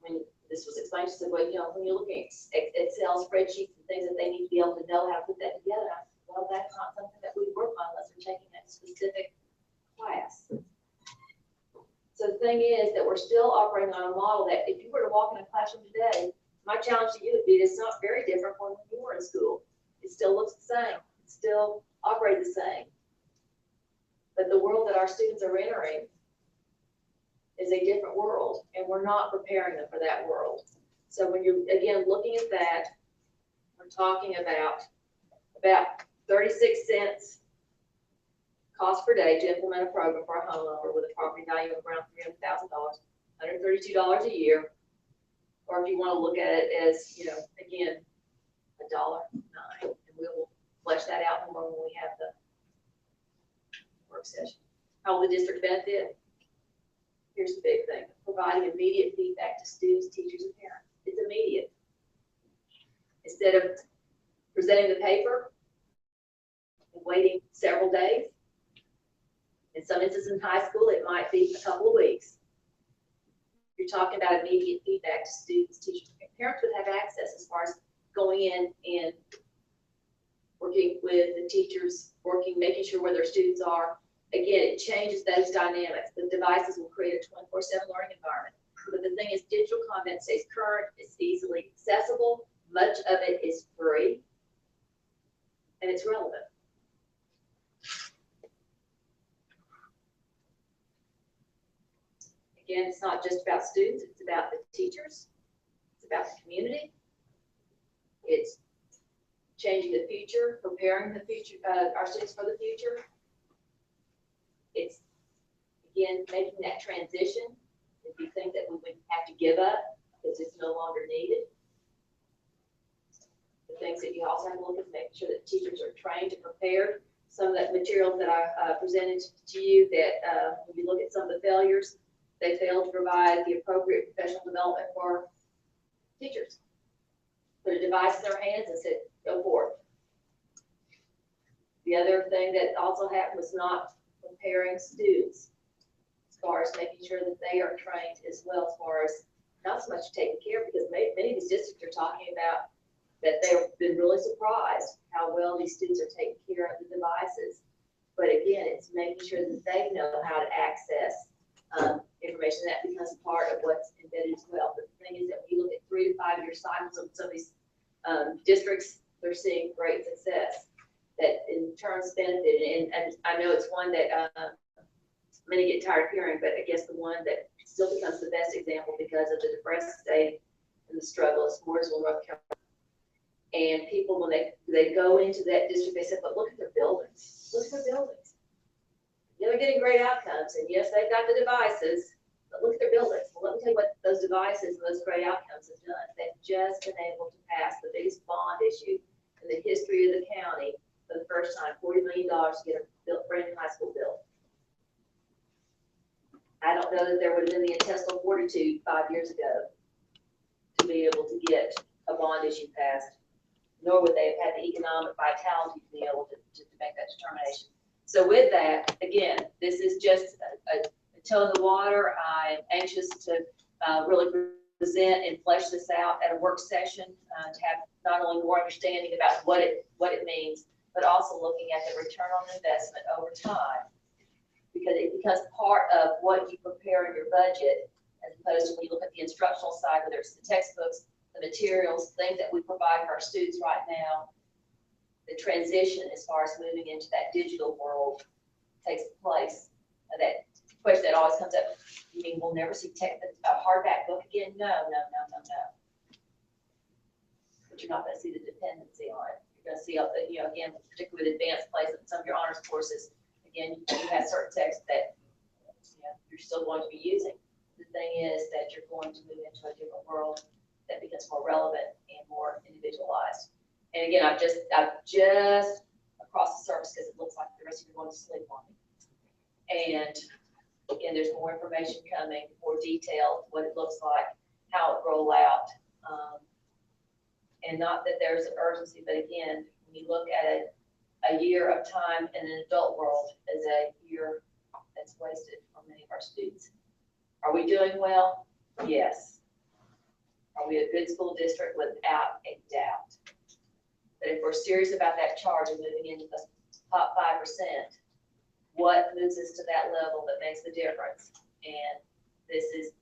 When this was explained, she said, well, you know, when you're looking at Excel spreadsheets and things that they need to be able to know how to put that together, I said, well, that's not something that we work on unless we're taking a specific class. So the thing is that we're still operating on a model that if you were to walk in a classroom today, my challenge to you would be it's not very different from when you were in school. It still looks the same. It still operates the same. But the world that our students are entering is a different world, and we're not preparing them for that world. So when you're, again, looking at that, we're talking about 36 cents cost per day to implement a program for a homeowner with a property value of around $300,000, $132 a year. Or if you want to look at it as, you know, again, $1.09, and we will flesh that out more when we have the work session. How will the district benefit? Here's the big thing: providing immediate feedback to students, teachers, and parents. It's immediate. Instead of presenting the paper and waiting several days, in some instances in high school, it might be a couple of weeks. You're talking about immediate feedback to students, teachers, and parents would have access as far as going in and working with the teachers, making sure where their students are. Again, it changes those dynamics. The devices will create a 24/7 learning environment. But the thing is, digital content stays current, it's easily accessible, much of it is free, and it's relevant. Again, it's not just about students, it's about the teachers, it's about the community. It's changing the future, preparing the future, our students for the future. It's, again, making that transition. If you think that we would have to give up because it's no longer needed. The things that you also have to look at is making sure that teachers are trained and prepared. Some of that materials that I presented to you, that when you look at some of the failures, they failed to provide the appropriate professional development for teachers. Put a device in their hands and said, go for it. The other thing that also happened was not preparing students as far as making sure that they are trained as well, as far as not so much taking care, because many of these districts are talking about that they've been really surprised how well these students are taking care of the devices. But again, it's making sure that they know how to access information. That becomes part of what's embedded as well. But the thing is that when you look at 3 to 5 year cycles of some of these districts, they're seeing great success that in turns benefited. And I know it's one that many get tired of hearing, but I guess the one that still becomes the best example because of the depressed state and the struggle is Mooresville, North Carolina. And people, when they go into that district, they said, but look at their buildings. Look at their buildings. Yeah, they're getting great outcomes. And yes, they've got the devices, but look at their buildings. Well, let me tell you what those devices and those great outcomes have done. They've just been able to pass the biggest bond issue in the history of the county for the first time, $40 million to get a brand new high school built. I don't know that there would have been the intestinal fortitude 5 years ago to be able to get a bond issue passed, nor would they have had the economic vitality to be able to make that determination. So with that, again, this is just a toe in the water. I'm anxious to really present and flesh this out at a work session to have not only more understanding about what it means, but also looking at the return on investment over time. Because it becomes part of what you prepare in your budget, as opposed to when you look at the instructional side, whether it's the textbooks, the materials, things that we provide for our students right now. The transition as far as moving into that digital world takes place. That question that always comes up, you mean we'll never see a hardback book again? No. But you're not going to see the dependency on it. You're going to see, again, particularly with advanced placement, some of your honors courses, again, you have certain texts that you're still going to be using. The thing is that you're going to move into a different world that becomes more relevant and more individualized. And again, I've just across the surface because it looks like the rest of you are going to sleep on me. And again, there's more information coming, more detailed, what it looks like, how it roll out. And not that there's an urgency, but again, when you look at it, a year of time in an adult world is a year that's wasted for many of our students. Are we doing well? Yes. Are we a good school district? Without a doubt. But if we're serious about that charge and moving into the top 5%, what moves us to that level that makes the difference? And this is,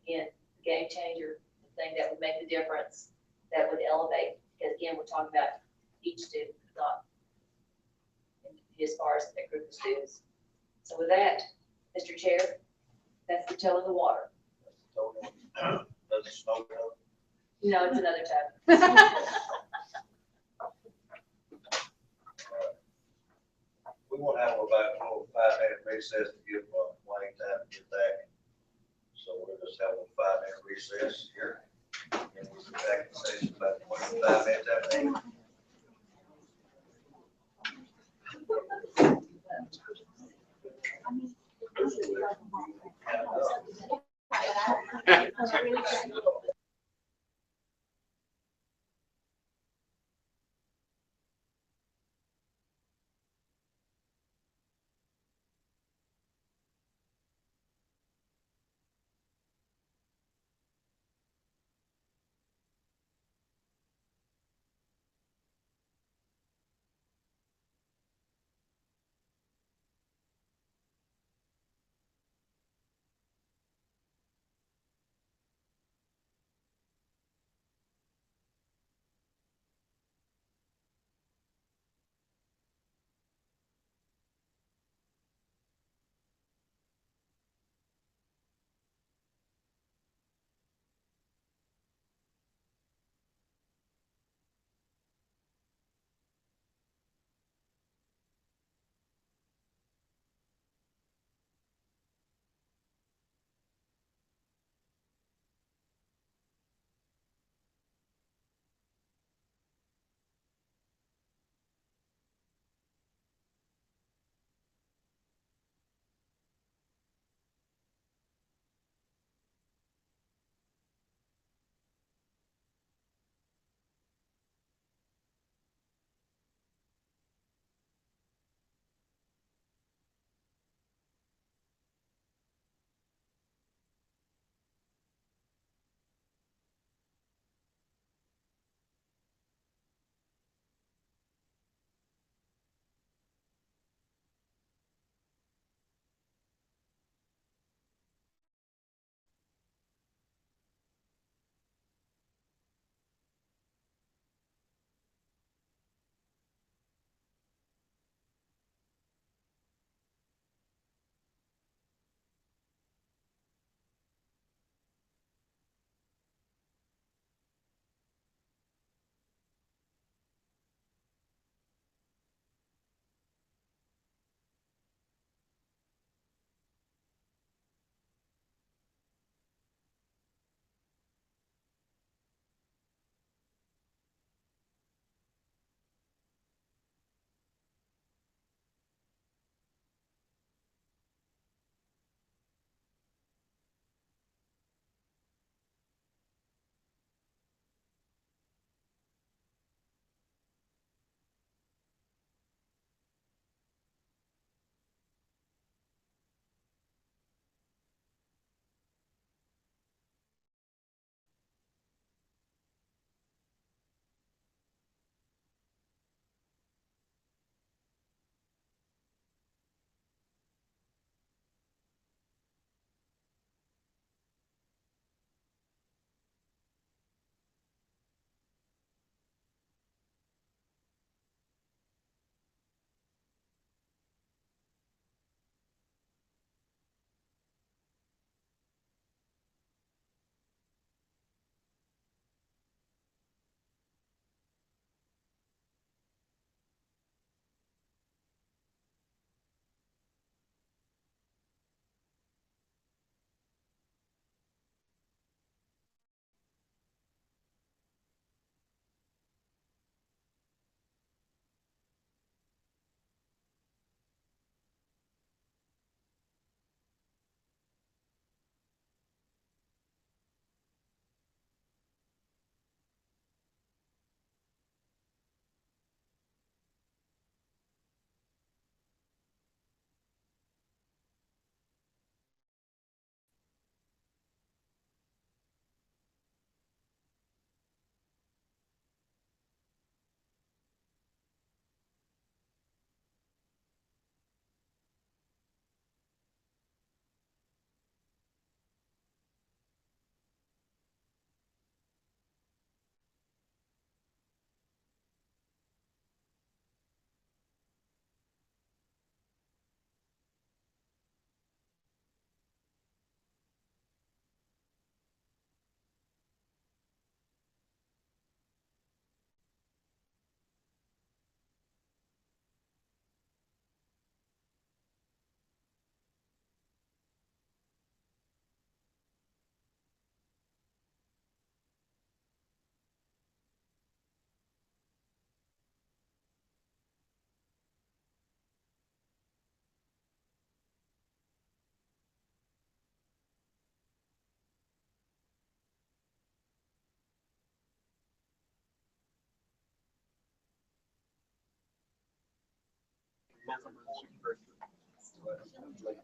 again, the game changer, the thing that would make the difference, that would elevate. Because again, we're talking about each student, not as far as a group of students. So with that, Mr. Chair, that's the toe in the water. Does it snow though? No, it's another toe. We want to have about a 5-minute recess to give Wayne time to get back. So we'll just have a 5-minute recess here. And we'll be back in session about 25 minutes after that.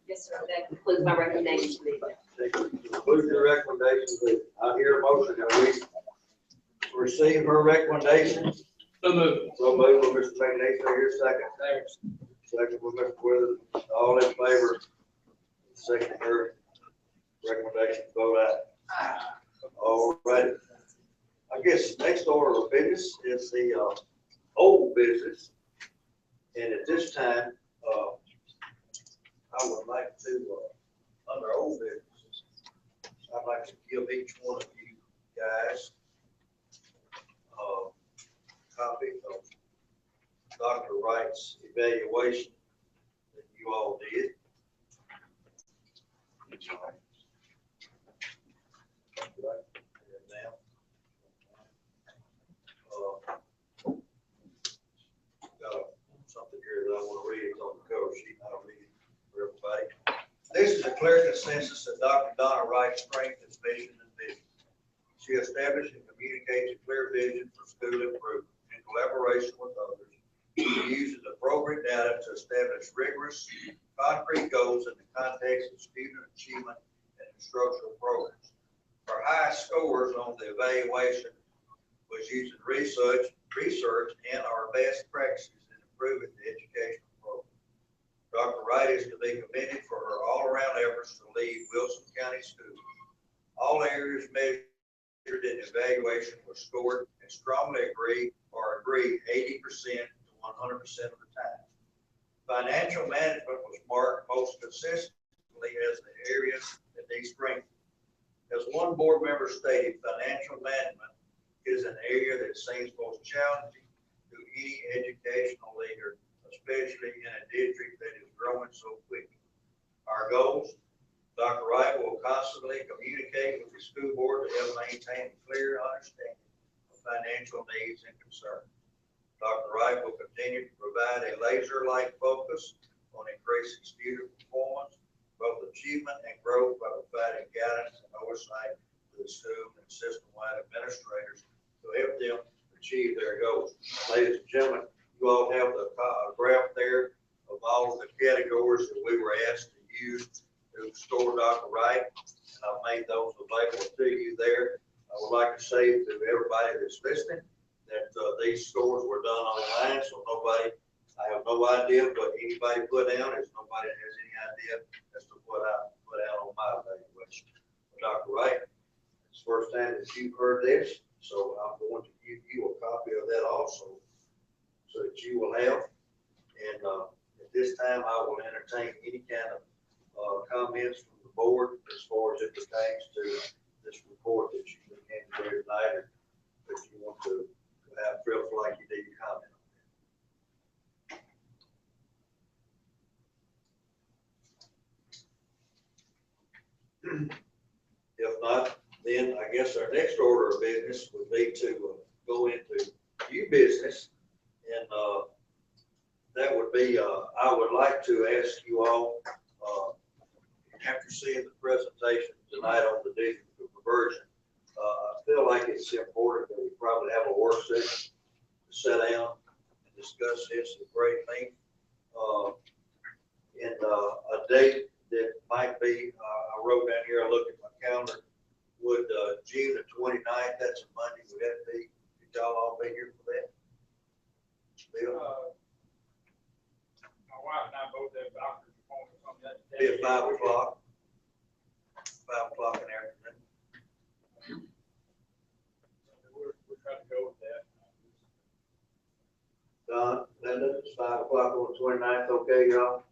Yes, sir, that concludes my recommendation. Conclude your recommendations. I hear a motion that we receive her recommendations. So moved. So moved by Mr. McNeese, here second. Thanks. Second by Mr. Withers. All in favor? Second her recommendation, vote aye. All right. I guess next order of business is the old business. And at this time, I would like to, under old business, I'd like to give each one of you guys a copy of Dr. Wright's evaluation that you all did. Got something here that I want to read. It's on the cover sheet. I'll read it for everybody. This is a clear consensus that Dr. Donna Wright's strength is mission and vision. She established and communicates a clear vision for school improvement in collaboration with others. She uses appropriate data to establish rigorous, concrete goals in the context of student achievement and instructional programs. Her highest scores on the evaluation was using research and our best practices in improving the educational program. Dr. Wright is to be commended for her all-around efforts to lead Wilson County Schools. All areas measured in evaluation were scored and strongly agreed 80% to 100% of the time. Financial management was marked most consistently as the area that they strengthened. As one board member stated, financial management is an area that seems most challenging to any educational leader, especially in a district that is growing so quickly. Our goals: Dr. Wright will constantly communicate with the school board to help maintain a clear understanding of financial needs and concerns. Dr. Wright will continue to provide a laser-like focus on increasing student performance, both achievement and growth, by providing guidance and oversight to the school and system-wide administrators to help them achieve their goals. Ladies and gentlemen, you all have the graph there of all of the categories that we were asked to use to score Dr. Wright, and I've made those available to you there. I would like to say to everybody that's listening that these scores were done online, so I have no idea what anybody put down, as nobody has any idea as to what I put out on my evaluation. But Dr. Wright, it's the first time that you've heard this, so I'm going to give you a copy of that also, so that you will have. And at this time, I will entertain any kind of comments from the board as far as it pertains to this report that you can hand here tonight, or if you want to feel like you need to comment on that. If not, then I guess our next order of business would be to go into new business, and that would be, I would like to ask you all, after seeing the presentation tonight on the digital conversion, I feel like it's important that we probably have a work session to sit down and discuss this at great length, and a date that might be, I wrote down here, I looked at my calendar, would June the 29th, that's a Monday, would that be, could y'all all be here for that? Bill? My wife and I both have doctor's appointments on that day. Be at 5 o'clock. 5 o'clock in the afternoon. We're trying to go with that. Don, Linda, it's 5 o'clock on the 29th, okay, y'all?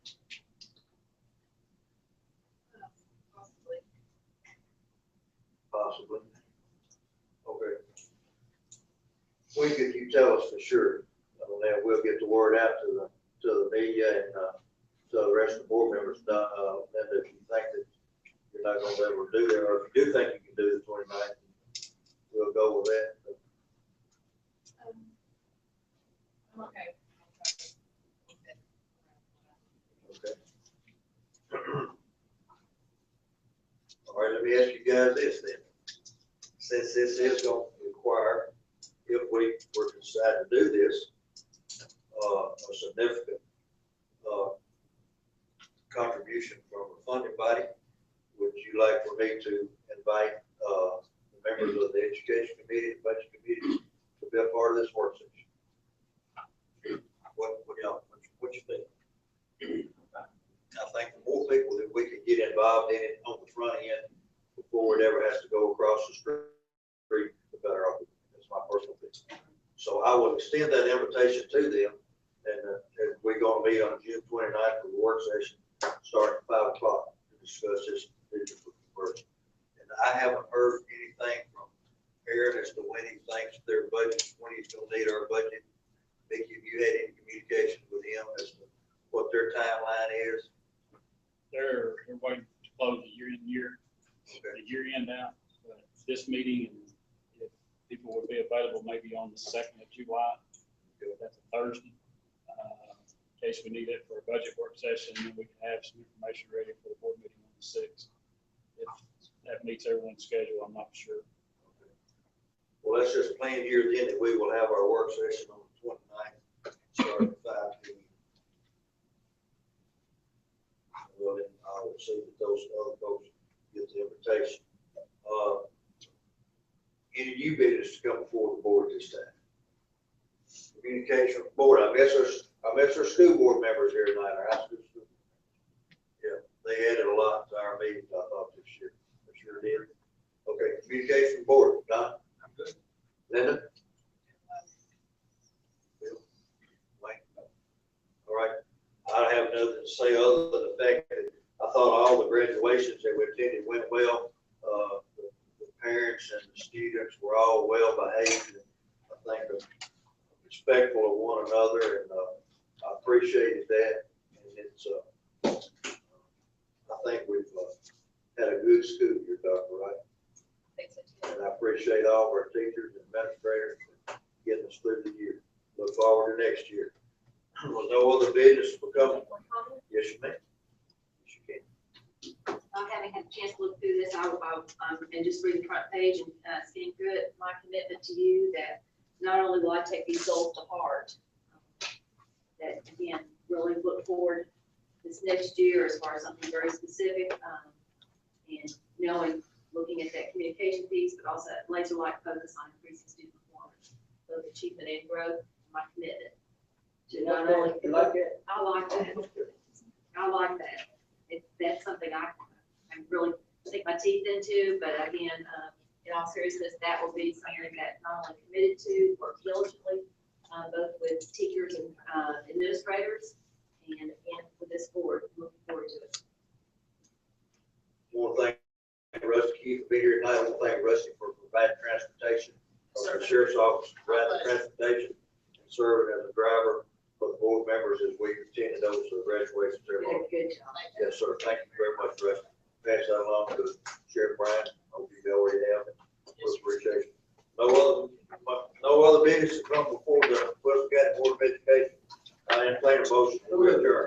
Possibly. Okay. When could you tell us for sure? And then we'll get the word out to the media and to the rest of the board members. Linda, if you think that you're not going to be able to do that, or if you do think you can do the 29th, we'll go with that. I'm okay. Okay. All right, let me ask you guys this then. Since this is going to require, if we were to decide to do this, a significant contribution from a funding body. Would you like for me to invite, the members of the education committee, and budget committee to be a part of this work session? What you think? I think the more people that we can get involved in it on the front end before it ever has to go across the street, the better off. That's my personal opinion. So I will extend that invitation to them, and we're gonna meet on June 29th for the work session, starting at 5 o'clock to discuss this vision for conversion. And I haven't heard anything from Aaron as to when he thinks their budget, when he's gonna need our budget. Vicki, have you had any communication with him as to what their timeline is? They're waiting to close the year-end out. This meeting, and if people would be available maybe on the 2nd of July, that's a Thursday. In case we need it for a budget work session, then we can have some information ready for the board meeting on the 6th. If that meets everyone's schedule, I'm not sure. Well, let's just plan here then that we will have our work session on the 29th, starting at 5 p.m. Well, then I will see that those other folks get the invitation. Any new business to come before the board this time? Communication with the board. I miss our school board members here tonight, our high school students. Yeah, they added a lot to our meetings, I thought, this year. They sure did. Okay, communication with the board. Don? I'm good. Linda? Bill? Wayne? All right. I have nothing to say other than the fact that I thought all the graduations that we attended went well. The parents and the students were all well behaved, and I think respectful of one another, and I appreciated that. And it's, I think we've had a good school year, Dr. Wright. And I appreciate all of our teachers and administrators for getting us through the year. Look forward to next year. With no other business for coming. Yes, you may. Yes, you can. I haven't had a chance to look through this, and just read the front page and scan through it. My commitment to you that not only will I take these goals to heart, that again, really look forward this next year as far as something very specific, and knowing, looking at that communication piece, but also laser-like focus on increasing student performance, both achievement and growth. My commitment to not only. You like it? I like that. I like that. That's something I really sink my teeth into, but again, in all seriousness, that will be something that not only committed to, work diligently, both with teachers and administrators, and again, with this board, looking forward to it. One thing, Rusty, Keith, be here tonight. I want to thank Rusty for providing transportation, from the sheriff's office, providing transportation, and serving as a driver for the board members as we attended those graduation ceremonies. Good job. Yes, sir. Thank you very much, Rusty. Pass that along to Sheriff Brian. Hope you already have it. Appreciation. No other business to come before the West County Board of Education. I entertain a motion to adjourn.